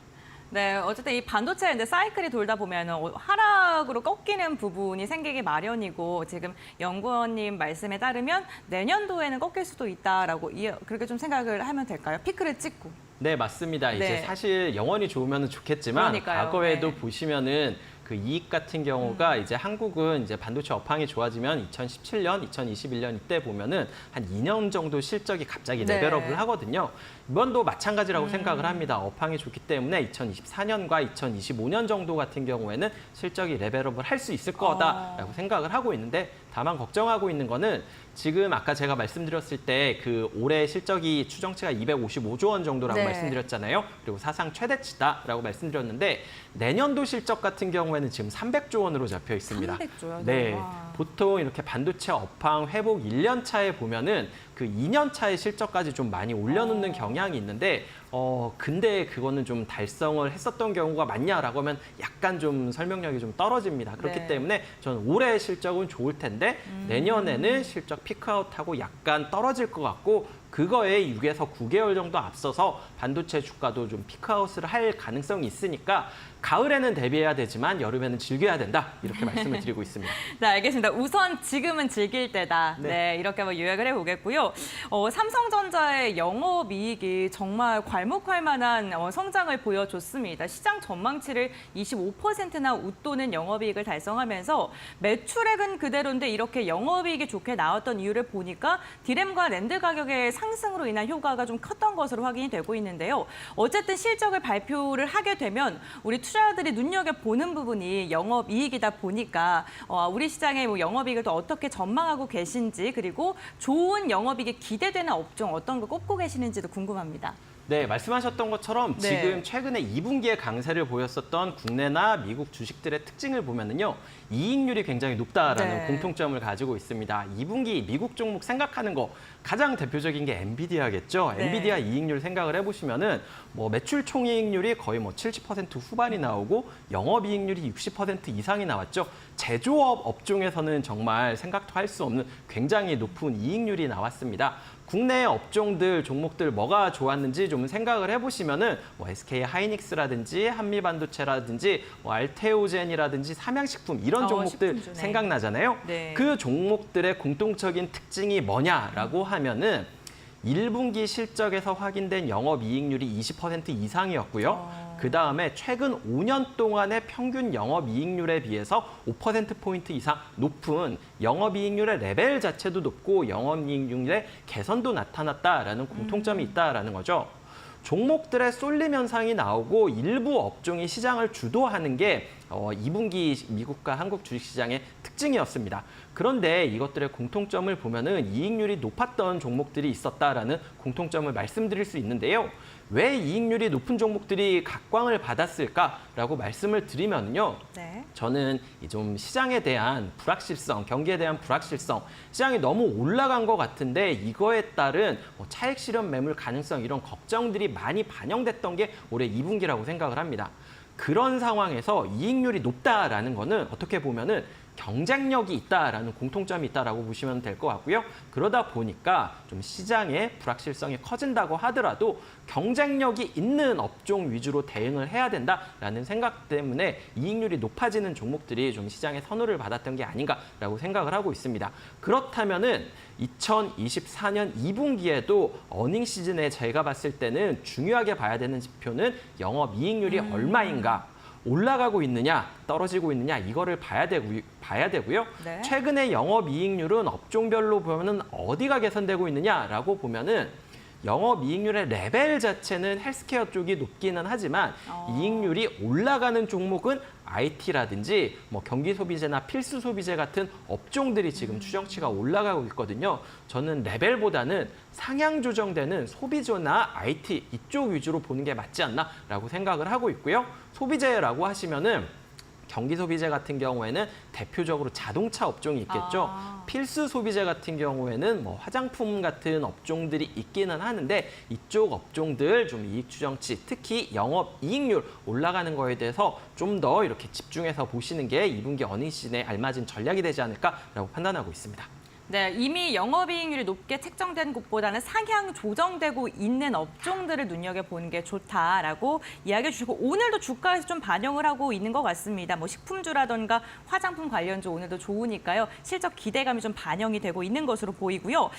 네, 어쨌든 이 반도체 이제 사이클이 돌다 보면 하락으로 꺾이는 부분이 생기기 마련이고 지금 연구원님 말씀에 따르면 내년도에는 꺾일 수도 있다라고 그렇게 좀 생각을 하면 될까요? 피크를 찍고. 네, 맞습니다. 이제 네. 사실 영원히 좋으면 좋겠지만 그러니까요. 과거에도 네. 보시면은 그 이익 같은 경우가 이제 한국은 이제 반도체 업황이 좋아지면 2017년, 2021년 이때 보면은 한 2년 정도 실적이 갑자기 네. 레벨업을 하거든요. 이번도 마찬가지라고 생각을 합니다. 업황이 좋기 때문에 2024년과 2025년 정도 같은 경우에는 실적이 레벨업을 할 수 있을 거다라고 생각을 하고 있는데 다만 걱정하고 있는 거는 지금 아까 제가 말씀드렸을 때 그 올해 실적이 추정치가 255조 원 정도라고 네. 말씀드렸잖아요. 그리고 사상 최대치다라고 말씀드렸는데 내년도 실적 같은 경우에는 지금 300조 원으로 잡혀 있습니다. 300조요? 네. 와. 보통 이렇게 반도체 업황 회복 1년 차에 보면은 그 2년 차의 실적까지 좀 많이 올려놓는 경향이 있는데 근데 그거는 좀 달성을 했었던 경우가 많냐라고 하면 약간 좀 설명력이 좀 떨어집니다. 그렇기 네. 때문에 저는 올해 실적은 좋을 텐데 내년에는 실적 피크아웃하고 약간 떨어질 것 같고 그거에 6에서 9개월 정도 앞서서 반도체 주가도 좀 피크아웃을 할 가능성이 있으니까 가을에는 대비해야 되지만 여름에는 즐겨야 된다. 이렇게 말씀을 드리고 있습니다. 네, 알겠습니다. 우선 지금은 즐길 때다. 네, 네. 이렇게 한번 요약을 해보겠고요. 삼성전자의 영업이익이 정말 괄목할 만한 성장을 보여줬습니다. 시장 전망치를 25%나 웃도는 영업이익을 달성하면서 매출액은 그대로인데 이렇게 영업이익이 좋게 나왔던 이유를 보니까 디램과 랜드 가격의 상승으로 인한 효과가 좀 컸던 것으로 확인이 되고 있는데요. 어쨌든 실적을 발표를 하게 되면 우리 투자자들이 눈여겨보는 부분이 영업이익이다 보니까 우리 시장의 뭐 영업이익을 또 어떻게 전망하고 계신지 그리고 좋은 영업이익이 기대되는 업종 어떤 거 꼽고 계시는지도 궁금합니다. 네, 말씀하셨던 것처럼 네. 지금 최근에 2분기에 강세를 보였었던 국내나 미국 주식들의 특징을 보면은요. 이익률이 굉장히 높다라는 네. 공통점을 가지고 있습니다. 2분기 미국 종목 생각하는 거 가장 대표적인 게 엔비디아겠죠. 네. 엔비디아 이익률 생각을 해보시면은 뭐 매출 총이익률이 거의 뭐 70% 후반이 나오고 영업이익률이 60% 이상이 나왔죠. 제조업 업종에서는 정말 생각도 할 수 없는 굉장히 높은 이익률이 나왔습니다. 국내 업종들, 종목들 뭐가 좋았는지 좀 생각을 해보시면은 뭐 SK 하이닉스라든지 한미반도체라든지 뭐 알테오젠이라든지 삼양식품 이런 종목들 식품주네. 생각나잖아요. 네. 그 종목들의 공통적인 특징이 뭐냐라고 하면은 1분기 실적에서 확인된 영업이익률이 20% 이상이었고요. 그다음에 최근 5년 동안의 평균 영업이익률에 비해서 5%포인트 이상 높은 영업이익률의 레벨 자체도 높고 영업이익률의 개선도 나타났다라는 공통점이 있다라는 거죠. 종목들의 쏠림 현상이 나오고 일부 업종이 시장을 주도하는 게 2분기 미국과 한국 주식시장의 특징이었습니다. 그런데 이것들의 공통점을 보면은 이익률이 높았던 종목들이 있었다라는 공통점을 말씀드릴 수 있는데요. 왜 이익률이 높은 종목들이 각광을 받았을까라고 말씀을 드리면요. 네. 저는 좀 시장에 대한 불확실성, 경기에 대한 불확실성, 시장이 너무 올라간 것 같은데 이거에 따른 차익 실현 매물 가능성 이런 걱정들이 많이 반영됐던 게 올해 2분기라고 생각을 합니다. 그런 상황에서 이익률이 높다라는 거는 어떻게 보면은 경쟁력이 있다라는 공통점이 있다라고 보시면 될 것 같고요. 그러다 보니까 좀 시장의 불확실성이 커진다고 하더라도 경쟁력이 있는 업종 위주로 대응을 해야 된다라는 생각 때문에 이익률이 높아지는 종목들이 좀 시장의 선호를 받았던 게 아닌가라고 생각을 하고 있습니다. 그렇다면은 2024년 2분기에도 어닝 시즌에 제가 봤을 때는 중요하게 봐야 되는 지표는 영업이익률이 얼마인가. 올라가고 있느냐, 떨어지고 있느냐 이거를 봐야 되고요. 네. 최근에 영업이익률은 업종별로 보면은 어디가 개선되고 있느냐라고 보면은 영업이익률의 레벨 자체는 헬스케어 쪽이 높기는 하지만 이익률이 올라가는 종목은 IT라든지 뭐 경기 소비재나 필수 소비재 같은 업종들이 지금 추정치가 올라가고 있거든요. 저는 레벨보다는 상향 조정되는 소비재나 IT 이쪽 위주로 보는 게 맞지 않나라고 생각을 하고 있고요. 소비재라고 하시면은 경기 소비재 같은 경우에는 대표적으로 자동차 업종이 있겠죠. 필수 소비재 같은 경우에는 뭐 화장품 같은 업종들이 있기는 하는데 이쪽 업종들 좀 이익 추정치, 특히 영업 이익률 올라가는 거에 대해서 좀 더 이렇게 집중해서 보시는 게 2분기 어닝 시즌에 알맞은 전략이 되지 않을까라고 판단하고 있습니다. 네, 이미 영업이익률이 높게 책정된 곳보다는 상향 조정되고 있는 업종들을 눈여겨보는 게 좋다라고 이야기해 주시고 오늘도 주가에서 좀 반영을 하고 있는 것 같습니다. 뭐 식품주라던가 화장품 관련주 오늘도 좋으니까요. 실적 기대감이 좀 반영이 되고 있는 것으로 보이고요.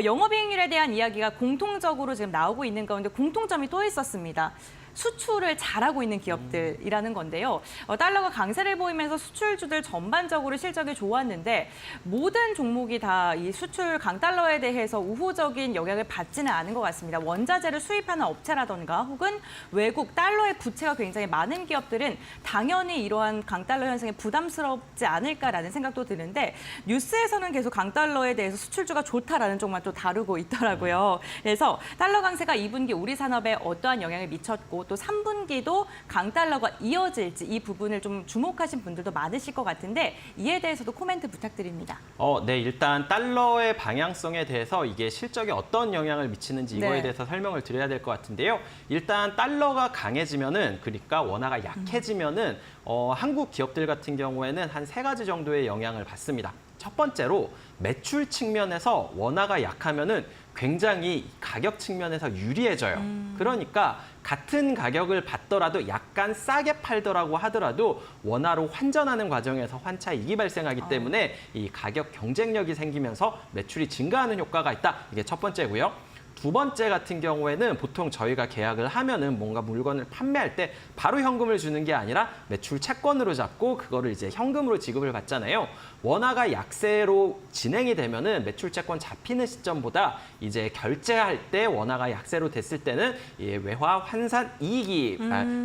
영업이익률에 대한 이야기가 공통적으로 지금 나오고 있는 가운데 공통점이 또 있었습니다. 수출을 잘하고 있는 기업들이라는 건데요. 달러가 강세를 보이면서 수출주들 전반적으로 실적이 좋았는데 모든 종목이 다 이 수출 강달러에 대해서 우호적인 영향을 받지는 않은 것 같습니다. 원자재를 수입하는 업체라던가 혹은 외국 달러의 부채가 굉장히 많은 기업들은 당연히 이러한 강달러 현상에 부담스럽지 않을까라는 생각도 드는데 뉴스에서는 계속 강달러에 대해서 수출주가 좋다라는 쪽만 또 다루고 있더라고요. 그래서 달러 강세가 2분기 우리 산업에 어떠한 영향을 미쳤고 또 3분기도 강달러가 이어질지 이 부분을 좀 주목하신 분들도 많으실 것 같은데 이에 대해서도 코멘트 부탁드립니다. 네, 일단 달러의 방향성에 대해서 이게 실적에 어떤 영향을 미치는지 이거에 대해서 설명을 드려야 될 것 같은데요. 일단 달러가 강해지면은 그러니까 원화가 약해지면은 한국 기업들 같은 경우에는 한 3가지 정도의 영향을 받습니다. 첫 번째로 매출 측면에서 원화가 약하면은 굉장히 가격 측면에서 유리해져요. 그러니까 같은 가격을 받더라도 약간 싸게 팔더라고 하더라도 원화로 환전하는 과정에서 환차익이 발생하기 때문에 이 가격 경쟁력이 생기면서 매출이 증가하는 효과가 있다. 이게 첫 번째고요. 두 번째 같은 경우에는 보통 저희가 계약을 하면은 뭔가 물건을 판매할 때 바로 현금을 주는 게 아니라 매출 채권으로 잡고 그거를 이제 현금으로 지급을 받잖아요. 원화가 약세로 진행이 되면은 매출 채권 잡히는 시점보다 이제 결제할 때 원화가 약세로 됐을 때는 외화 환산 이익이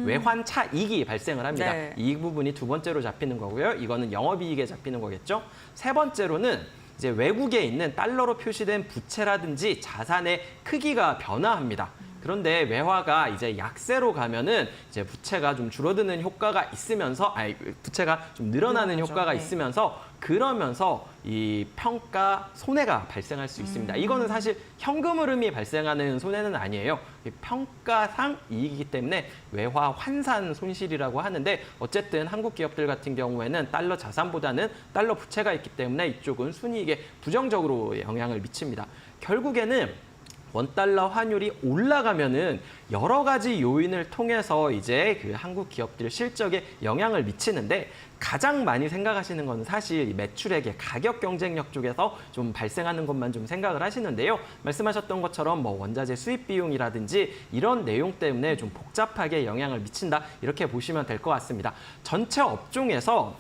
외환차 이익이 발생을 합니다. 네. 이 부분이 두 번째로 잡히는 거고요. 이거는 영업이익에 잡히는 거겠죠. 세 번째로는 이제 외국에 있는 달러로 표시된 부채라든지 자산의 크기가 변화합니다. 그런데 외화가 이제 약세로 가면은 이제 부채가 좀 줄어드는 효과가 있으면서, 부채가 좀 늘어나는 효과가 있으면서 그러면서 이 평가 손해가 발생할 수 있습니다. 이거는 사실 현금 흐름이 발생하는 손해는 아니에요. 평가상 이익이기 때문에 외화 환산 손실이라고 하는데 어쨌든 한국 기업들 같은 경우에는 달러 자산보다는 달러 부채가 있기 때문에 이쪽은 순이익에 부정적으로 영향을 미칩니다. 결국에는 원달러 환율이 올라가면은 여러 가지 요인을 통해서 이제 그 한국 기업들 실적에 영향을 미치는데 가장 많이 생각하시는 건 사실 매출액의 가격 경쟁력 쪽에서 좀 발생하는 것만 좀 생각을 하시는데요. 말씀하셨던 것처럼 뭐 원자재 수입 비용이라든지 이런 내용 때문에 좀 복잡하게 영향을 미친다 이렇게 보시면 될 것 같습니다. 전체 업종에서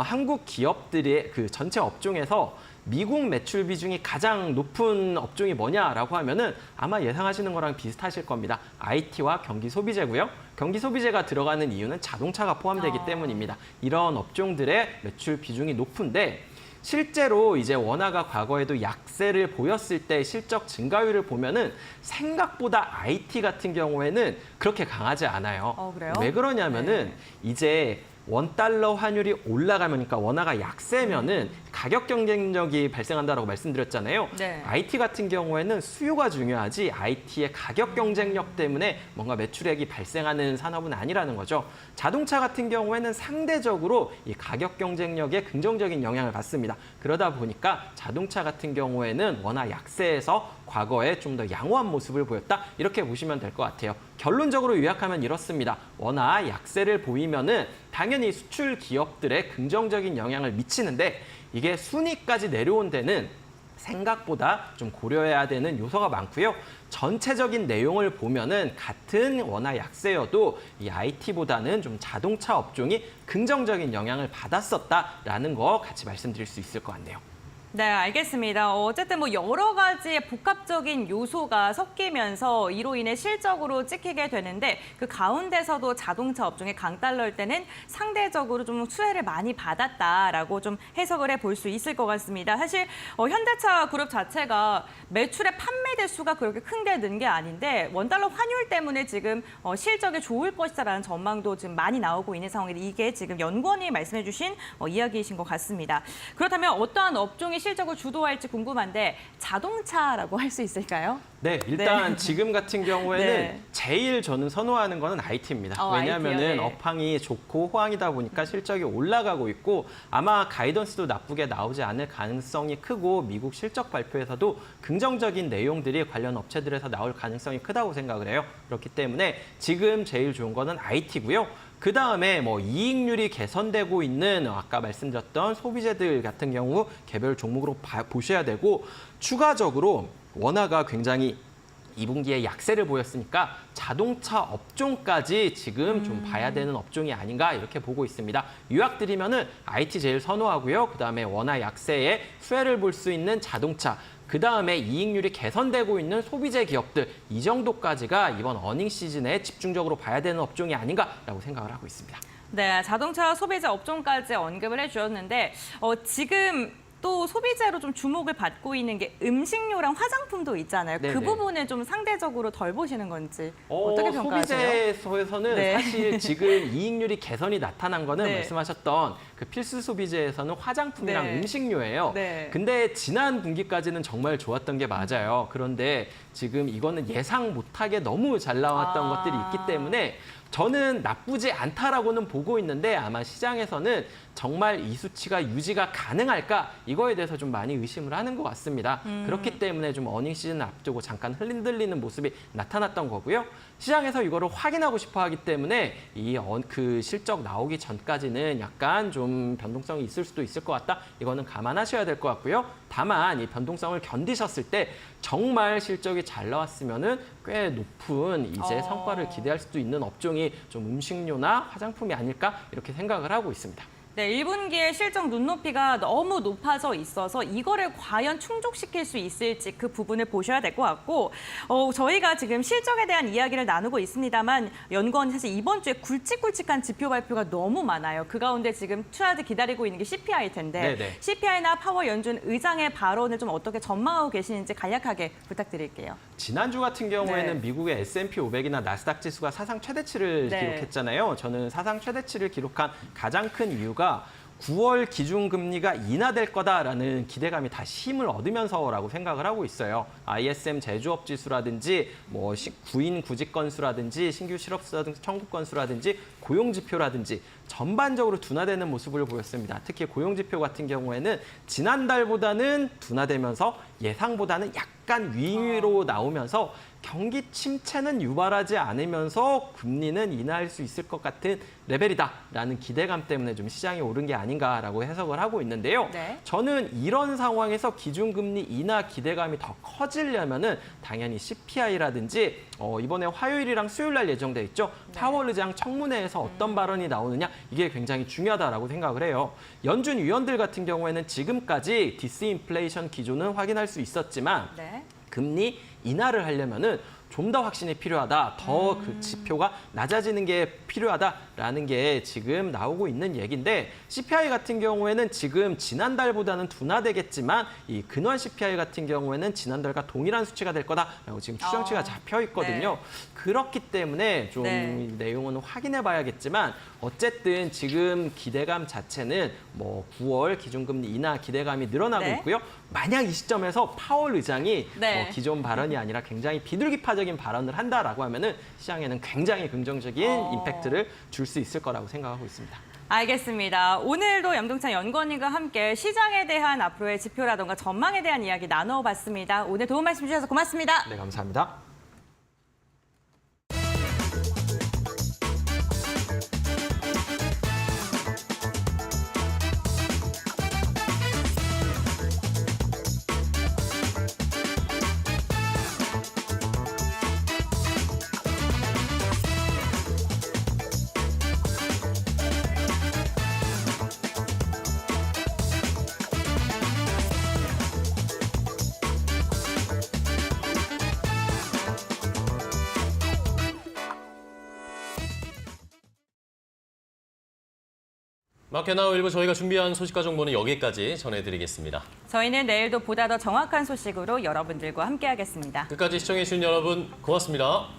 한국 기업들의 그 전체 업종에서 미국 매출 비중이 가장 높은 업종이 뭐냐라고 하면은 아마 예상하시는 거랑 비슷하실 겁니다. IT와 경기 소비재고요. 경기 소비재가 들어가는 이유는 자동차가 포함되기 때문입니다. 이런 업종들의 매출 비중이 높은데 실제로 이제 원화가 과거에도 약세를 보였을 때 실적 증가율을 보면은 생각보다 IT 같은 경우에는 그렇게 강하지 않아요. 그래요? 왜 그러냐면은 이제 원달러 환율이 올라가면, 그러니까 원화가 약세면은 가격 경쟁력이 발생한다라고 말씀드렸잖아요. 네. IT 같은 경우에는 수요가 중요하지 IT의 가격 경쟁력 때문에 뭔가 매출액이 발생하는 산업은 아니라는 거죠. 자동차 같은 경우에는 상대적으로 이 가격 경쟁력에 긍정적인 영향을 받습니다. 그러다 보니까 자동차 같은 경우에는 원화 약세에서 과거에 좀 더 양호한 모습을 보였다. 이렇게 보시면 될 것 같아요. 결론적으로 요약하면 이렇습니다. 원화 약세를 보이면은 당연히 수출 기업들의 긍정적인 영향을 미치는데 이게 순위까지 내려온 데는 생각보다 좀 고려해야 되는 요소가 많고요. 전체적인 내용을 보면은 같은 원화 약세여도 이 IT보다는 좀 자동차 업종이 긍정적인 영향을 받았었다라는 거 같이 말씀드릴 수 있을 것 같네요. 네, 알겠습니다. 어쨌든 뭐 여러 가지의 복합적인 요소가 섞이면서 이로 인해 실적으로 찍히게 되는데 그 가운데서도 자동차 업종의 강달러일 때는 상대적으로 좀 수혜를 많이 받았다라고 좀 해석을 해볼 수 있을 것 같습니다. 사실 현대차 그룹 자체가 매출의 판매 대수가 그렇게 큰 게 는 게 아닌데 원달러 환율 때문에 지금 실적이 좋을 것이다라는 전망도 지금 많이 나오고 있는 상황인데 이게 지금 연구원이 말씀해 주신 이야기이신 것 같습니다. 그렇다면 어떠한 업종이 실적을 주도할지 궁금한데 자동차라고 할 수 있을까요? 네, 일단 네. 지금 같은 경우에는 네. 제일 저는 선호하는 거는 IT입니다. 왜냐하면은 IT요, 네. 업황이 좋고 호황이다 보니까 실적이 올라가고 있고 아마 가이던스도 나쁘게 나오지 않을 가능성이 크고 미국 실적 발표에서도 긍정적인 내용들이 관련 업체들에서 나올 가능성이 크다고 생각을 해요. 그렇기 때문에 지금 제일 좋은 거는 IT고요. 그 다음에 뭐 이익률이 개선되고 있는 아까 말씀드렸던 소비재들 같은 경우 개별 종목으로 보셔야 되고 추가적으로 원화가 굉장히 2분기에 약세를 보였으니까 자동차 업종까지 지금 좀 봐야 되는 업종이 아닌가 이렇게 보고 있습니다. 요약드리면은 IT 제일 선호하고요. 그다음에 원화 약세에 수혜를 볼 수 있는 자동차, 그다음에 이익률이 개선되고 있는 소비재 기업들 이 정도까지가 이번 어닝 시즌에 집중적으로 봐야 되는 업종이 아닌가라고 생각을 하고 있습니다. 네, 자동차 소비재 업종까지 언급을 해주셨는데 지금 또 소비재로 좀 주목을 받고 있는 게 음식료랑 화장품도 있잖아요. 네네. 그 부분은 좀 상대적으로 덜 보시는 건지 어떻게 평가하세요? 소비재에서는 네. 사실 지금 이익률이 개선이 나타난 거는 네. 말씀하셨던 그 필수 소비재에서는 화장품이랑 네. 음식료예요. 네. 근데 지난 분기까지는 정말 좋았던 게 맞아요. 그런데 지금 이거는 예상 못하게 너무 잘 나왔던 것들이 있기 때문에 저는 나쁘지 않다라고는 보고 있는데 아마 시장에서는 정말 이 수치가 유지가 가능할까 이거에 대해서 좀 많이 의심을 하는 것 같습니다. 그렇기 때문에 좀 어닝 시즌을 앞두고 잠깐 흔들리는 모습이 나타났던 거고요. 시장에서 이거를 확인하고 싶어 하기 때문에 그 실적 나오기 전까지는 약간 좀 변동성이 있을 수도 있을 것 같다. 이거는 감안하셔야 될 것 같고요. 다만 이 변동성을 견디셨을 때 정말 실적이 잘 나왔으면은 꽤 높은 이제 성과를 기대할 수도 있는 업종이 좀 음식료나 화장품이 아닐까 이렇게 생각을 하고 있습니다. 네, 1분기에 실적 눈높이가 너무 높아져 있어서 이거를 과연 충족시킬 수 있을지 그 부분을 보셔야 될 것 같고 저희가 지금 실적에 대한 이야기를 나누고 있습니다만 연구원이 사실 이번 주에 굵직굵직한 지표 발표가 너무 많아요. 그 가운데 지금 투자자들 기다리고 있는 게 CPI 텐데 네네. CPI나 파월 연준 의장의 발언을 좀 어떻게 전망하고 계시는지 간략하게 부탁드릴게요. 지난주 같은 경우에는 네. 미국의 S&P 500이나 나스닥 지수가 사상 최대치를 네. 기록했잖아요. 저는 사상 최대치를 기록한 가장 큰 이유가 9월 기준금리가 인하될 거다라는 기대감이 다시 힘을 얻으면서라고 생각을 하고 있어요. ISM 제조업 지수라든지 뭐 구인 구직 건수라든지 신규 실업 수라든지 청구 건수라든지 고용 지표라든지 전반적으로 둔화되는 모습을 보였습니다. 특히 고용 지표 같은 경우에는 지난달보다는 둔화되면서 예상보다는 약간 위로 나오면서 경기 침체는 유발하지 않으면서 금리는 인하할 수 있을 것 같은 레벨이다라는 기대감 때문에 좀 시장이 오른 게 아닌가라고 해석을 하고 있는데요. 네. 저는 이런 상황에서 기준금리 인하 기대감이 더 커지려면은 당연히 CPI라든지 이번에 화요일이랑 수요일 날 예정돼 있죠. 파월 의장 청문회에서 어떤 발언이 나오느냐 이게 굉장히 중요하다라고 생각을 해요. 연준 위원들 같은 경우에는 지금까지 디스인플레이션 기조는 확인할 수 있었지만 네. 금리 인하를 하려면은 좀 더 확신이 필요하다. 더 그 지표가 낮아지는 게 필요하다라는 게 지금 나오고 있는 얘기인데 CPI 같은 경우에는 지금 지난달보다는 둔화되겠지만 이 근원 CPI 같은 경우에는 지난달과 동일한 수치가 될 거다라고 지금 추정치가 잡혀 있거든요. 그렇기 때문에 좀 네. 내용은 확인해 봐야겠지만 어쨌든 지금 기대감 자체는 뭐 9월 기준금리 인하 기대감이 늘어나고 네. 있고요. 만약 이 시점에서 파월 의장이 네. 기존 발언이 아니라 굉장히 비둘기파적인 발언을 한다라고 하면은 시장에는 굉장히 긍정적인 임팩트를 줄 수 있을 거라고 생각하고 있습니다. 알겠습니다. 오늘도 염동찬 연구원님과 함께 시장에 대한 앞으로의 지표라던가 전망에 대한 이야기 나눠봤습니다. 오늘 도움 말씀 주셔서 고맙습니다. 네, 감사합니다. 마켓나우 일부 저희가 준비한 소식과 정보는 여기까지 전해드리겠습니다. 저희는 내일도 보다 더 정확한 소식으로 여러분들과 함께하겠습니다. 끝까지 시청해주신 여러분 고맙습니다.